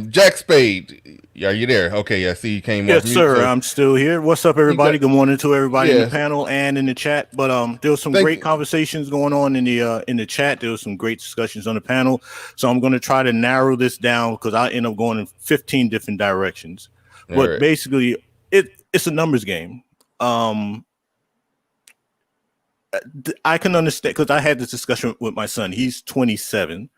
Jack Spade, are you there? Okay, I see you came off mute. Yes, sir. I'm still here. What's up, everybody? Good morning to everybody in the panel and in the chat. But there was some great conversations going on in the chat. There was some great discussions on the panel. So I'm going to try to narrow this down because I end up going in 15 different directions. But basically, it's a numbers game. I can understand, because I had this discussion with my son. He's 27.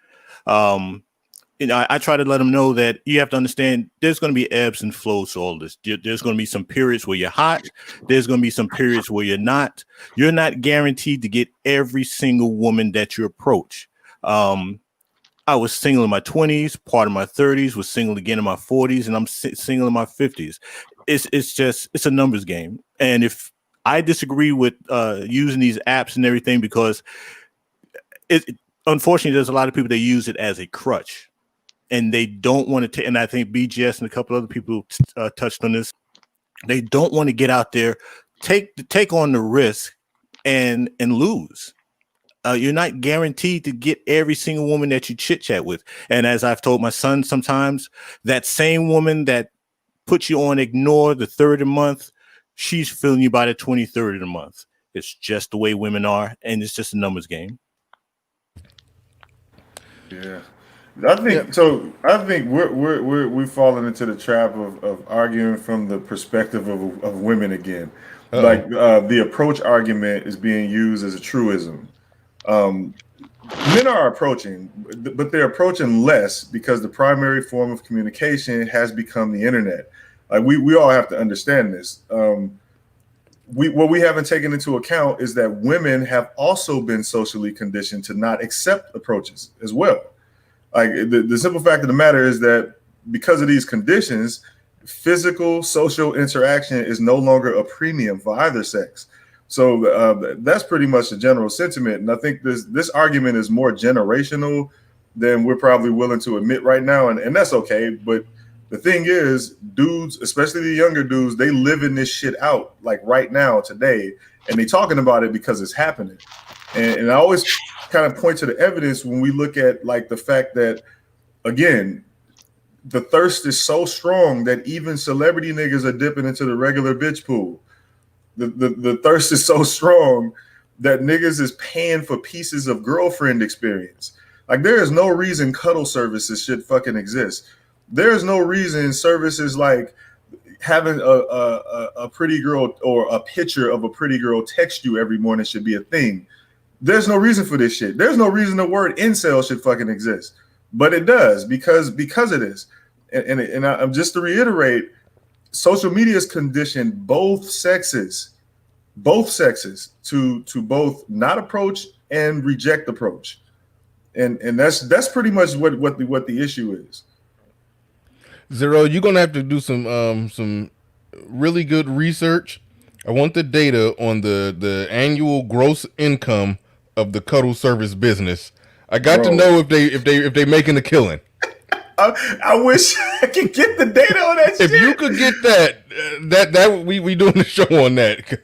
I try to let him know that you have to understand there's going to be ebbs and flows to all this. There's going to be some periods where you're hot. There's going to be some periods where you're not. You're not guaranteed to get every single woman that you approach. I was single in my 20s, part of my 30s, was single again in my 40s, and I'm single in my 50s. It's a numbers game. And if I disagree with using these apps and everything, because unfortunately, there's a lot of people that use it as a crutch. And they don't want to take, and I think BGS and a couple other people touched on this. They don't want to get out there, take on the risk, and lose. You're not guaranteed to get every single woman that you chit chat with. And as I've told my son, sometimes that same woman that puts you on ignore the third of the month, she's feeling you by the 23rd of the month. It's just the way women are, and it's just a numbers game. Yeah. I think so. I think we're falling into the trap of arguing from the perspective of women again. Like the approach argument is being used as a truism. Um, Men are approaching, but they're approaching less because the primary form of communication has become the internet. Like we all have to understand this. What we haven't taken into account is that women have also been socially conditioned to not accept approaches as well. Like the simple fact of the matter is that because of these conditions, physical social interaction is no longer a premium for either sex. So that's pretty much the general sentiment. And I think this argument is more generational than we're probably willing to admit right now. And that's okay. But the thing is, dudes, especially the younger dudes, they living this shit out like right now, today. And they talking about it because it's happening. And I always kind of point to the evidence when we look at like the fact that, again, the thirst is so strong that even celebrity niggas are dipping into the regular bitch pool. The thirst is so strong that niggas is paying for pieces of girlfriend experience. Like there is no reason cuddle services should fucking exist. There is no reason services like having a pretty girl or a picture of a pretty girl text you every morning should be a thing. There's no reason for this shit. There's no reason the word incel should fucking exist, but it does because it is. And I'm just to reiterate, social media has conditioned both sexes to both not approach and reject approach, and that's pretty much what the issue is. Zero, you're gonna have to do some really good research. I want the data on the annual gross income of the cuddle service business. I got to know if they making a killing. I wish I could get the data on that shit. If you could get that we doing the show on that.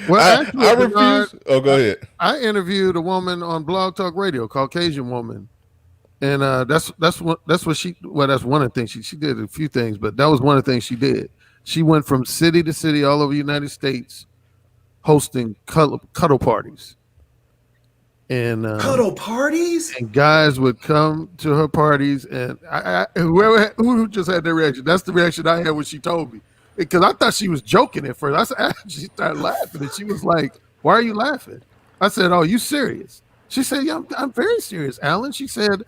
Well, I refuse. Oh, go ahead. I interviewed a woman on Blog Talk Radio, Caucasian woman, and that's what she. Well, that's one of the things she did a few things, but that was one of the things she did. She went from city to city all over the United States, hosting cuddle parties. And cuddle parties, and guys would come to her parties, and who just had their reaction. That's the reaction I had when she told me, because I thought she was joking at first. She started laughing, and she was like, "Why are you laughing?" I said, "Oh, you serious?" She said, "Yeah, I'm very serious, Alan." She said,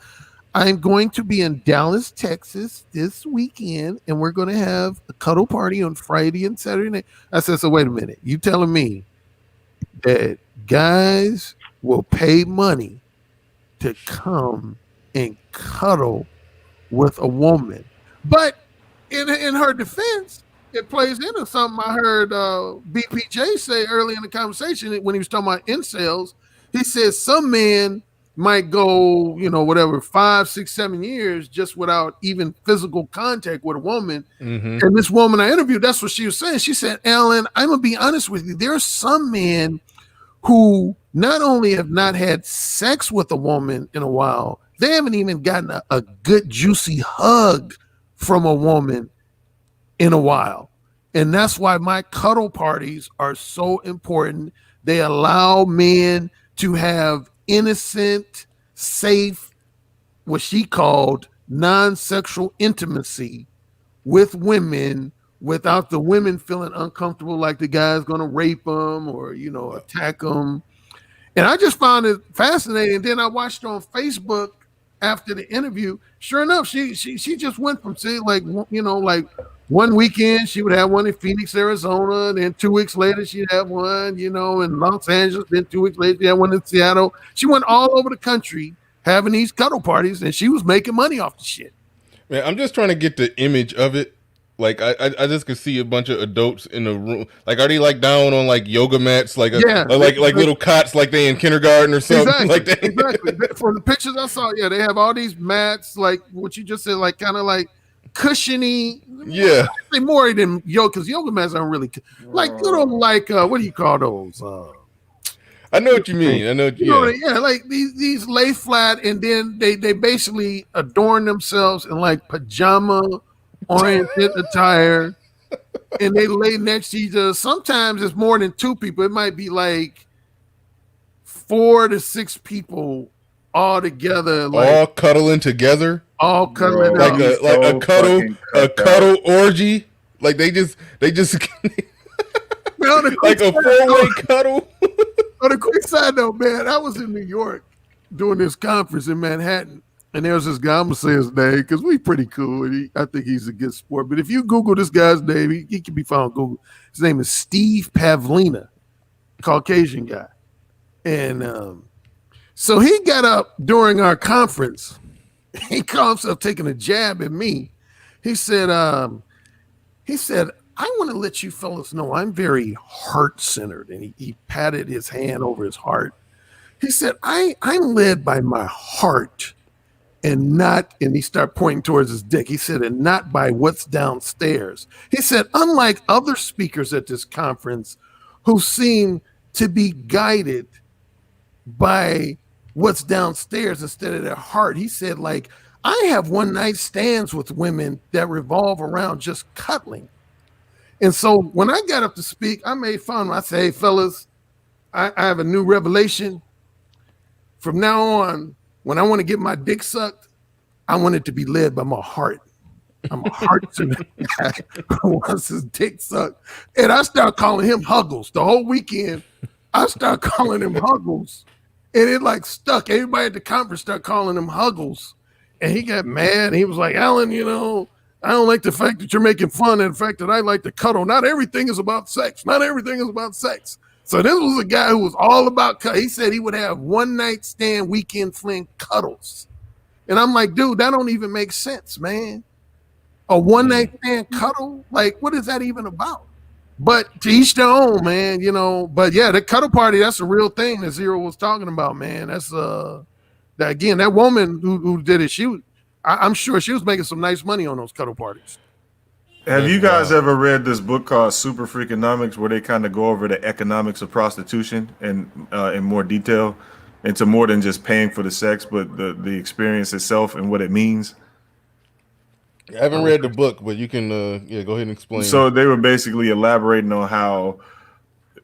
"I'm going to be in Dallas, Texas this weekend, and we're going to have a cuddle party on Friday and Saturday night." I said, "So wait a minute, you telling me that guys will pay money to come and cuddle with a woman?" But in her defense, it plays into something I heard BPJ say early in the conversation when he was talking about incels. He says some men might go, 5, 6, 7 years just without even physical contact with a woman. Mm-hmm. And this woman I interviewed, that's what she was saying. She said, "Alan, I'm going to be honest with you. There are some men who not only have not had sex with a woman in a while, they haven't even gotten a good juicy hug from a woman in a while. And that's why my cuddle parties are so important. They allow men to have innocent, safe, what she called non-sexual intimacy with women without the women feeling uncomfortable like the guy's going to rape them or, attack them." And I just found it fascinating. And then I watched her on Facebook after the interview. Sure enough, she just went from saying like 1 weekend she would have one in Phoenix, Arizona. Then 2 weeks later she'd have one, in Los Angeles. Then 2 weeks later she had one in Seattle. She went all over the country having these cuddle parties, and she was making money off the shit. Man, I'm just trying to get the image of it. Like I just could see a bunch of adults in the room. Like, are they like down on like yoga mats, like little cots, like they in kindergarten or something like that? Exactly. From the pictures I saw, they have all these mats, like what you just said, like kind of like cushiony. Yeah, I say more than yoga, because yoga mats aren't really like little what do you call those? I know what you mean. I know. Like these lay flat, and then they basically adorn themselves in like pajama oriented attire, and they lay next to each other. Sometimes it's more than two people. It might be like 4 to 6 people all together, all cuddling together, all cuddling Bro, up. like a fucking cuddle orgy. Like they just Man, on a like quick a side four-way note- cuddle. On a quick side note, man, I was in New York doing this conference in Manhattan, and there was this guy. I'm gonna say his name because we pretty cool. And I think he's a good sport. But if you Google this guy's name, he can be found on Google. His name is Steve Pavlina, Caucasian guy, and so he got up during our conference. He called himself taking a jab at me. He said, I want to let you fellas know I'm very heart-centered. And he patted his hand over his heart. He said, I'm led by my heart and not, and he started pointing towards his dick. He said, and not by what's downstairs. He said, unlike other speakers at this conference who seem to be guided by what's downstairs instead of their heart. He said, like, I have one night stands with women that revolve around just cuddling. And so when I got up to speak, I made fun. I said, hey, fellas, I have a new revelation. From now on, when I want to get my dick sucked, I want it to be led by my heart. I'm a heart-centered guy who wants his dick sucked. And I start calling him Huggles. The whole weekend, I start calling him Huggles. And it like stuck. Everybody at the conference started calling him Huggles. And he got mad. He was like, Alan, I don't like the fact that you're making fun of the fact that I like to cuddle. Not everything is about sex. Not everything is about sex. So this was a guy who was all about He said he would have one night stand, weekend fling cuddles. And I'm like, dude, that don't even make sense, man. A one night stand cuddle? Like, what is that even about? But to each their own, man, But yeah, the cuddle party, that's a real thing that Zero was talking about, man. That's that woman who did it, I'm sure she was making some nice money on those cuddle parties. Have you guys ever read this book called Super Freakonomics, where they kind of go over the economics of prostitution and in more detail, into more than just paying for the sex, but the experience itself and what it means? I haven't read the book, but you can go ahead and explain. So they were basically elaborating on how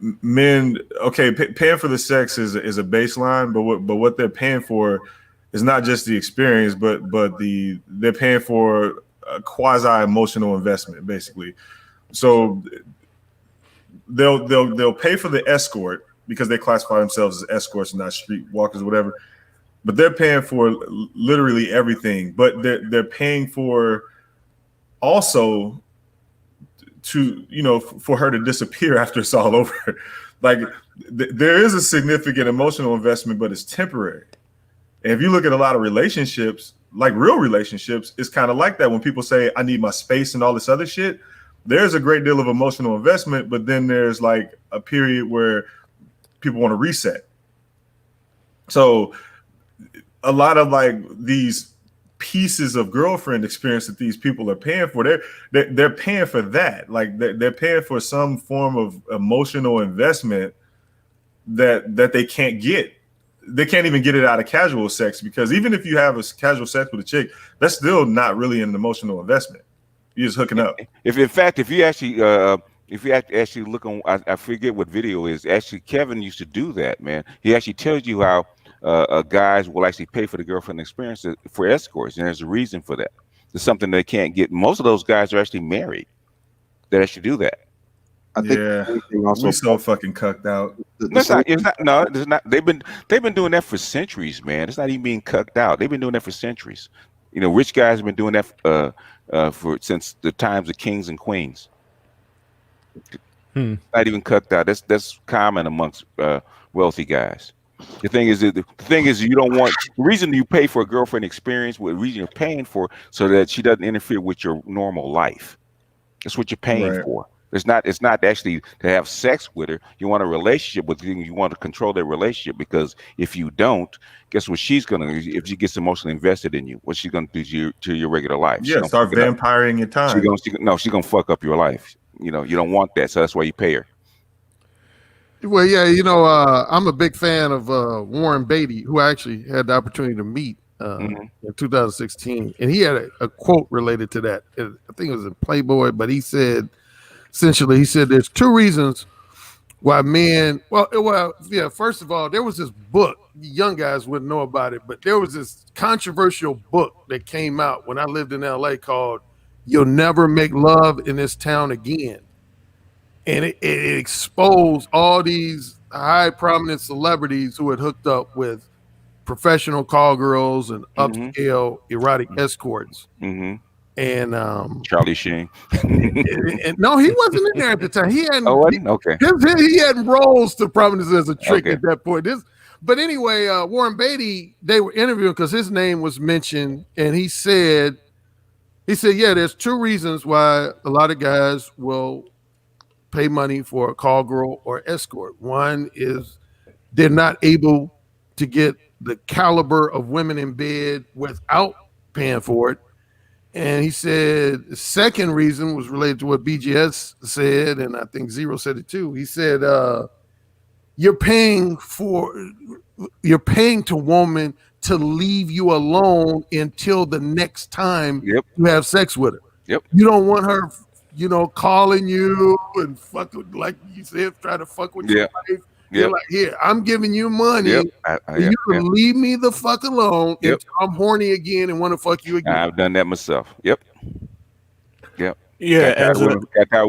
men, paying for the sex is a baseline, but what they're paying for is not just the experience, but they're paying for a quasi emotional investment, basically. So they'll pay for the escort because they classify themselves as escorts and not street walkers, whatever. But they're paying for literally everything. But they're paying for also for her to disappear after it's all over. Like there is a significant emotional investment, but it's temporary. And if you look at a lot of relationships, like real relationships, it's kind of like that. When people say, I need my space and all this other shit, there's a great deal of emotional investment, but then there's like a period where people want to reset. So a lot of like these pieces of girlfriend experience that these people are paying for, they're paying for that. Like they're paying for some form of emotional investment that they can't get. They can't even get it out of casual sex, because even if you have a casual sex with a chick, that's still not really an emotional investment. You're just hooking up. If you actually look on, I forget what video is. Actually, Kevin used to do that, man. He actually tells you how guys will actually pay for the girlfriend experience for escorts, and there's a reason for that. It's something they can't get. Most of those guys are actually married that actually do that. I think we're so fucking cucked out. It's not. They've been doing that for centuries, man. It's not even being cucked out. They've been doing that for centuries. Rich guys have been doing that since the times of kings and queens. Not even cucked out. That's common amongst wealthy guys. The thing is you don't want, the reason you pay for a girlfriend experience, what reason you're paying for, so that she doesn't interfere with your normal life. That's what you're paying for. It's not actually to have sex with her. You want a relationship with her. You want to control that relationship, because if you don't, guess what she's gonna do? If she gets emotionally invested in you, what's she gonna do to your regular life? Yeah, start vampiring your time. She's gonna fuck up your life. You don't want that, so that's why you pay her. Well, yeah, I'm a big fan of Warren Beatty, who I actually had the opportunity to meet in 2016, and he had a quote related to that. I think it was in Playboy, but he said, essentially, there's two reasons why men, well, yeah, first of all, there was this book, young guys wouldn't know about it, but there was this controversial book that came out when I lived in LA called You'll Never Make Love in This Town Again. And it exposed all these high prominent celebrities who had hooked up with professional call girls and upscale erotic escorts. And Charlie Sheen. and no, he wasn't in there at the time. He hadn't. Okay. He hadn't rose to prominence as a trick at that point. But anyway, Warren Beatty, they were interviewing because his name was mentioned, and he said, yeah, there's two reasons why a lot of guys will pay money for a call girl or escort. One is they're not able to get the caliber of women in bed without paying for it. And he said the second reason was related to what BGS said, and I think Zero said it too. He said, you're paying to woman to leave you alone until the next time you have sex with her. You don't want her, calling you and fucking, like you said, try to fuck with your wife. You're like, here, I'm giving you money. You can leave me the fuck alone until I'm horny again and want to fuck you again. I've done that myself. Got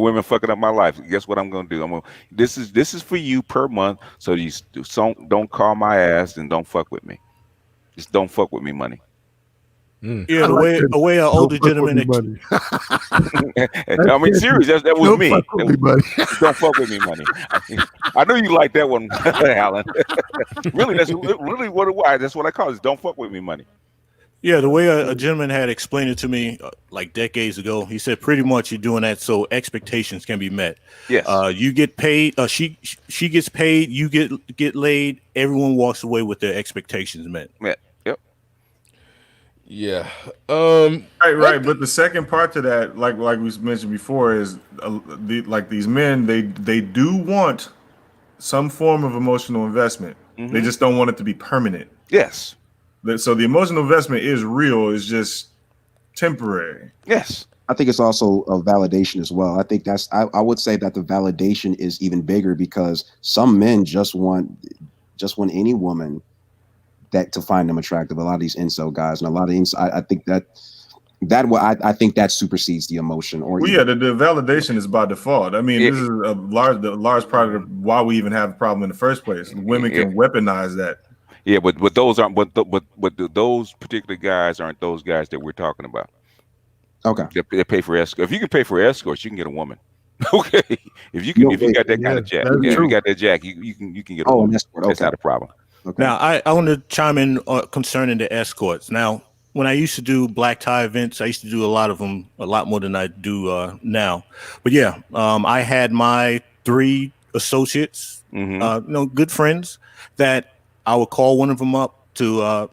women fucking up my life. Guess what I'm gonna do? This is for you per month, so you don't call my ass and don't fuck with me. Just don't fuck with me, money. Yeah, the way an older gentleman. I mean, serious. That was me. Don't fuck with me, money. I know you like that one, Alan. Really, that's really what it was. That's what I call it. Don't fuck with me, money. Yeah, the way a gentleman had explained it to me like decades ago, he said pretty much you're doing that so expectations can be met. Yes. You get paid. She gets paid. You get laid. Everyone walks away with their expectations met. Yeah. Right. But the second part to that, like we mentioned before, is these men, they do want some form of emotional investment. They just don't want it to be permanent. Yes. So the emotional investment is real. It's just temporary. Yes. I think it's also a validation as well. I think I would say that the validation is even bigger because some men just want any woman that to find them attractive. A lot of these incel guys and a lot of I think I think that supersedes the emotion. Or the validation is by default. I mean, this is a large part of why we even have a problem in the first place. Women can weaponize that. Yeah, but those aren't. But those particular guys aren't those guys that we're talking about. Okay. They pay for escorts. If you can pay for escorts, you can get a woman. Okay. If you got that kind of jack, if you got that jack, you can get a woman. That's not a problem. Okay. Now, I want to chime in concerning the escorts. Now, when I used to do black tie events, I used to do a lot of them, a lot more than I do now. But yeah, I had my 3 associates, good friends, that I would call one of them up to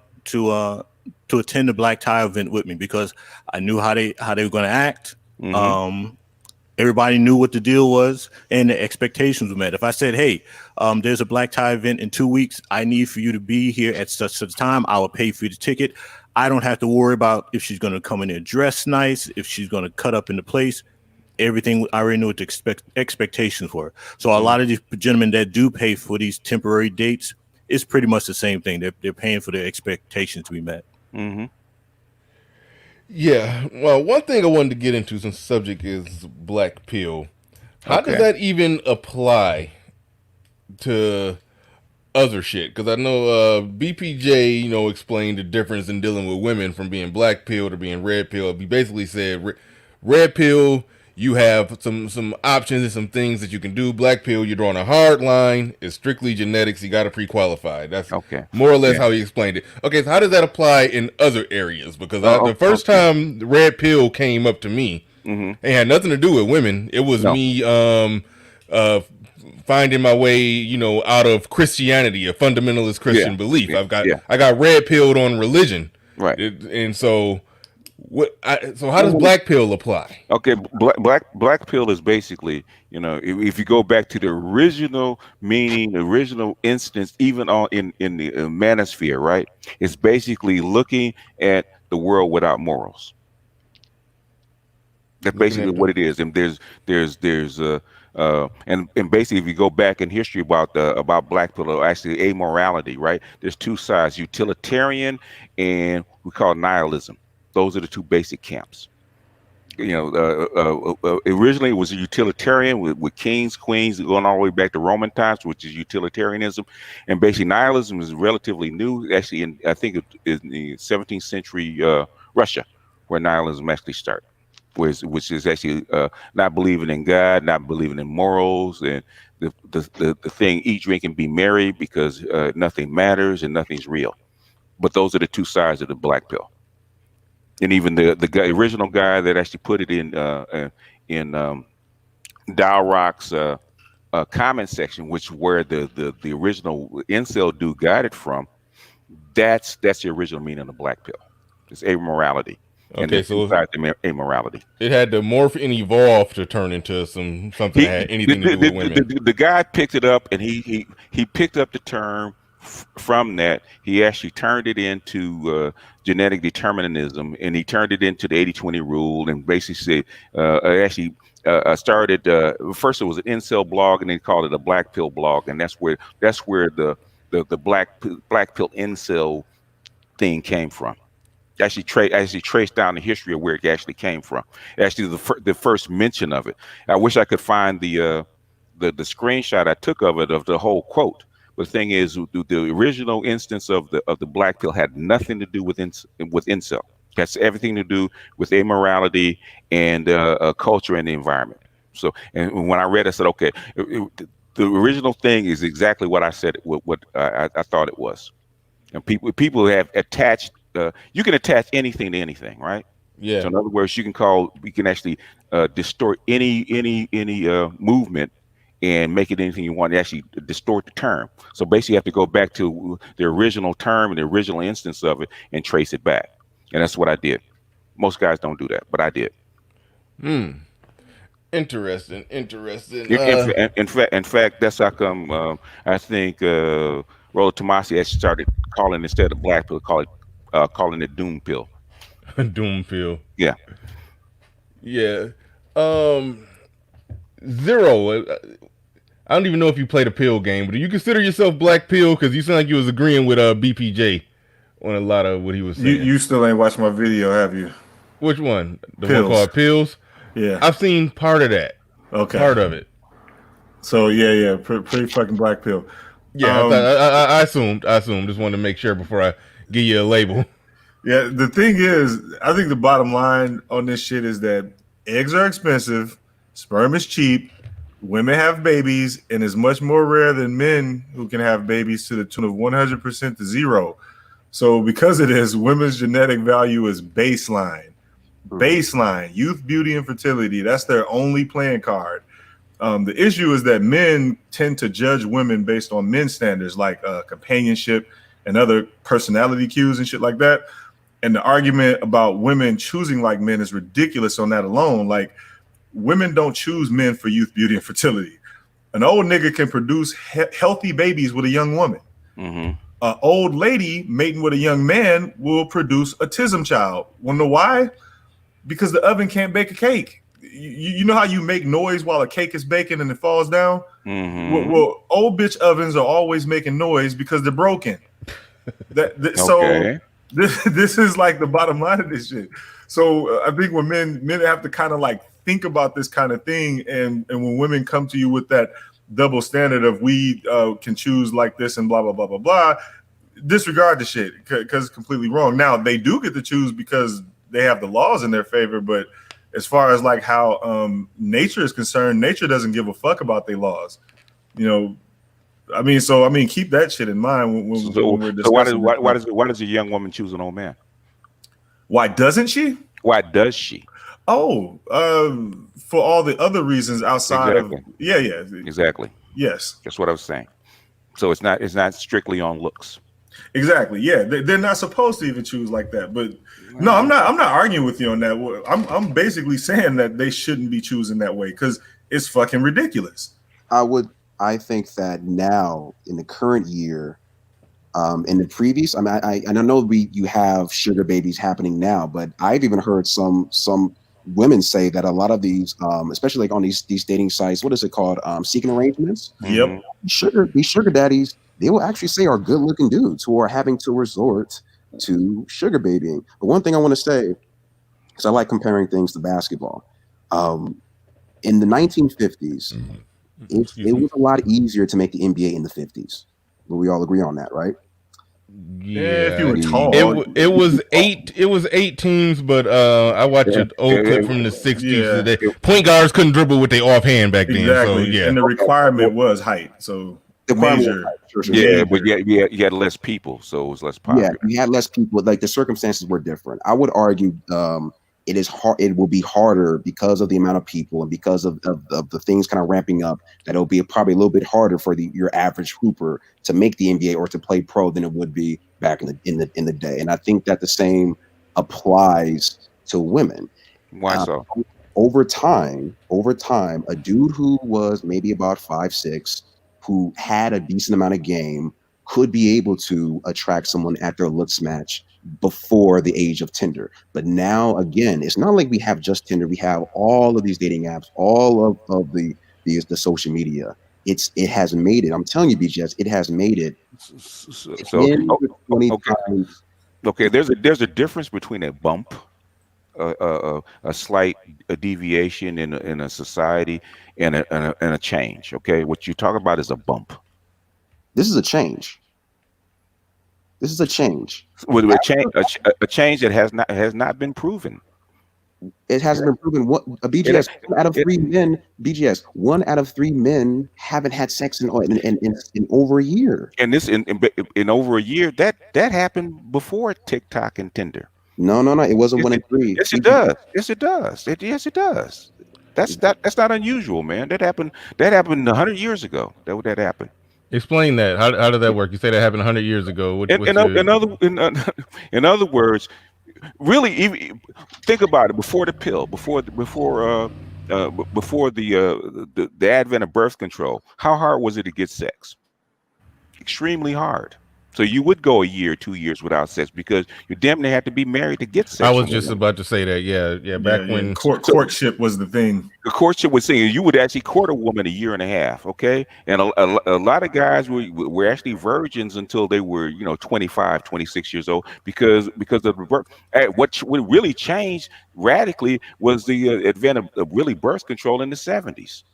attend the black tie event with me because I knew how they were going to act. Everybody knew what the deal was and the expectations were met. If I said, hey, there's a black tie event in 2 weeks, I need for you to be here at such a time, I will pay for the ticket. I don't have to worry about if she's going to come in there dressed nice, if she's going to cut up in the place. Everything, I already knew what the expectations were. So a lot of these gentlemen that do pay for these temporary dates, it's pretty much the same thing. They're paying for their expectations to be met. Yeah, well, one thing I wanted to get into since the subject is black pill. How does that even apply to other shit? Because I know BPJ, explained the difference in dealing with women from being black pill to being red pill. He basically said red pill, you have some options and some things that you can do. Black pill, you're drawing a hard line. It's strictly genetics. You got to pre-qualify. That's more or less how he explained it. Okay, so how does that apply in other areas? Because the first time the red pill came up to me, it had nothing to do with women. It was me finding my way, out of Christianity, a fundamentalist Christian belief. I got red pilled on religion, right? And so. So how does black pill apply? Okay, black pill is basically, if you go back to the original meaning, the original instance, even in the manosphere, right? It's basically looking at the world without morals. That's basically what it is. And there's And basically, if you go back in history about black people, actually amorality, right? There's two sides: utilitarian and we call nihilism. Those are the two basic camps. Originally it was a utilitarian with kings, queens, going all the way back to Roman times, which is utilitarianism, and basically nihilism is relatively new. Actually, I think it is in the 17th century Russia, where nihilism actually started, which is actually not believing in God, not believing in morals, and the thing eat, drink, and be merry because nothing matters and nothing's real. But those are the two sides of the black pill. And even the original guy that actually put it in Dalrock's comment section, which where the original incel dude got it from, that's the original meaning of black pill. It's amorality. Okay, so amorality. It had to morph and evolve to turn into something that had anything to do with women. The guy picked it up, and he picked up the term from that. He actually turned it into genetic determinism, and he turned it into the 80-20 rule, and basically started first it was an incel blog, and they called it a black pill blog, and that's where the black pill incel thing came from. Actually traced down the history of where it actually came from. Actually, the first mention of it. I wish I could find the screenshot I took of it, of the whole quote. But the thing is, the original instance of the black pill had nothing to do with incel. It has everything to do with amorality and culture and the environment. So, and when I read it, I said, okay, the original thing is exactly what I said, what I thought it was. And people have attached. You can attach anything to anything, right? Yeah. So in other words, we can actually distort any movement and make it anything you want. To actually distort the term. So basically, you have to go back to the original term and the original instance of it and trace it back. And that's what I did. Most guys don't do that, but I did. Interesting. In fact, that's how come I think Rollo Tomasi actually started calling, instead of black pill, calling it doom pill. Doom pill. Yeah. Yeah. Zero. I don't even know if you played a pill game, but do you consider yourself black pill? Because you sound like you was agreeing with BPJ on a lot of what he was saying. You still ain't watched my video, have you? Which one? The Pills. one called Pills? Yeah. I've seen part of that. Okay. Part of it. So yeah, pretty fucking black pill. Yeah, I assumed. Just wanted to make sure before I give you a label. Yeah, the thing is, I think the bottom line on this shit is that eggs are expensive, sperm is cheap, women have babies, and it's much more rare than men who can have babies to the tune of 100% to zero. So because of this, women's genetic value is baseline. Baseline, youth, beauty, and fertility. That's their only playing card. The issue is that men tend to judge women based on men's standards, like companionship and other personality cues and shit like that. And the argument about women choosing like men is ridiculous on that alone. Like, women don't choose men for youth, beauty, and fertility. An old nigga can produce healthy babies with a young woman. Mm-hmm. An old lady mating with a young man will produce a tism child. Want to know why? Because the oven can't bake a cake. You know how you make noise while a cake is baking and it falls down? Mm-hmm. Well, old bitch ovens are always making noise because they're broken. Okay. So this is like the bottom line of this shit. So I think when men have to kind of like think about this kind of thing, and when women come to you with that double standard of we can choose like this and blah blah blah blah blah, disregard the shit because it's completely wrong. Now they do get to choose because they have the laws in their favor, but as far as like how nature is concerned, nature doesn't give a fuck about their laws. You know, I mean, keep that shit in mind when we're discussing. So why does a young woman choose an old man? Why doesn't she? Why does she? Oh, for all the other reasons outside of exactly. Yes, that's what I was saying. So it's not strictly on looks. Exactly. Yeah, they're not supposed to even choose like that. But no, I'm not arguing with you on that. I'm basically saying that they shouldn't be choosing that way because it's fucking ridiculous. I think that now in the current year, in the previous, I know you have sugar babies happening now, but I've even heard some women say that a lot of these, especially like on these dating sites, what is it called? Seeking arrangements. Yep. These sugar daddies, they will actually say are good looking dudes who are having to resort to sugar babying. But one thing I want to say, because I like comparing things to basketball. In the 1950s, it was a lot easier to make the NBA in the 50s. But we all agree on that, right? Yeah, if you were tall. It was 8 teams, but I watched an old clip from the 60s. Yeah. Today. Point guards couldn't dribble with their offhand back then. Exactly. So, yeah. And the requirement was height. So major. Yeah, but you had less people, so it was less popular. Yeah, you had less people. Like the circumstances were different. I would argue it is hard. It will be harder because of the amount of people and because of the things kind of ramping up. That it'll be probably a little bit harder for your average hooper to make the NBA or to play pro than it would be back in the day. And I think that the same applies to women. Why so? Over time, a dude who was maybe about 5'6", who had a decent amount of game, could be able to attract someone at their looks match before the age of Tinder. But now, again, it's not like we have just Tinder. We have all of these dating apps, all of the social media. It has made it. I'm telling you, BGS, it has made it. Okay. There's a difference between a bump, a slight deviation in a society, and a change. Okay, what you talk about is a bump. This is a change. This is a change. With a change that has not been proven. It hasn't been proven. What a BGS? One out of three men. BGS. 1 out of 3 men haven't had sex in over a year. And this in over a year, that happened before TikTok and Tinder. No. It wasn't 1 in 3. Yes, it does. Yes, it does. Yes, it does. That's not unusual, man. That happened 100 years ago. That happened. Explain that. How did that work? You say that happened 100 years ago. In other words, really, think about it. Before the pill, before the advent of birth control, how hard was it to get sex? Extremely hard. So you would go a year, 2 years without sex because you damn near had to be married to get sex. I was just about to say that. Yeah. Back when courtship was the thing. The courtship was saying you would actually court a woman a year and a half. Okay, and a lot of guys were actually virgins until they were 25, 26 years old because of the birth. What really changed radically was the advent of really birth control in the 70s.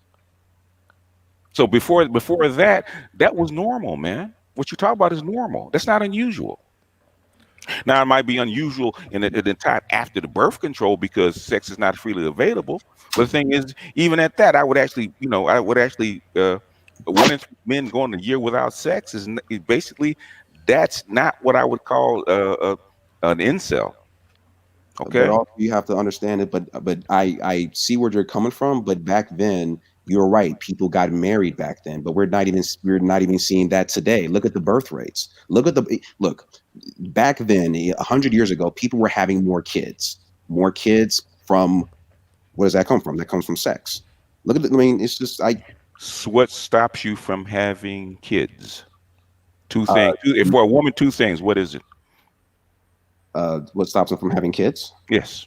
So before that was normal, man. What you talk about is normal. That's not unusual. Now, it might be unusual in the time after the birth control because sex is not freely available. But the thing is, even at that, I would actually, men going a year without sex is basically, that's not what I would call an incel. Okay. But also you have to understand it. But I see where you're coming from. But back then, you're right. People got married back then, but we're not even seeing that today. Look at the birth rates. Look back then, 100 years ago, people were having more kids from, where does that come from? That comes from sex. It's just So what stops you from having kids? Two things. If for a woman, 2 things. What is it? What stops them from having kids? Yes.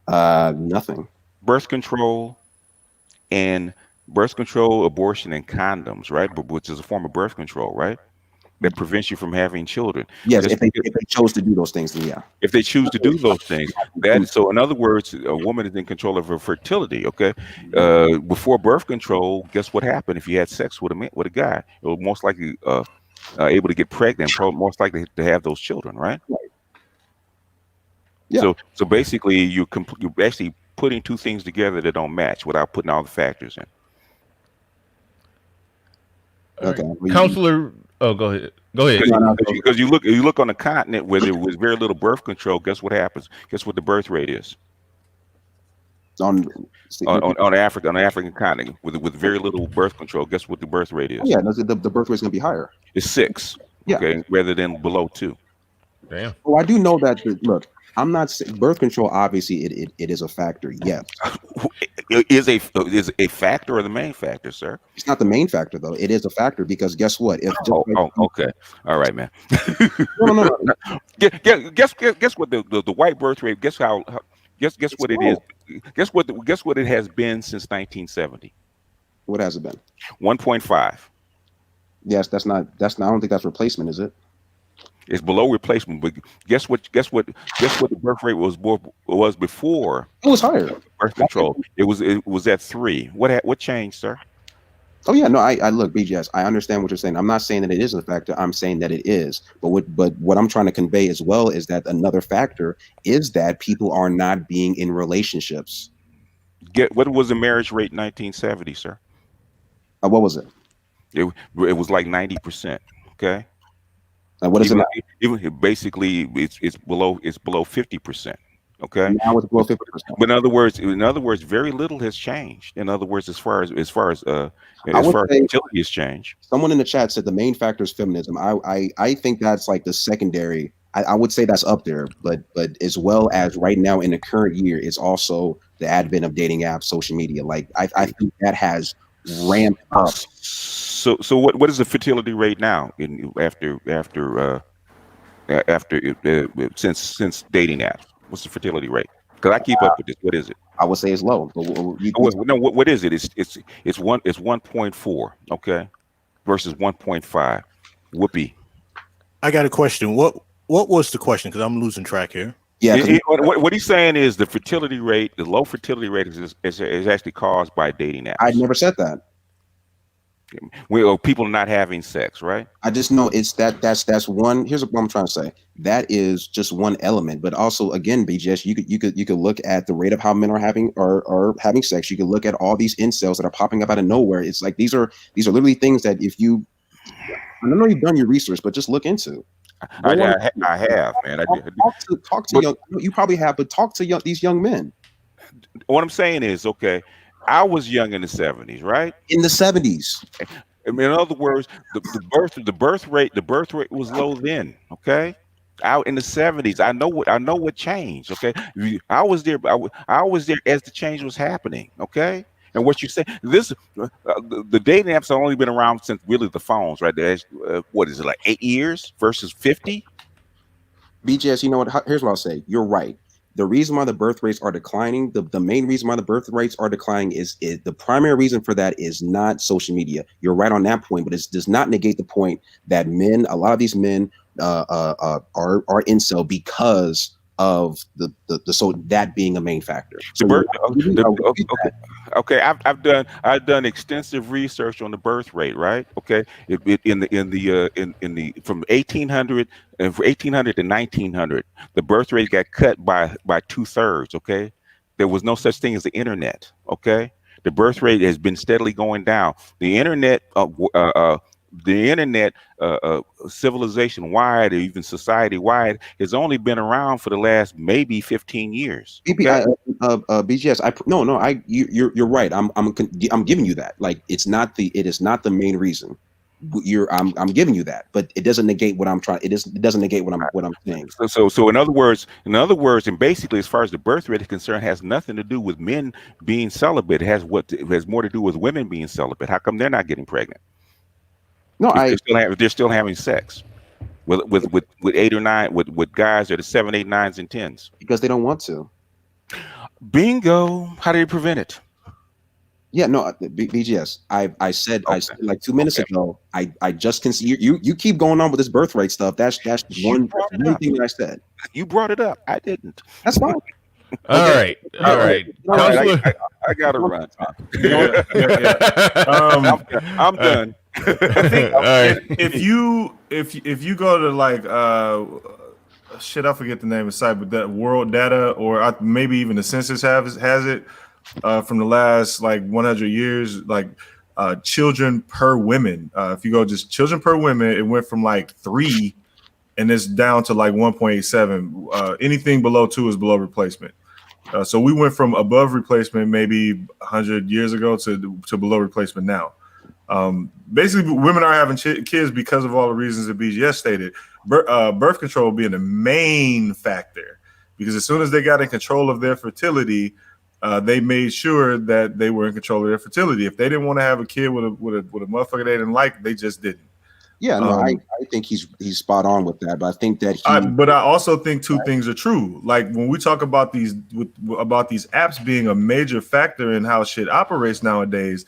Nothing. Birth control, abortion, and condoms, right? Which is a form of birth control, right? That prevents you from having children. Yes, if they chose to do those things, then yeah. If they choose to do those things, so in other words, a woman is in control of her fertility. Okay, before birth control, guess what happened? If you had sex with a guy, it was most likely able to get pregnant, most likely to have those children, right? Yeah. So basically, you're actually putting 2 things together that don't match without putting all the factors in. Okay. Counselor, go ahead. Because you look on a continent where there was very little birth control. Guess what happens? Guess what the birth rate is? On the African continent with very little birth control. Guess what the birth rate is? Yeah, the birth rate is going to be higher. It's 6. Yeah. Okay, rather than below 2. Damn. Well, I do know that. Look, I'm not saying birth control. Obviously, it is a factor. Yes. Is a factor or the main factor, sir? It's not the main factor though. It is a factor because guess what? If okay, all right, man. No. Guess what the white birth rate? Guess how Guess It's what it low. is. Guess what it has been since 1970. What has it been? 1.5. Yes, that's not. I don't think that's replacement, is it? It's below replacement. But guess what the birth rate was before It was higher. birth control. It was at 3. What changed, sir? Oh yeah, no, I look, BGS. I understand what you're saying. I'm not saying that it isn't a factor. I'm saying that it is. But what I'm trying to convey as well is that another factor is that people are not being in relationships. What was the marriage rate in 1970, sir? What was it? It was like 90%. Okay. What is it now? Even basically, it's below 50%. Okay. Now it's below 50%. But in other words, very little has changed. In other words, as far as fertility has changed. Someone in the chat said the main factor is feminism. I think that's like the secondary. I would say that's up there, but as well as right now in the current year, it's also the advent of dating apps, social media. Like I think that has ramped up. So what is the fertility rate now since dating apps? What's the fertility rate? Because I keep up with this. What is it? I would say it's low. But what is it? It's 1.4. Okay, versus 1.5. Whoopee. I got a question. What was the question? Because I'm losing track here. Yeah. What he's saying is the fertility rate, the low fertility rate is actually caused by dating apps. I never said that. People not having sex, right? I just know it's that's one. Here's what I'm trying to say. That is just one element, but also again, BGS, you could look at the rate of how men are having having sex. You could look at all these incels that are popping up out of nowhere. It's like these are literally things that I don't know you've done your research, but just look into. I have, man. Talk to young. You probably have, but talk to these young men. What I'm saying is, okay, I was young in the 70s, right? In the 70s. I mean, in other words, the birth rate was low then. Okay, out in the 70s, I know what changed. Okay, I was there. I was there as the change was happening. Okay, and what you say, the dating apps have only been around since really the phones, right? What is it, like 8 years versus 50? BGS, you know what? Here's what I'll say. You're right. The reason why the birth rates are declining, the main reason why the birth rates are declining is the primary reason for that is not social media. You're right on that point, but it does not negate the point that a lot of these men are incel because of so that being a main factor. So okay, I've done extensive research on the birth rate, right? Okay, in the from 1800 to 1900, the birth rate got cut by 2/3. Okay, there was no such thing as the internet. Okay, the birth rate has been steadily going down. The internet, civilization wide or even society wide, has only been around for the last maybe 15 years. Okay? BGS, you're right. I'm giving you that. Like it is not the main reason. I'm giving you that, but it doesn't negate what I'm trying. It doesn't negate what I'm saying. So in other words, and basically, as far as the birth rate is concerned, has nothing to do with men being celibate. It has more to do with women being celibate. How come they're not getting pregnant? No, they're still having sex with 8 or 9 with guys that are 7, 8, 9s, and 10s because they don't want to. Bingo. How do you prevent it? Yeah, no, BGS. I said like 2 minutes ago. I just can see you keep going on with this birth rate stuff. That's one thing that I said. You brought it up. I didn't. That's fine. All right. I gotta run. Yeah. I'm done. I think if you go to like I forget the name of the site, but that World Data or maybe even the census has it from the last like 100 years, like children per women. If you go just children per women, it went from like 3 and it's down to like 1.7. Anything below 2 is below replacement. So we went from above replacement maybe 100 years ago to below replacement now. Basically, women are having kids because of all the reasons that BGS stated. Birth control being the main factor, because as soon as they got in control of their fertility, they made sure that they were in control of their fertility. If they didn't want to have a kid with a motherfucker they didn't like, they just didn't. Yeah, no, I think he's spot on with that, but I think that but I also think two things are true. Like when we talk about these apps being a major factor in how shit operates nowadays,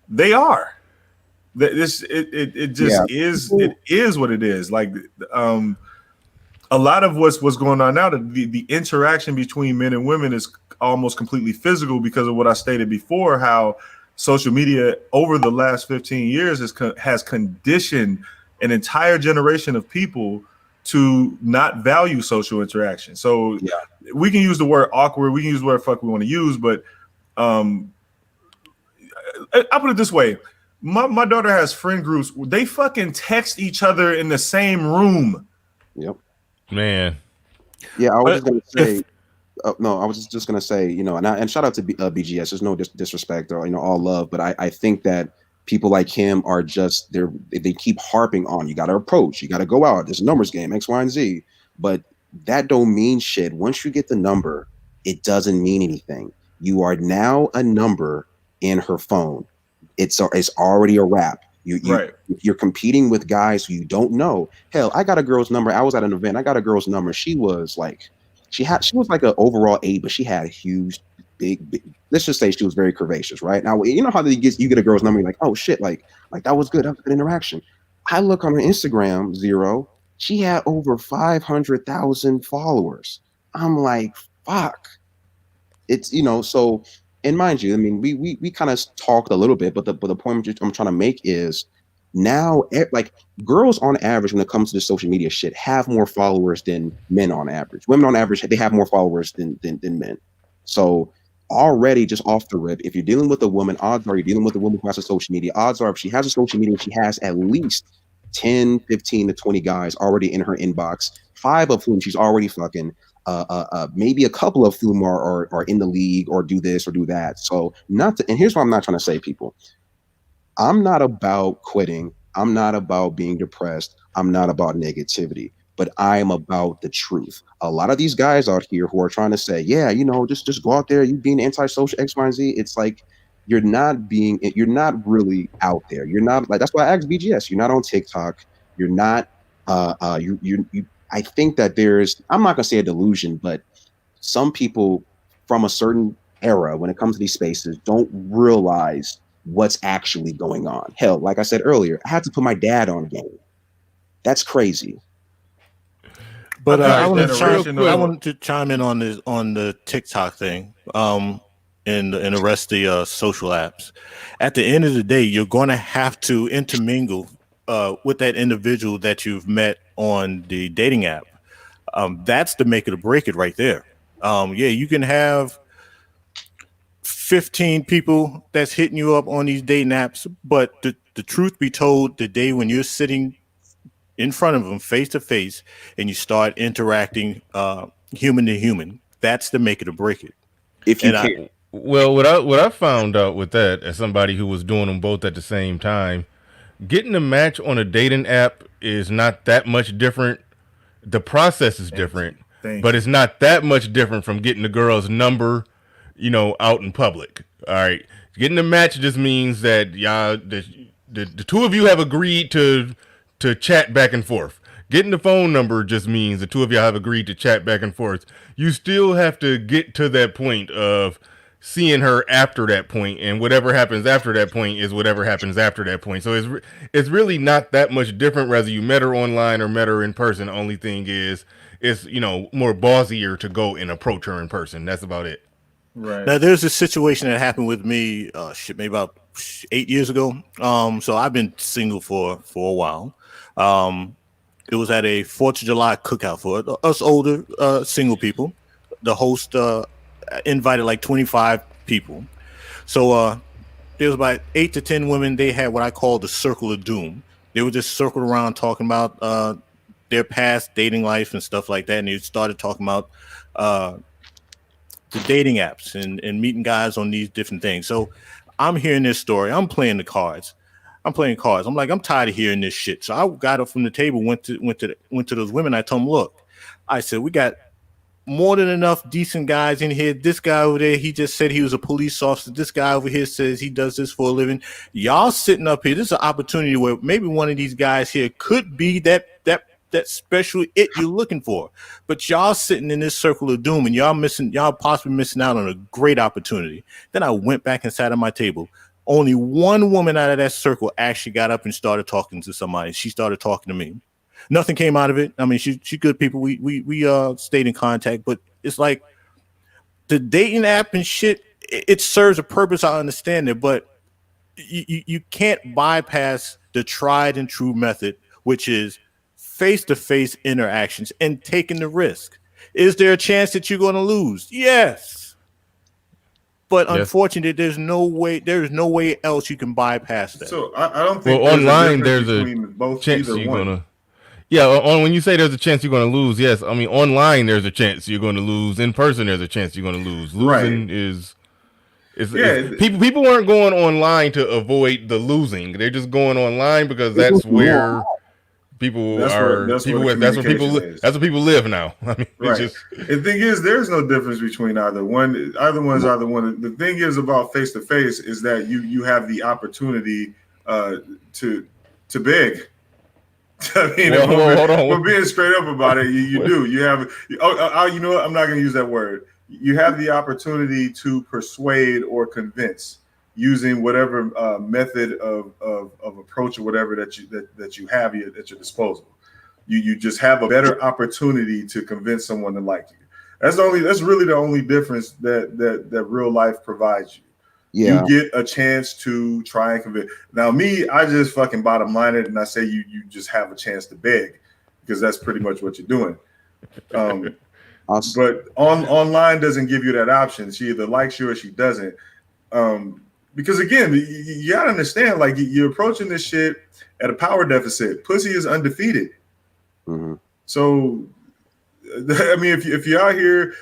they are. It just is. It is what it is. Like a lot of what's going on now, the interaction between men and women is almost completely physical because of what I stated before, how social media over the last 15 years has conditioned an entire generation of people to not value social interaction. So we can use the word awkward, we can use the word fuck we want to use, but I'll put it this way. My daughter has friend groups. They fucking text each other in the same room. Yep. Man. Yeah, I was just gonna say. No, I was just gonna say, and shout out to BGS. There's no disrespect or all love, but I think that people like him are just they keep harping on you got to approach, you got to go out. There's a numbers game, X, Y, and Z, but that don't mean shit. Once you get the number, it doesn't mean anything. You are now a number in her phone. It's already a wrap. You're competing with guys who you don't know. Hell, I got a girl's number. I was at an event. I got a girl's number. She was like an overall 8, but she had a huge, big. Let's just say she was very curvaceous, right? Now you know how you get a girl's number. You're like, oh shit, like that was good. That was a good interaction. I look on her Instagram, Zero. She had over 500,000 followers. I'm like, fuck. It's so. And mind you, I mean, we kind of talked a little bit, but the point I'm trying to make is now, like, girls on average, when it comes to the social media shit, have more followers than men on average. Women on average, they have more followers than men. So already, just off the rip, if you're dealing with a woman, odds are you're dealing with a woman who has a social media. Odds are if she has a social media, she has at least 10, 15 to 20 guys already in her inbox, 5 of whom she's already fucking. Maybe a couple of whom are in the league or do this or do that. So and here's what I'm not trying to say, people. I'm not about quitting. I'm not about being depressed. I'm not about negativity, but I am about the truth. A lot of these guys out here who are trying to say, yeah, just go out there, you being antisocial X, Y, and Z. It's like, you're not really out there. You're not like, that's why I asked BGS. You're not on TikTok. You're not, I think that I'm not going to say a delusion, but some people from a certain era, when it comes to these spaces, don't realize what's actually going on. Hell, like I said earlier, I had to put my dad on game. That's crazy. But I wanted to chime in on the TikTok thing, and the rest of the social apps. At the end of the day, you're going to have to intermingle with that individual that you've met on the dating app. That's the make it or break it right there. You can have 15 people that's hitting you up on these dating apps, but the truth be told, the day when you're sitting in front of them face to face and you start interacting human to human, that's the make it or break it. If you can. Well, what I found out with that, as somebody who was doing them both at the same time, getting a match on a dating app is not that much different. The process is different, but it's not that much different from getting a girl's number, out in public. All right. Getting a match just means that the two of you have agreed to chat back and forth. Getting the phone number just means the two of y'all have agreed to chat back and forth. You still have to get to that point of seeing her after that point, and whatever happens after that point is whatever happens after that point. So it's really not that much different whether you met her online or met her in person. The only thing is it's more ballsier to go and approach her in person. That's about it. Right. Now there's a situation that happened with me maybe about 8 years ago. So I've been single for a while. It was at a 4th of July cookout for us older single people. The host invited like 25 people. So there was about 8 to 10 women. They had what I call the circle of doom. They were just circled around talking about their past dating life and stuff like that. And they started talking about the dating apps and meeting guys on these different things. So I'm hearing this story. I'm playing cards. I'm like, I'm tired of hearing this shit. So I got up from the table, went to those women. I told them, look, I said, we got more than enough decent guys in here. This guy over there, he just said he was a police officer. This guy over here says he does this for a living. Y'all sitting up here, this is an opportunity where maybe one of these guys here could be that special it you're looking for. But y'all sitting in this circle of doom and y'all possibly missing out on a great opportunity. Then I went back and sat at my table. Only one woman out of that circle actually got up and started talking to somebody. She started talking to me. Nothing came out of it. I mean, she good people. We stayed in contact, but it's like the dating app and shit. It serves a purpose. I understand it, but you can't bypass the tried and true method, which is face-to-face interactions and taking the risk. Is there a chance that you're going to lose? Yes. But unfortunately, there's no way else you can bypass that. So I don't think online there's a chance you're gonna. Yeah, when you say there's a chance you're gonna lose, yes. I mean, online there's a chance you're gonna lose. In person, there's a chance you're gonna lose. Losing is people weren't going online to avoid the losing. They're just going online because that's where people are. That's where people live now. I mean, right. The thing is, there's no difference between either one. Either one's either one. The thing is about face to face is that you have the opportunity to beg. I mean, we're being straight up about it. You do. You have. You know what? I'm not going to use that word. You have the opportunity to persuade or convince using whatever method of approach or whatever that you have at your disposal. You just have a better opportunity to convince someone to like you. That's really the only difference that real life provides you. Yeah. You get a chance to try and convince. Now, me, I just fucking bottom line it and I say you just have a chance to beg because that's pretty much what you're doing. But online doesn't give you that option. She either likes you or she doesn't. Because again, you gotta understand, like you're approaching this shit at a power deficit. Pussy is undefeated. Mm-hmm. So, I mean, if you're out here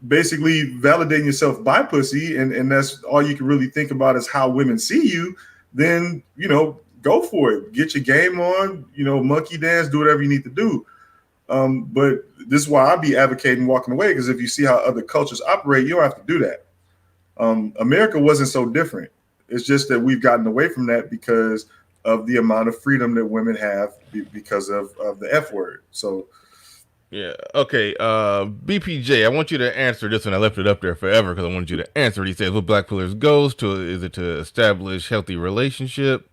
basically validating yourself by pussy, and that's all you can really think about is how women see you, then go for it. Get your game on. Monkey dance. Do whatever you need to do. But this is why I be advocating walking away, because if you see how other cultures operate, you don't have to do that. America wasn't so different. It's just that we've gotten away from that because of the amount of freedom that women have because of the F word. So, yeah. Okay. BPJ, I want you to answer this one. I left it up there forever because I wanted you to answer it. He says, what Black Pillars goes to, is it to establish a healthy relationship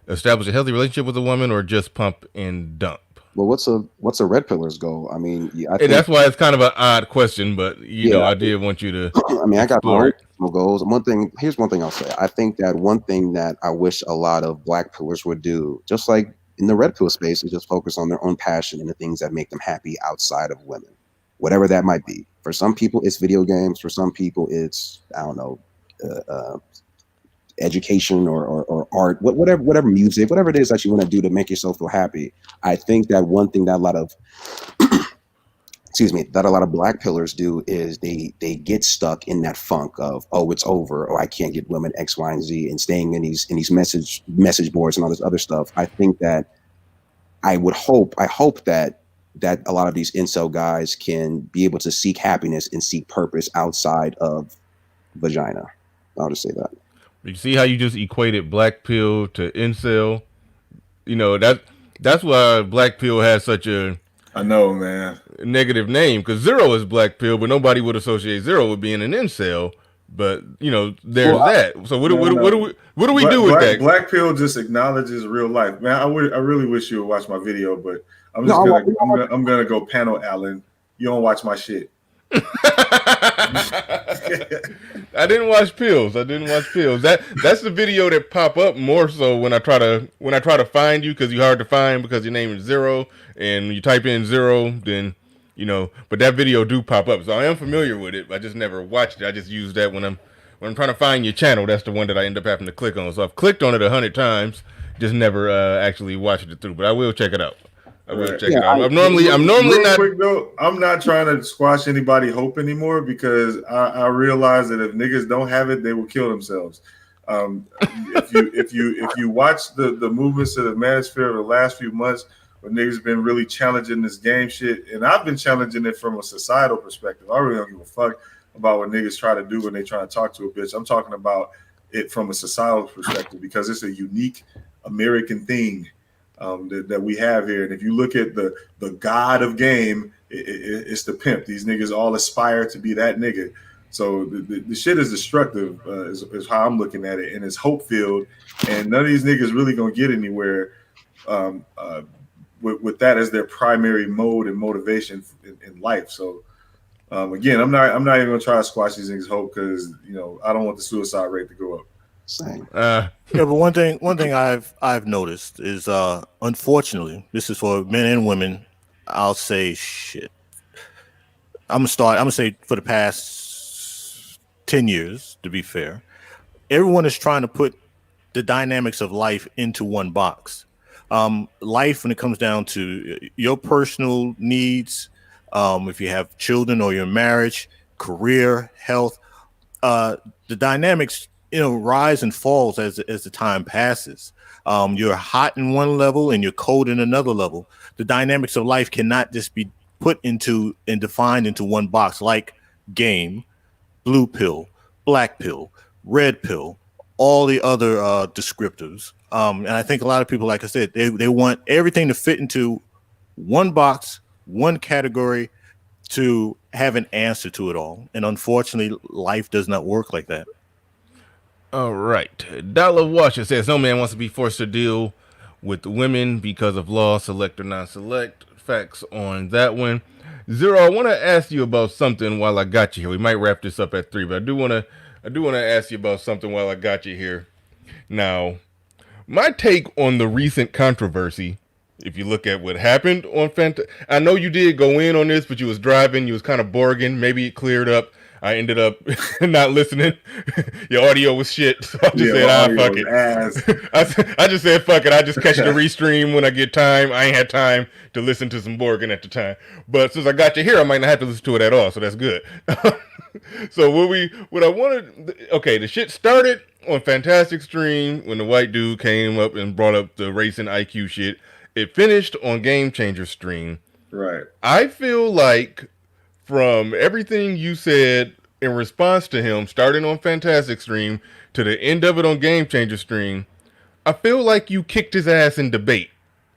with a woman, or just pump and dump? Well, what's a red pillar's goal? I mean, that's why it's kind of an odd question, but I did want you to. I mean, I got my own goals. Here's one thing I'll say. I think that one thing that I wish a lot of Black pillars would do, just like in the red pill space, is just focus on their own passion and the things that make them happy outside of women, whatever that might be. For some people, it's video games. For some people, it's education or art, whatever music, whatever it is that you want to do to make yourself feel happy. I think that one thing that a lot of Black pillars do is they get stuck in that funk of, oh, it's over, or I can't get women X, Y, and Z, and staying in these message boards and all this other stuff. I think that I hope that a lot of these incel guys can be able to seek happiness and seek purpose outside of vagina. I'll just say that. You see how you just equated Black Pill to Incel? That's why Black Pill has such a negative name, because Zero is Black Pill, but nobody would associate Zero with being an Incel. But there's that. So what do we do with that? Black Pill just acknowledges real life, man. I really wish you would watch my video, but I'm gonna go panel Allen. You don't watch my shit. I didn't watch Pills. That's the video that pop up more so when I try to find you, because you're hard to find because your name is Zero, and when you type in Zero, then but that video do pop up. So I am familiar with it. I just never watched it. I just use that when I'm trying to find your channel. That's the one that I end up having to click on. So I've clicked on it 100 times, just never actually watched it through. But I will check it out. I will check it out. I'm normally not. Quick though, I'm not trying to squash anybody hope anymore, because I realize that if niggas don't have it, they will kill themselves. If you watch the movements of the manosphere of the last few months, but niggas been really challenging this game shit, and I've been challenging it from a societal perspective. I really don't give a fuck about what niggas try to do when they try to talk to a bitch. I'm talking about it from a societal perspective because it's a unique American thing that we have here. And if you look at the god of game, it's the pimp. These niggas all aspire to be that nigga. So the shit is destructive, is how I'm looking at it, and it's hope filled. And none of these niggas really gonna get anywhere with that as their primary mode and motivation in life. So again, I'm not even gonna try to squash these niggas' hope because I don't want the suicide rate to go up. Same. Yeah, but one thing I've noticed is unfortunately, this is for men and women. I'll say shit. I'm gonna say for the past 10 years, to be fair, everyone is trying to put the dynamics of life into one box. Life, when it comes down to your personal needs, if you have children or your marriage, career, health, the dynamics rise and falls as the time passes. You're hot in one level and you're cold in another level. The dynamics of life cannot just be put into and defined into one box, like game, blue pill, black pill, red pill, all the other descriptors. And I think a lot of people, like I said, they want everything to fit into one box, one category, to have an answer to it all. And unfortunately, life does not work like that. All right. Dollar Washer says no man wants to be forced to deal with women because of law, select or non-select. Facts on that one. Zero, I want to ask you about something while I got you here. We might wrap this up at 3, but I do want to ask you about something while I got you here. Now, my take on the recent controversy, if you look at what happened on I know you did go in on this, but you was driving, you was kind of borging, maybe it cleared up. I ended up not listening. Your audio was shit. So I just said, fuck it. I just said, fuck it. I just catch the restream when I get time. I ain't had time to listen to some Borgen at the time. But since I got you here, I might not have to listen to it at all. So that's good. So the shit started on Fantastic Stream when the white dude came up and brought up the race and IQ shit. It finished on Game Changer Stream. Right. I feel like from everything you said in response to him, starting on Fantastic Stream to the end of it on Game Changer Stream, I feel like you kicked his ass in debate,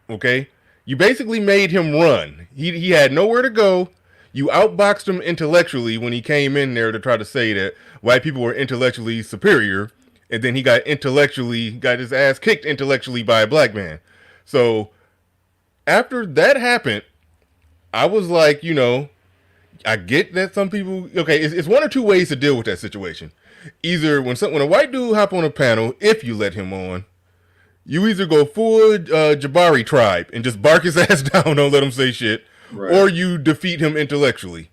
okay? You basically made him run. He had nowhere to go. You outboxed him intellectually when he came in there to try to say that white people were intellectually superior, and then he got his ass kicked intellectually by a black man. So after that happened, I was like, I get that some people, it's one or two ways to deal with that situation. Either when a white dude hop on a panel, if you let him on, you either go full Jabari tribe and just bark his ass down, don't let him say shit, right, or you defeat him intellectually.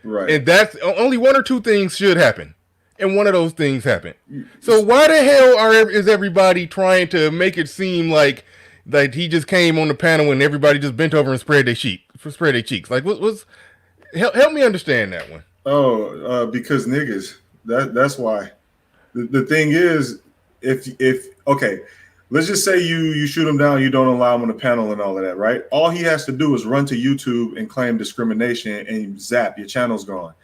Right. And that's only one or two things should happen. And one of those things happened. So why the hell is everybody trying to make it seem like he just came on the panel and everybody just bent over and spread their cheeks? Like, what's help me understand that one. Because niggas. That's why. The thing is, if let's just say you shoot him down, you don't allow him on the panel and all of that, right? All he has to do is run to YouTube and claim discrimination, and zap, your channel's gone.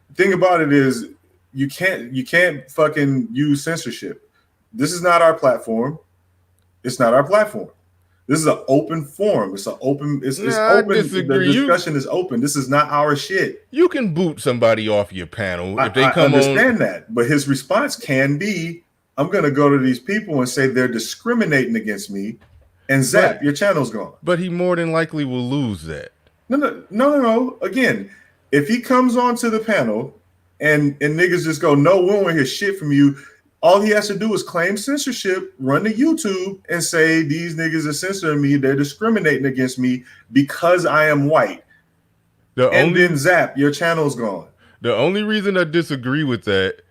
The thing about it is, you can't fucking use censorship. This is not our platform. It's not our platform. This is an open forum. It's open. It's open. The discussion is open. This is not our shit. You can boot somebody off your panel if they come on. I understand that, but his response can be, "I'm going to go to these people and say they're discriminating against me," and zap, your channel's gone. But he more than likely will lose that. No. Again, if he comes onto the panel and niggas just go, "No, we don't want to hear shit from you," all he has to do is claim censorship, run to YouTube, and say, "These niggas are censoring me. They're discriminating against me because I am white." Then zap, your channel's gone. The only reason I disagree with that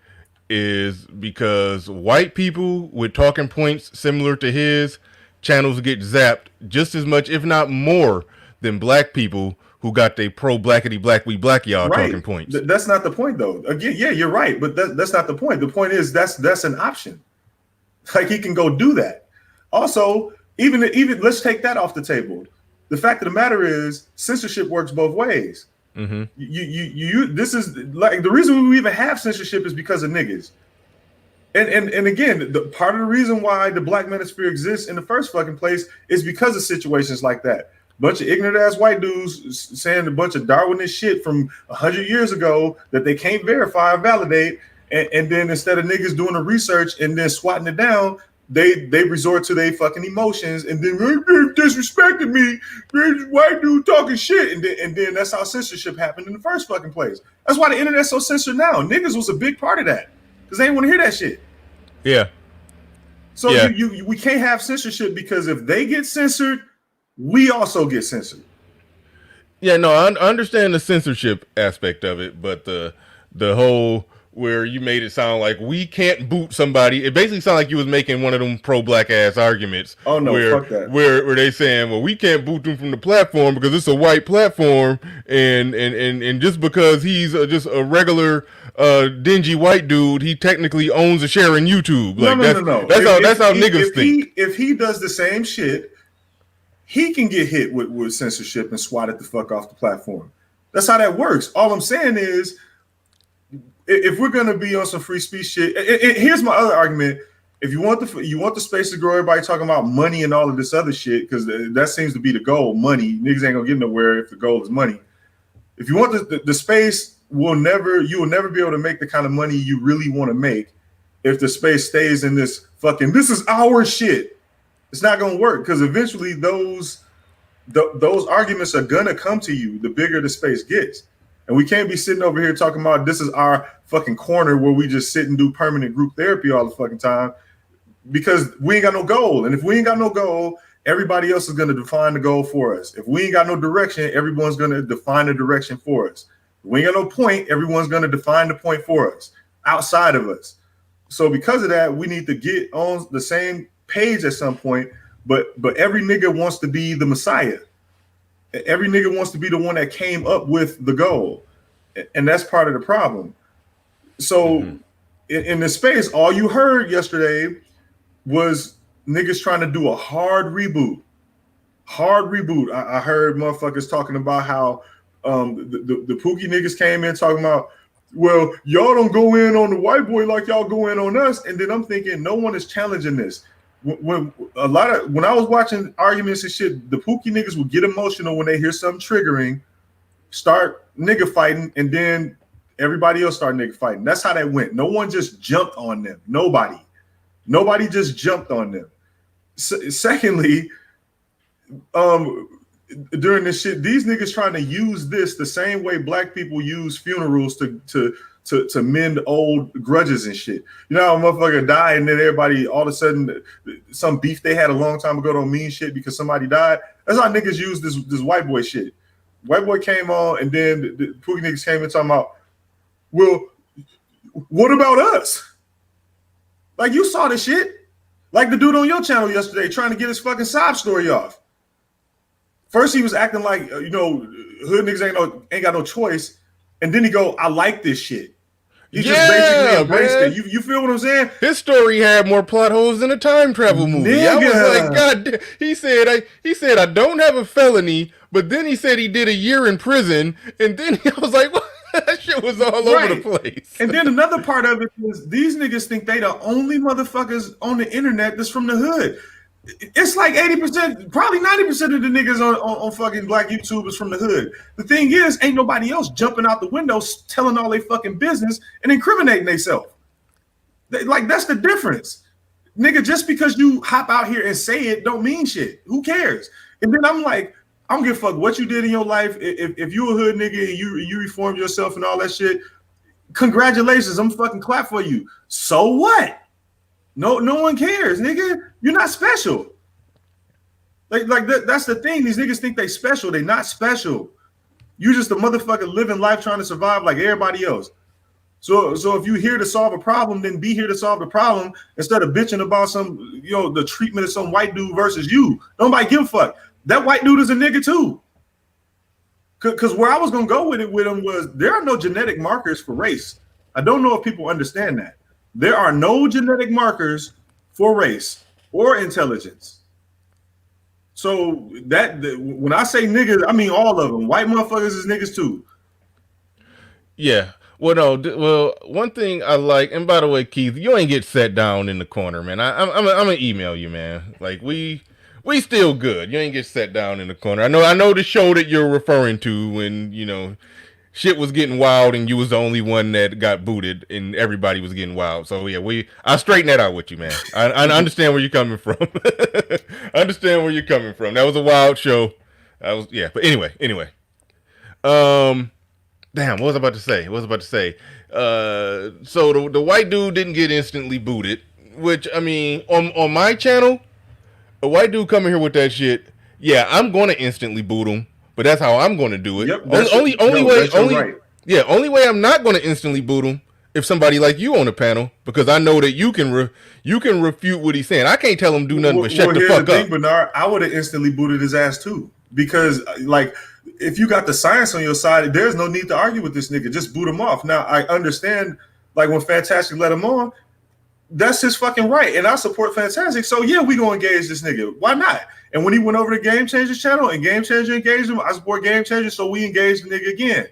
is because white people with talking points similar to his channels get zapped just as much, if not more, than black people who got they pro-blackity black we black y'all talking points. That's not the point, though. Again, yeah, you're right, but that's not the point. The point is that's an option. Like, he can go do that. Also, even let's take that off the table. The fact of the matter is, censorship works both ways. Mm-hmm. This is like the reason we even have censorship is because of niggas. And again, the part of the reason why the Black Manosphere exists in the first fucking place is because of situations like that. Bunch of ignorant ass white dudes saying a bunch of Darwinist shit from 100 years ago that they can't verify or validate, and then instead of niggas doing the research and then swatting it down, they resort to their fucking emotions, and then they disrespected me. This white dude talking shit, and then that's how censorship happened in the first fucking place. That's why the internet's so censored now. Niggas was a big part of that because they didn't want to hear that shit. Yeah. So we can't have censorship because if they get censored, we also get censored. Yeah, no, I understand the censorship aspect of it, but the whole where you made it sound like we can't boot somebody, it basically sounded like you was making one of them pro-black ass arguments. Oh no, where, fuck that. Where they saying, well, we can't boot them from the platform because it's a white platform, and just because he's just a regular dingy white dude, he technically owns a share in YouTube. Like no. That's how niggas think. If he does the same shit, he can get hit with censorship and swatted the fuck off the platform. That's how that works. All I'm saying is, if we're gonna be on some free speech shit, and here's my other argument: if you want the space to grow, everybody talking about money and all of this other shit, because that seems to be the goal. Money, niggas ain't gonna get nowhere if the goal is money. If you want the space, you will never be able to make the kind of money you really want to make if the space stays in this fucking this is our shit. It's not gonna work because eventually those arguments are gonna come to you the bigger the space gets. And we can't be sitting over here talking about this is our fucking corner where we just sit and do permanent group therapy all the fucking time because we ain't got no goal. And if we ain't got no goal, everybody else is going to define the goal for us. If we ain't got no direction, everyone's going to define the direction for us. If we ain't got no point, everyone's going to define the point for us outside of us. So because of that, we need to get on the same page at some point. But every nigga wants to be the Messiah. Every nigga wants to be the one that came up with the goal. And that's part of the problem. So in this space, all you heard yesterday was niggas trying to do a hard reboot. I heard motherfuckers talking about how the Pookie niggas came in talking about, well, y'all don't go in on the white boy like y'all go in on us. And then I'm thinking, no one is challenging this. When I was watching arguments and shit, the Pookie niggas would get emotional when they hear something triggering, start nigga fighting, and then everybody else start nigga fighting. That's how that went. No one just jumped on them. Nobody just jumped on them. Secondly, during this shit, these niggas trying to use this the same way black people use funerals to mend old grudges and shit. You know how a motherfucker died and then everybody all of a sudden some beef they had a long time ago don't mean shit because somebody died. That's how niggas use this white boy shit. White boy came on and then the Pookie niggas came in talking about, well, what about us? Like you saw the shit. Like the dude on your channel yesterday trying to get his fucking sob story off. First he was acting like, hood niggas ain't got no choice. And then he go, I like this shit. He just basically embraced it. You feel what I'm saying? His story had more plot holes than a time travel movie. Nigga. I was like, God, he said I don't have a felony, but then he said he did a year in prison, and then I was like, what? That shit was all over the place. And then another part of it is these niggas think they the only motherfuckers on the internet that's from the hood. It's like 80%, probably 90% of the niggas on fucking black YouTubers from the hood. The thing is, ain't nobody else jumping out the windows telling all their fucking business and incriminating themselves. Like, that's the difference. Nigga, just because you hop out here and say it don't mean shit. Who cares? And then I'm like, I don't give a fuck what you did in your life. If you a hood nigga and you reformed yourself and all that shit, congratulations, I'm fucking clap for you. So what? No one cares, nigga. You're not special. That's the thing. These niggas think they special. They not special. You just a motherfucker living life trying to survive like everybody else. So if you're here to solve a problem, then be here to solve the problem instead of bitching about some, the treatment of some white dude versus you. Nobody give a fuck. That white dude is a nigga too. Because where I was gonna go with him was there are no genetic markers for race. I don't know if people understand that. There are no genetic markers for race or intelligence. So when I say niggas, I mean all of them. White motherfuckers is niggas too. Yeah. Well, no. Well, one thing I like, and by the way, Keith, you ain't get set down in the corner, man. I'm gonna email you, man. Like we still good. You ain't get set down in the corner. I know the show that you're referring to when shit was getting wild and you was the only one that got booted and everybody was getting wild. So yeah, I straighten that out with you, man. I understand where you're coming from. I understand where you're coming from. That was a wild show. But anyway. Damn, what was I about to say? So the white dude didn't get instantly booted, which I mean, on my channel, a white dude coming here with that shit, yeah, I'm going to instantly boot him, but that's how I'm going to do it. Yep, only way I'm not going to instantly boot him if somebody like you on the panel, because I know that you can refute what he's saying. I can't tell him do nothing but shut the fuck up. Bernard, I would have instantly booted his ass too, because like, if you got the science on your side, there's no need to argue with this nigga. Just boot him off. Now, I understand, like, when Fantastic let him on, that's his fucking right. And I support Fantastic. So, yeah, we going to engage this nigga. Why not? And when he went over to Game Changer's channel and Game Changer engaged him, I support Game Changer, so we engaged the nigga again.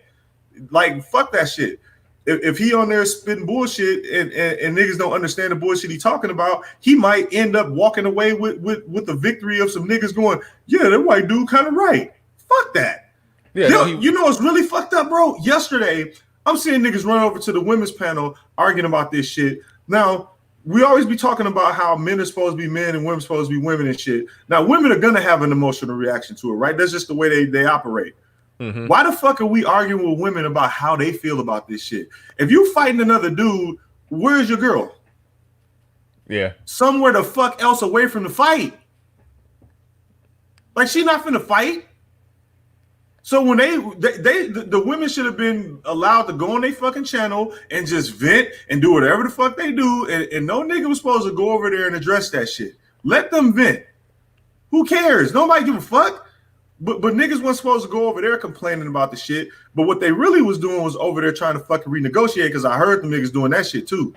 Like, fuck that shit. If he on there spitting bullshit and niggas don't understand the bullshit he talking about, he might end up walking away with the victory of some niggas going, yeah, that white dude kind of right. Fuck that. Yeah, you know what's really fucked up, bro? Yesterday, I'm seeing niggas run over to the women's panel arguing about this shit. Now, we always be talking about how men are supposed to be men and women are supposed to be women and shit. Now, women are going to have an emotional reaction to it, right? That's just the way they operate. Mm-hmm. Why the fuck are we arguing with women about how they feel about this shit? If you fighting another dude, where's your girl? Yeah. Somewhere the fuck else away from the fight. Like, she not finna fight. So when the women should have been allowed to go on their fucking channel and just vent and do whatever the fuck they do, and no nigga was supposed to go over there and address that shit. Let them vent. Who cares? Nobody give a fuck. But niggas wasn't supposed to go over there complaining about the shit. But what they really was doing was over there trying to fucking renegotiate, because I heard them niggas doing that shit too.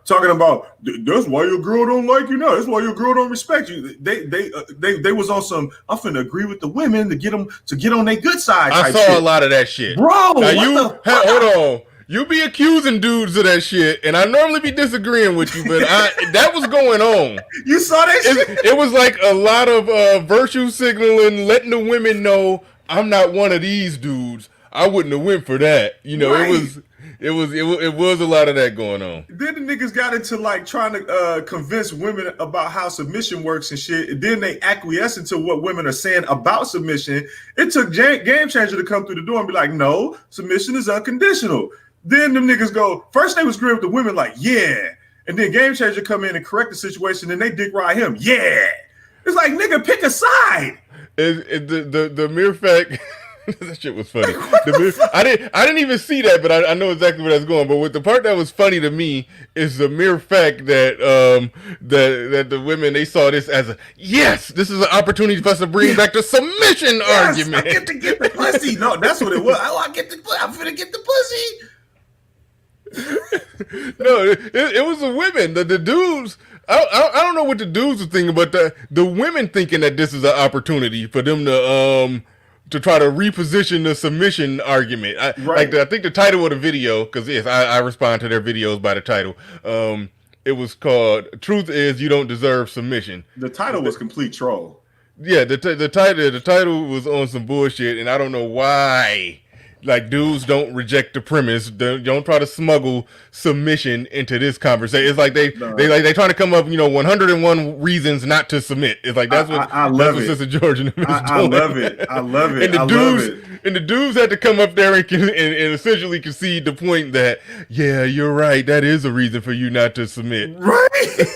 Talking about, that's why your girl don't like you now. That's why your girl don't respect you. They was on some, I'm finna agree with the women to get on their good side. I saw a lot of that shit, bro. Now hold on. You be accusing dudes of that shit, and I normally be disagreeing with you, but that was going on. You saw that shit? It was like a lot of virtue signaling, letting the women know I'm not one of these dudes. I wouldn't have went for that. Right. It was a lot of that going on. Then the niggas got into like trying to convince women about how submission works and shit. And then they acquiesce into what women are saying about submission. It took Game Changer to come through the door and be like, no, submission is unconditional. Then the niggas go, first they was agreeing with the women like, yeah. And then Game Changer come in and correct the situation and they dick ride him. Yeah. It's like, nigga, pick a side. The mere fact... That shit was funny. I didn't even see that, but I know exactly where that's going. But the part that was funny to me is the mere fact that that the women, they saw this as this is an opportunity for us to bring back the submission argument. I get to get the pussy. No, that's what it was. I'm finna get the pussy. No, it was the women. The dudes. I don't know what the dudes were thinking, but the women thinking that this is an opportunity for them to try to reposition the submission argument. I think the title of the video, because yes, I respond to their videos by the title. It was called "Truth Is You Don't Deserve Submission." The title was complete troll. Yeah, the title was on some bullshit, and I don't know why. Like, dudes don't reject the premise. Don't try to smuggle submission into this conversation. It's like they trying to come up, 101 reasons not to submit. It's like that's what Sister George and them is doing. I love it. I love it. And the dudes had to come up there and essentially concede the point that, yeah, you're right. That is a reason for you not to submit. Right.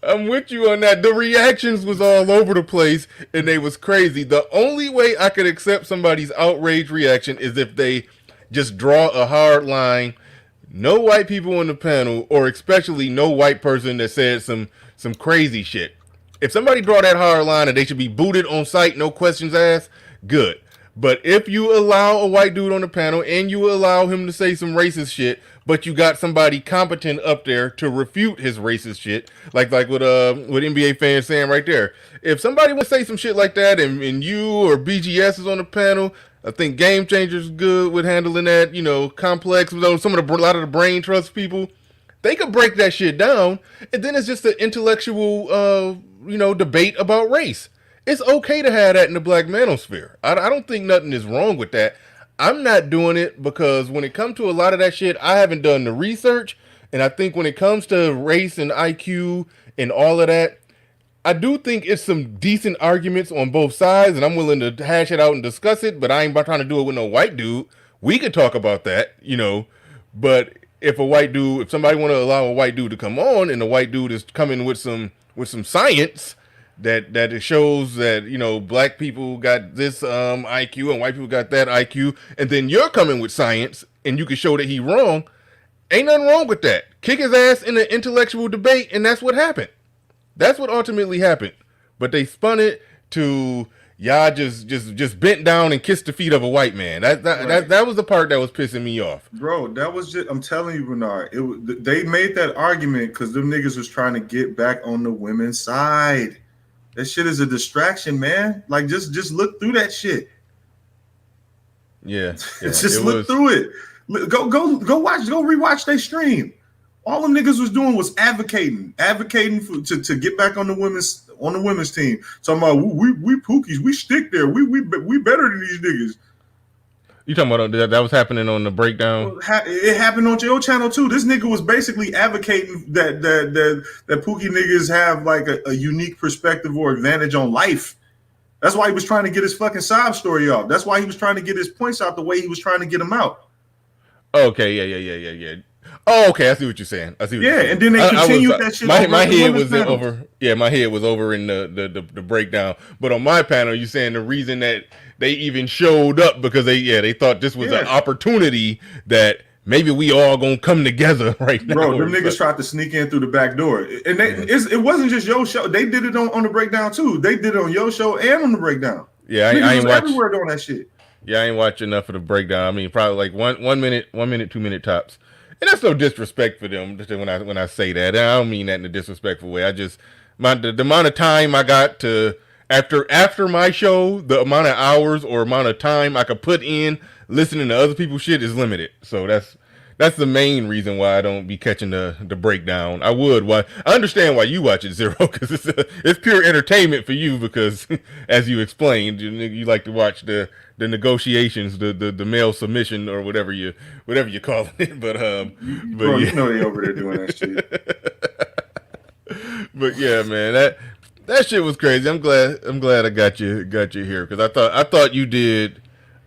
I'm with you on that. The reactions was all over the place, and they was crazy. The only way I could accept somebody's outrage reaction is if they just draw a hard line. No white people on the panel, or especially no white person that said some crazy shit. If somebody draw that hard line and they should be booted on sight, no questions asked, good. But if you allow a white dude on the panel and you allow him to say some racist shit, but you got somebody competent up there to refute his racist shit, like what NBA fans saying right there. If somebody would say some shit like that, and you or BGS is on the panel, I think Game Changer's good with handling that. You know, Complex, a lot of the brain trust people, they could break that shit down, and then it's just an intellectual, debate about race. It's okay to have that in the black manosphere. I don't think nothing is wrong with that. I'm not doing it because when it comes to a lot of that shit, I haven't done the research, and I think when it comes to race and IQ and all of that, I do think it's some decent arguments on both sides, and I'm willing to hash it out and discuss it, but I ain't about trying to do it with no white dude. We could talk about that, but if somebody want to allow a white dude to come on, and the white dude is coming with some science that it shows that black people got this IQ and white people got that IQ, and then you're coming with science and you can show that he wrong, ain't nothing wrong with that. Kick his ass in an intellectual debate, and that's what happened. That's what ultimately happened. But they spun it to y'all just bent down and kissed the feet of a white man. That was the part that was pissing me off. Bro, that was just, I'm telling you, Bernard, they made that argument because them niggas was trying to get back on the women's side. That shit is a distraction, man. Like, just look through that shit. Yeah. Just look through it. Go watch, go rewatch their stream. All them niggas was doing was advocating to get back on the women's team. Talking about we pookies, we stick there, we better than these niggas. You talking about that was happening on the breakdown? It happened on your channel too. This nigga was basically advocating that pookie niggas have like a unique perspective or advantage on life. That's why he was trying to get his fucking sob story off. That's why he was trying to get his points out the way he was trying to get them out. Okay, yeah. Oh, okay, I see what you're saying. And then they continued that shit. My head was over. Yeah, my head was over in the breakdown. But on my panel, you're saying the reason that they even showed up because they thought this was an opportunity that maybe we all gonna come together right now. Bro, them niggas tried to sneak in through the back door, and it wasn't just your show. They did it on the breakdown too. They did it on your show and on the breakdown. Yeah, I ain't watching everywhere doing that shit. Yeah, I ain't watching enough of the breakdown. I mean, probably like 1 minute, 2 minute tops. And that's no disrespect for them when I say that. I don't mean that in a disrespectful way. I just the amount of time I got to after my show, the amount of hours or amount of time I could put in listening to other people's shit is limited. So that's the main reason why I don't be catching the breakdown. I understand why you watch it, Zero, because it's pure entertainment for you. Because as you explained, you like to watch the negotiations, the male submission or whatever you call it. But bro, you know they over there doing that shit. But yeah, man, that shit was crazy. I'm glad I got you here because I thought you did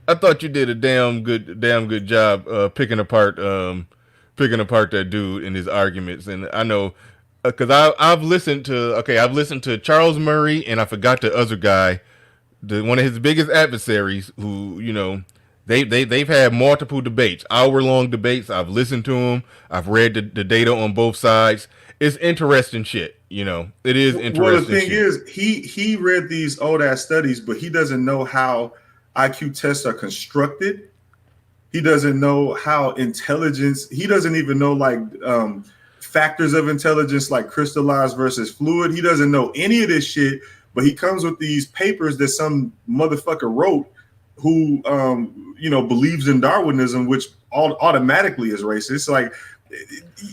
a damn good job picking apart that dude in his arguments. And I know because I've listened to Charles Murray, and I forgot the other guy, one of his biggest adversaries, who they've had multiple debates, hour-long debates. I've listened to them. I've read the data on both sides. It's interesting shit. It is interesting. Well, the thing is, he read these old ass studies, but he doesn't know how IQ tests are constructed. He doesn't know how intelligence. He doesn't even know like factors of intelligence, like crystallized versus fluid. He doesn't know any of this shit. But he comes with these papers that some motherfucker wrote, who believes in Darwinism, which automatically is racist. Like,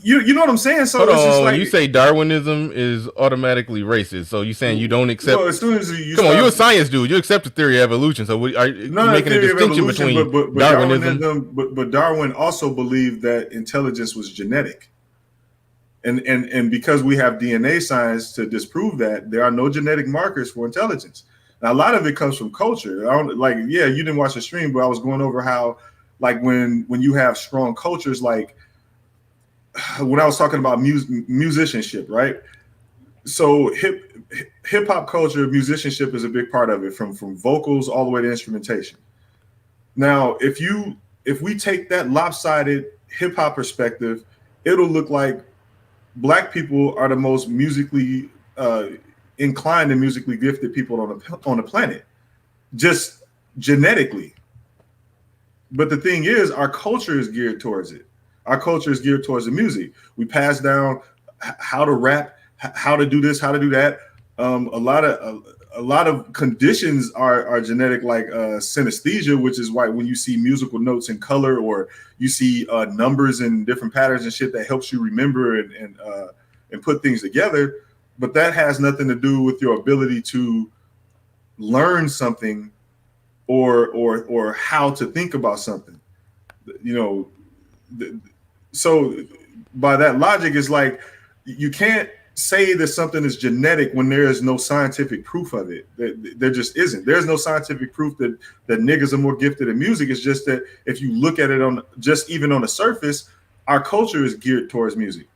you know what I'm saying? So it's just like, you say Darwinism is automatically racist. So you saying you don't accept? Well, as soon as you're a science dude. You accept the theory of evolution. So are you making a distinction between Darwinism? But Darwin also believed that intelligence was genetic. And because we have DNA science to disprove that, there are no genetic markers for intelligence. Now, a lot of it comes from culture. You didn't watch the stream, but I was going over how, like, when you have strong cultures, like when I was talking about musicianship, right? So hip hop culture, musicianship is a big part of it, from vocals all the way to instrumentation. Now, if we take that lopsided hip hop perspective, it'll look like Black people are the most musically inclined and musically gifted people on the planet, just genetically. But the thing is, our culture is geared towards it. Our culture is geared towards the music. We pass down how to rap, how to do this, how to do that. A lot of conditions are genetic, like synesthesia, which is why when you see musical notes in color, or you see numbers and different patterns and shit, that helps you remember and put things together. But that has nothing to do with your ability to learn something or how to think about something. So by that logic, it's like you can't say that something is genetic when there is no scientific proof of it. There just isn't. There's no scientific proof that niggas are more gifted in music. It's just that if you look at it even on the surface, our culture is geared towards music.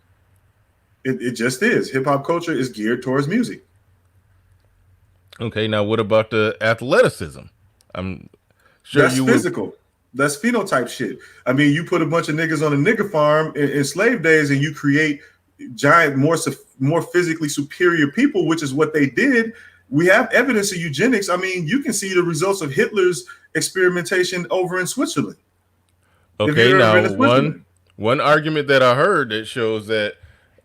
It just is. Hip hop culture is geared towards music. Okay, now what about the athleticism? I'm sure that's physical. That's phenotype shit. I mean, you put a bunch of niggas on a nigga farm in slave days, and you create giant, more physically superior people, which is what they did. We have evidence of eugenics. I mean, you can see the results of Hitler's experimentation over in Switzerland. Okay, now one argument that I heard that shows that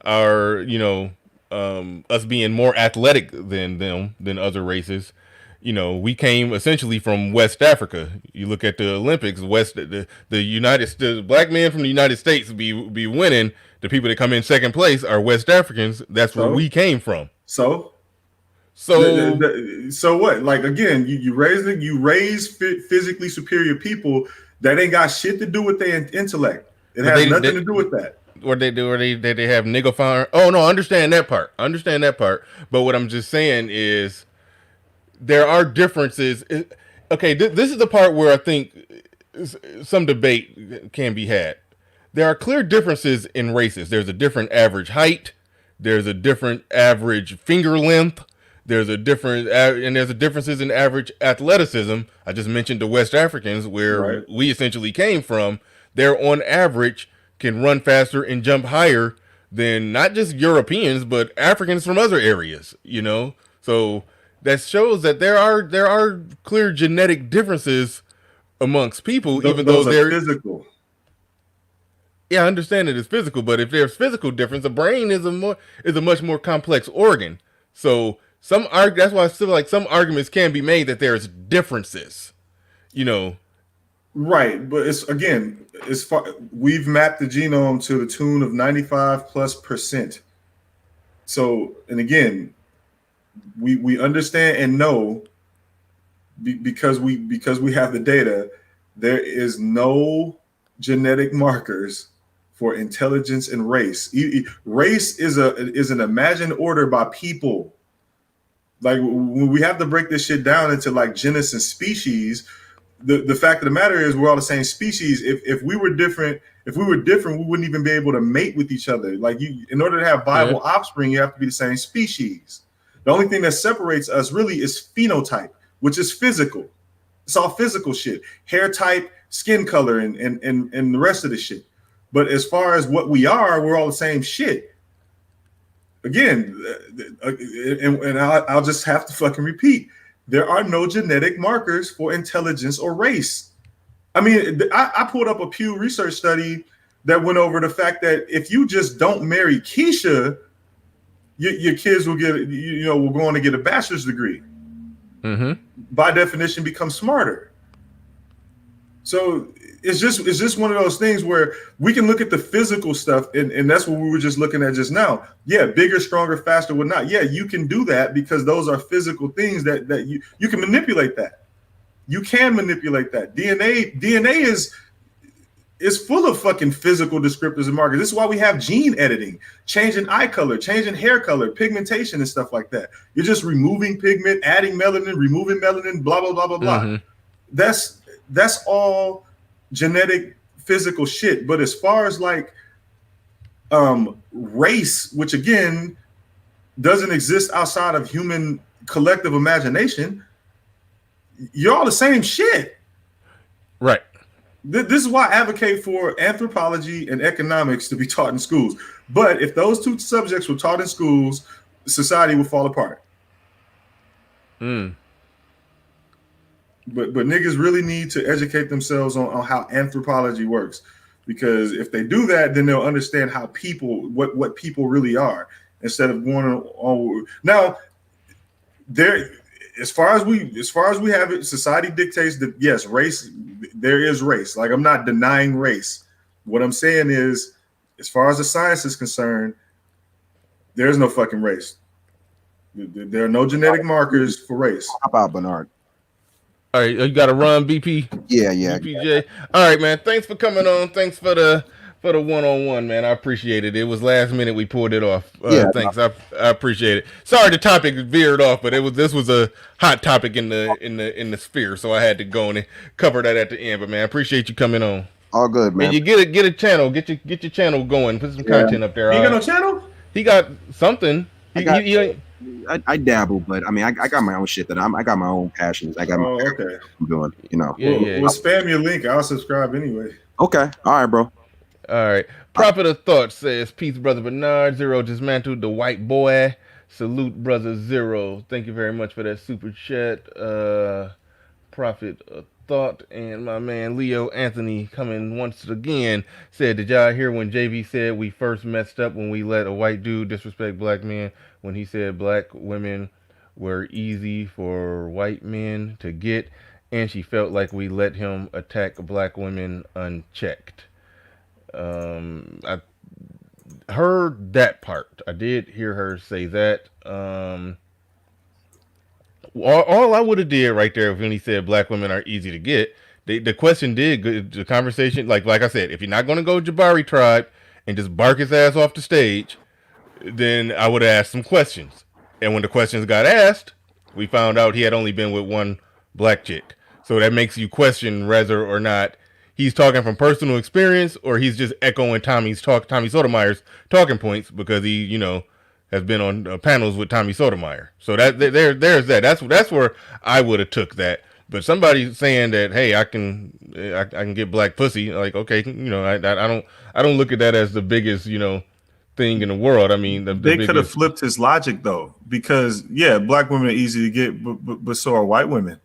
our, us being more athletic than other races, we came essentially from West Africa. You look at the Olympics, the black men from the United States be winning. The people that come in second place are West Africans. That's where we came from. So what? Like, again, you raise physically superior people that ain't got shit to do with their intellect. It has nothing to do with that. Or they have nigga fire. Oh no, I understand that part. But what I'm just saying is there are differences. Okay, this is the part where I think some debate can be had. There are clear differences in races. There's a different average height. There's a different average finger length. There's differences in average athleticism. I just mentioned the West Africans, where we essentially came from. They're on average can run faster and jump higher than not just Europeans, but Africans from other areas. So that shows that there are clear genetic differences amongst people, even though they're physical. Yeah, I understand it is physical, but if there's physical difference, the brain is a much more complex organ. So that's why I feel like some arguments can be made that there's differences. Right, but we've mapped the genome to the tune of 95+%. So, and again, we understand and know because we have the data, there is no genetic markers for intelligence and race. Race is an imagined order by people. Like, when we have to break this shit down into like genus and species, the fact of the matter is we're all the same species. If we were different, we wouldn't even be able to mate with each other. Like, in order to have viable offspring, you have to be the same species. The only thing that separates us really is phenotype, which is physical. It's all physical shit. Hair type, skin color, and the rest of the shit. But as far as what we are, we're all the same shit. Again, and I'll just have to fucking repeat. There are no genetic markers for intelligence or race. I mean, I pulled up a Pew Research study that went over the fact that if you just don't marry Keisha, your kids will will go on to get a bachelor's degree. Mm-hmm. By definition, become smarter. So it's just one of those things where we can look at the physical stuff, and that's what we were just looking at just now. Yeah, bigger, stronger, faster, whatnot. Yeah, you can do that because those are physical things that you can manipulate that. You can manipulate that. DNA is full of fucking physical descriptors and markers. This is why we have gene editing, changing eye color, changing hair color, pigmentation, and stuff like that. You're just removing pigment, adding melanin, removing melanin, blah, blah, blah, blah, blah. Mm-hmm. That's all genetic, physical shit. But as far as like race, which again doesn't exist outside of human collective imagination, you're all the same shit. Right. This is why I advocate for anthropology and economics to be taught in schools. But if those two subjects were taught in schools, society would fall apart. But niggas really need to educate themselves on how anthropology works. because if they do that, then they'll understand how what people really are, instead of going on. Now, as far as we have it, society dictates that yes, race, there is race. Like, I'm not denying race. What I'm saying is, as far as the science is concerned, there's no fucking race. There are no genetic markers for race. How about Bernard? All right, you got to run, BP. Yeah. BPJ. All right, man. Thanks for coming on. Thanks for the one-on-one, man. I appreciate it. It was last minute we pulled it off. Thanks. I appreciate it. Sorry the topic veered off, but this was a hot topic in the sphere, so I had to go and cover that at the end. But man, I appreciate you coming on. All good, man. And you get a channel, get your channel going, put some content up there. You got no channel? He got something. I dabble, but I mean, I got my own shit I got my own passions. I got my okay. I'm doing, you know. We'll spam your link. I'll subscribe anyway. Okay. All right, bro. All right. Prophet of Thought says, peace, Brother Bernard. Zero dismantled the white boy. Salute, Brother Zero. Thank you very much for that super chat. Prophet of Thought, and my man Leo Anthony coming once again said, did y'all hear when JV said we first messed up when we let a white dude disrespect black men, when he said black women were easy for white men to get, and she felt like we let him attack black women unchecked. I heard that part. I did hear her say that. All I would have did right there when he said black women are easy to get, the question did, the conversation, like I said, if you're not going to go Jabari tribe and just bark his ass off the stage, then I would have asked some questions. And when the questions got asked, we found out he had only been with one black chick. So that makes you question whether or not he's talking from personal experience or he's just echoing Tommy Sotomayor's talking points because he, you know, has been on panels with Tommy Sotomayor. So that there's that. That's where I would have took that. But somebody saying that, hey, I can get black pussy, like, okay, you know, I don't look at that as the biggest, you know, thing in the world. I mean, they could have flipped his logic though, because yeah, black women are easy to get, but so are white women.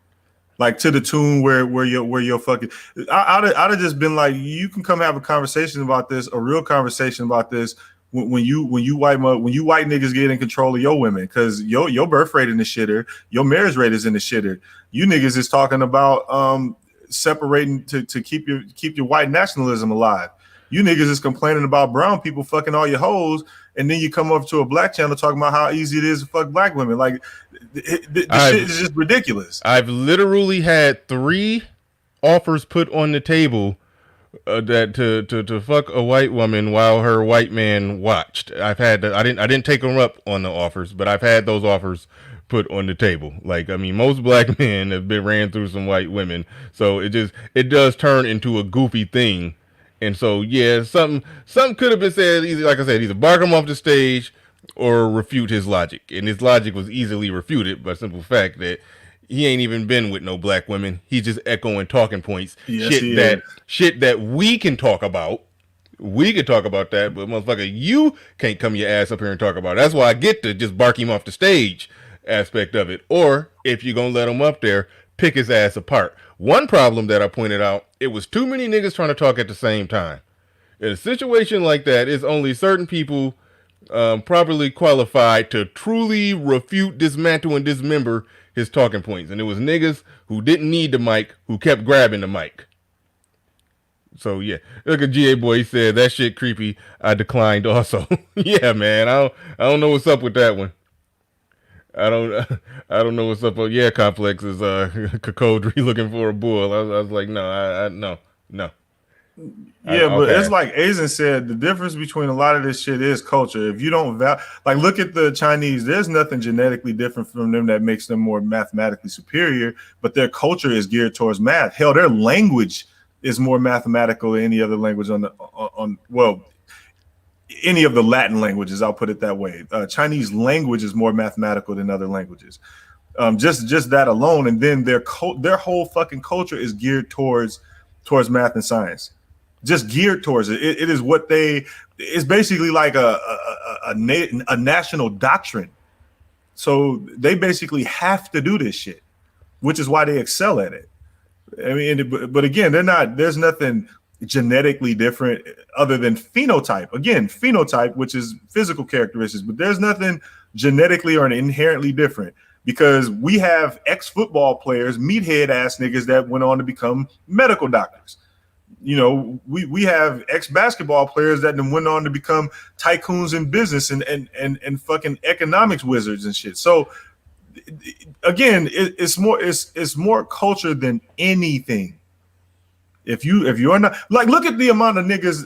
Like, to the tune where you're fucking. I'd have just been like, you can come have a conversation about this, a real conversation about this, when you white niggas get in control of your women, because your birth rate in the shitter, your marriage rate is in the shitter. You niggas is talking about separating to keep your white nationalism alive. You niggas is complaining about brown people fucking all your hoes, and then you come up to a black channel talking about how easy it is to fuck black women. Like, the shit is just ridiculous. I've literally had 3 offers put on the table that to fuck a white woman while her white man watched. I didn't take them up on the offers, but I've had those offers put on the table. Like, I mean, most black men have been ran through some white women, so it does turn into a goofy thing. And so, yeah, something could have been said, either, like I said, either bark him off the stage or refute his logic. And his logic was easily refuted by simple fact that he ain't even been with no black women. He's just echoing talking points. Yes, shit that we can talk about. We could talk about that, but motherfucker, you can't come your ass up here and talk about it. That's why I get to just bark him off the stage aspect of it. Or if you're going to let him up there, pick his ass apart. One problem that I pointed out, it was too many niggas trying to talk at the same time. In a situation like that, it's only certain people properly qualified to truly refute, dismantle, and dismember his talking points. And it was niggas who didn't need the mic, who kept grabbing the mic. So yeah, look at GA boy. He said that shit creepy. I declined also. Yeah, man. I don't know what's up with that one. I don't know what's up. Yeah, Complex is Kakodri looking for a bull. I was like, no, no. Yeah, but it's like Aizen said, the difference between a lot of this shit is culture. If you don't like, look at the Chinese, there's nothing genetically different from them that makes them more mathematically superior, but their culture is geared towards math. Hell, their language is more mathematical than any other language any of the Latin languages, I'll put it that way. Chinese language is more mathematical than other languages. Just that alone, and then their whole fucking culture is geared towards math and science. Just geared towards it. It is what it's basically like a national doctrine. So they basically have to do this shit, which is why they excel at it. I mean, but again, there's nothing genetically different other than phenotype. Again, phenotype, which is physical characteristics, but there's nothing genetically or inherently different, because we have ex-football players, meathead ass niggas that went on to become medical doctors. You know, we have ex-basketball players that then went on to become tycoons in business and fucking economics wizards and shit. So again, it's more culture than anything. If you're not, like, look at the amount of niggas,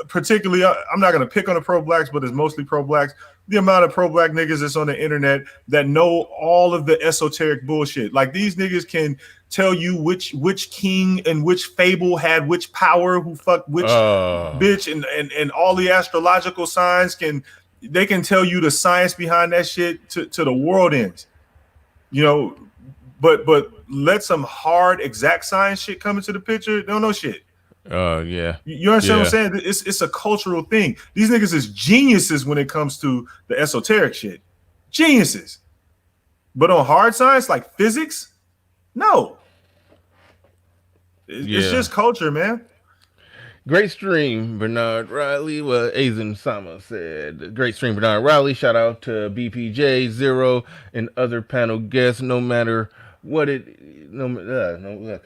particularly, I'm not gonna pick on the pro-blacks, but it's mostly pro-blacks. The amount of pro-black niggas that's on the internet that know all of the esoteric bullshit. Like, these niggas can tell you which king and which fable had which power, who fucked which bitch, and all the astrological signs they can tell you the science behind that shit to the world ends. You know, but let some hard exact science shit come into the picture, don't know shit. Yeah. You understand what I'm saying? It's a cultural thing. These niggas is geniuses when it comes to the esoteric shit. Geniuses. But on hard science like physics, no. It's just culture, man. Great stream, Bernard Riley. Well, Azen Sama said, great stream, Bernard Riley. Shout out to BPJ, Zero, and other panel guests. No matter what I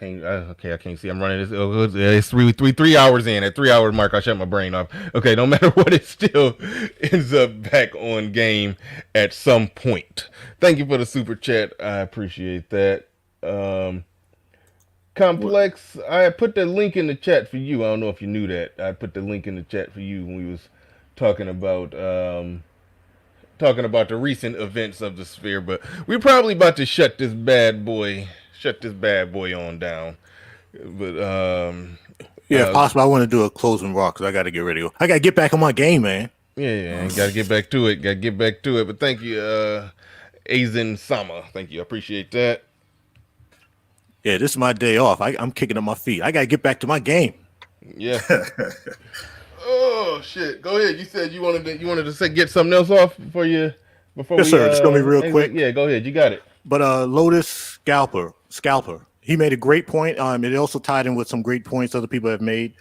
can't see. I'm running this. It's 3 hours in. At 3 hour mark, I shut my brain off. Okay, no matter what, it still ends up back on game at some point. Thank you for the super chat. I appreciate that. Complex, I put the link in the chat for you. I don't know if you knew that. I put the link in the chat for you when we was talking about the recent events of the sphere, but we're probably about to shut this bad boy on down. But if possible, I want to do a closing rock because I got to get ready. I got to get back on my game, man. Yeah, got to get back to it. But thank you, Azen Sama. Thank you. I appreciate that. Yeah, this is my day off. I'm kicking up my feet. I got to get back to my game. Yeah. Oh shit! Go ahead. You said you wanted to say, get something else off for you before. Yes, sir. It's gonna be real quick. Yeah, go ahead. You got it. But Lotus Scalper, he made a great point. It also tied in with some great points other people have made.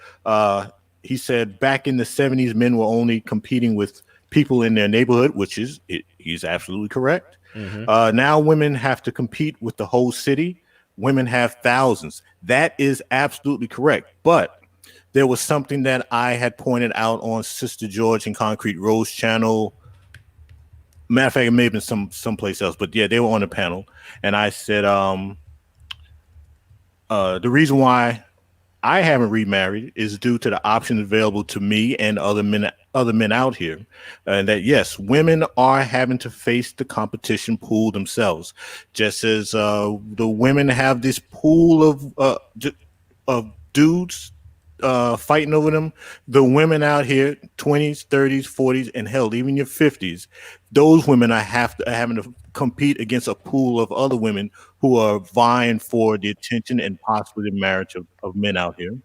He said back in the 70s, men were only competing with people in their neighborhood, he's absolutely correct. Mm-hmm. Now women have to compete with the whole city. Women have thousands. That is absolutely correct. But there was something that I had pointed out on Sister George and Concrete Rose channel. Matter of fact, it may have been someplace else, but yeah, they were on the panel. And I said, the reason why I haven't remarried is due to the options available to me and other men out here. And that, yes, women are having to face the competition pool themselves, just as the women have this pool of dudes fighting over them. The women out here, 20s, 30s, 40s, and hell, even your 50s, those women are having to compete against a pool of other women who are vying for the attention and possibly the marriage of men out here.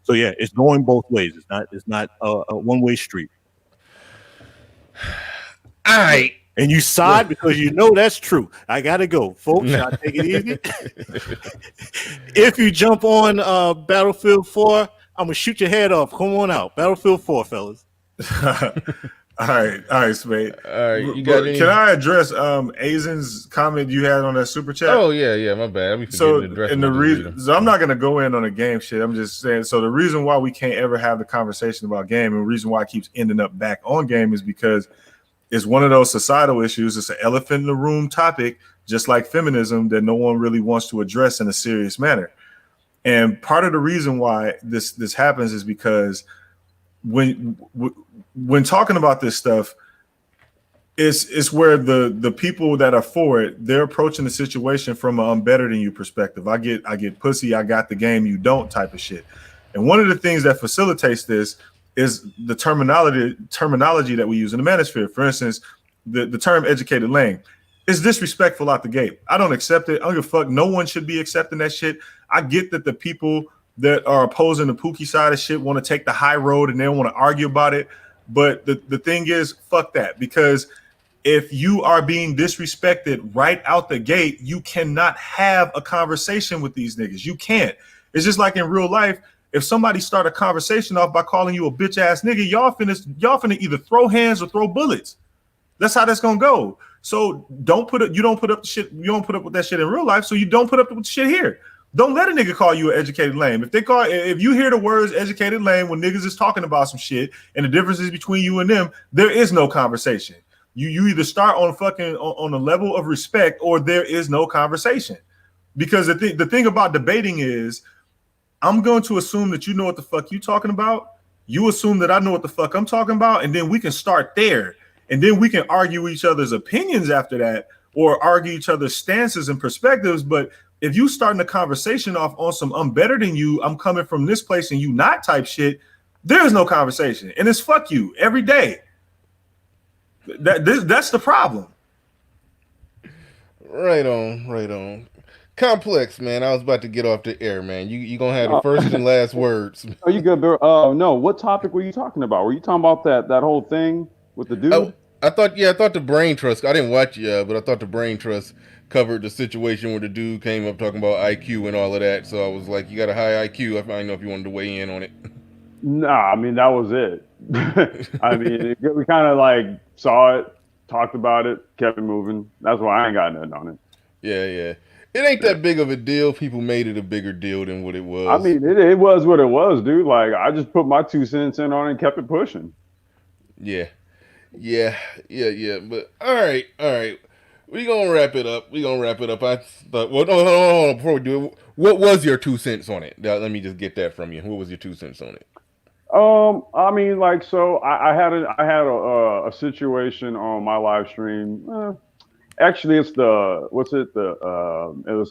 So yeah, it's going both ways. It's not a one-way street. All right. And you sighed because you know that's true. I gotta go, folks. I'll take it easy. If you jump on Battlefield 4, I'm gonna shoot your head off. Come on out, Battlefield 4, fellas. All right, Spade. All right, can I address Azen's comment you had on that super chat? Oh yeah, my bad. So I'm not gonna go in on the game shit. I'm just saying. So the reason why we can't ever have the conversation about game, and the reason why it keeps ending up back on game, is because it's one of those societal issues. It's an elephant in the room topic, just like feminism, that no one really wants to address in a serious manner. And part of the reason why this happens is because when talking about this stuff, it's where the people that are for it, they're approaching the situation from an I'm better than you perspective. I get pussy, I got the game, you don't type of shit. And one of the things that facilitates this is the terminology that we use in the manosphere. For instance, the term educated lame is disrespectful out the gate. I don't accept it. I don't give a fuck. No one should be accepting that shit. I get that the people that are opposing the Pookie side of shit want to take the high road and they don't want to argue about it. But the thing is, fuck that. Because if you are being disrespected right out the gate, you cannot have a conversation with these niggas. You can't. It's just like in real life. if somebody start a conversation off by calling you a bitch ass nigga, y'all finna either throw hands or throw bullets. That's how that's gonna go. So you don't put up with that shit in real life, so you don't put up with shit here. Don't let a nigga call you an educated lame. If you hear the words educated lame when niggas is talking about some shit and the differences between you and them, there is no conversation. You either start on a level of respect or there is no conversation. Because the thing about debating is I'm going to assume that you know what the fuck you talking about. You assume that I know what the fuck I'm talking about, and then we can start there. And then we can argue each other's opinions after that, or argue each other's stances and perspectives. But if you starting a conversation off on some I'm better than you, I'm coming from this place and you not type shit, there's no conversation. And it's fuck you every day. That's the problem. Right on. Complex, man. I was about to get off the air, man. You gonna have the first and last words. Are you good, bro? No. What topic were you talking about? Were you talking about that whole thing with the dude? I thought the brain trust. I didn't watch it, but I thought the brain trust covered the situation where the dude came up talking about IQ and all of that. So I was like, you got a high IQ. I don't know if you wanted to weigh in on it. Nah, I mean that was it. I mean, we kind of like saw it, talked about it, kept it moving. That's why I ain't got nothing on it. Yeah. It ain't that big of a deal. People made it a bigger deal than what it was. I mean, it was what it was, dude. Like, I just put my 2 cents in on it and kept it pushing. Yeah. But all right. We gonna wrap it up. I thought, well, no. Before we do it, what was your 2 cents on it? Let me just get that from you. What was your 2 cents on it? I mean, like, so I had a situation on my live stream. Actually, it's it was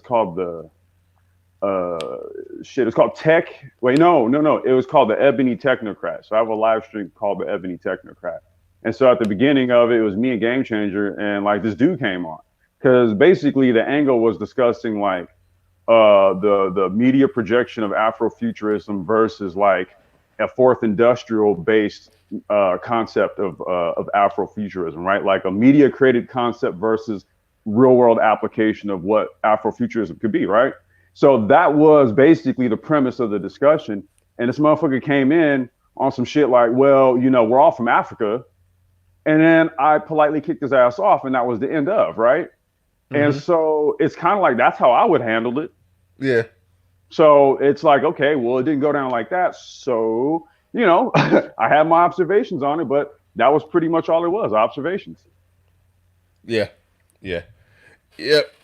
called it's called Tech. Wait, no. It was called the Ebony Technocrat. So I have a live stream called the Ebony Technocrat. And so at the beginning of it was me and Game Changer, and like this dude came on because basically the angle was discussing like the media projection of Afrofuturism versus like a fourth industrial based concept of Afrofuturism, right? Like a media created concept versus real world application of what Afrofuturism could be, right? So that was basically the premise of the discussion. And this motherfucker came in on some shit like, well, we're all from Africa. And then I politely kicked his ass off, and that was the end of, right? Mm-hmm. And so it's kind of like that's how I would handle it. Yeah. So it's like, okay, well, it didn't go down like that. So, I had my observations on it, but that was pretty much all it was, observations. Yeah. Yep.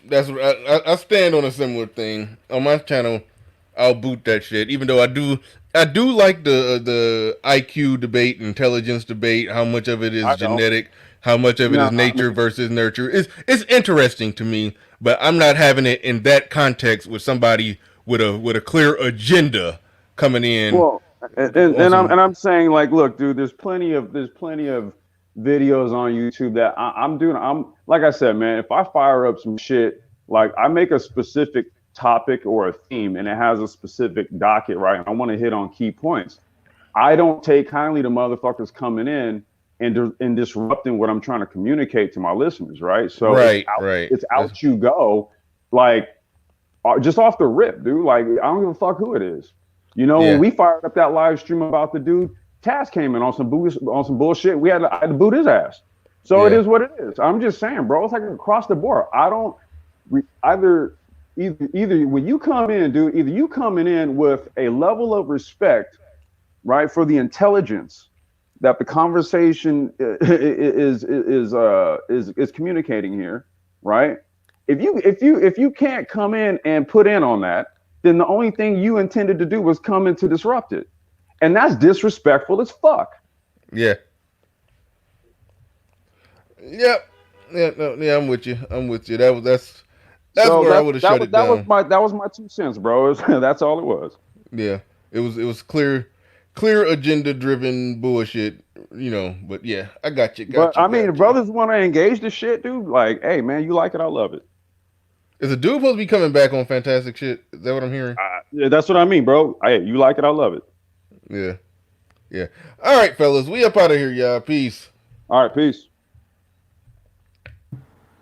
That's what I stand on a similar thing. On my channel, I'll boot that shit, even though I do like the IQ debate, intelligence debate, how much of it is genetic, how much of it is nature versus nurture. It's interesting to me, but I'm not having it in that context with somebody with a clear agenda coming in. Well, and I'm saying, like, look, dude, there's plenty of videos on YouTube that I'm like I said, man, if I fire up some shit, like I make a specific topic or a theme and it has a specific docket, right? And I want to hit on key points. I don't take kindly to motherfuckers coming in and disrupting what I'm trying to communicate to my listeners, right? So it's out you go, like just off the rip, dude. Like I don't give a fuck who it is. When we fired up that live stream about the dude, Taz came in on some bullshit. I had to boot his ass. So it is what it is. I'm just saying, bro. It's like across the board. I don't either when you come in, dude, either you coming in with a level of respect, right, for the intelligence that the conversation is communicating here, right? If you can't come in and put in on that, then the only thing you intended to do was come in to disrupt it. And that's disrespectful as fuck. Yeah. Yep. Yeah, I'm with you. That's where I would have shut it down. That was my 2 cents, bro. That's all it was. Yeah. It was clear agenda driven bullshit, but yeah, I got you. If brothers want to engage the shit, dude, like, hey man, you like it, I love it. Is a dude supposed to be coming back on fantastic shit? Is that what I'm hearing? Yeah, that's what I mean, bro. Hey, you like it, I love it. Yeah. All right, fellas, we up out of here, y'all. Peace. All right, peace.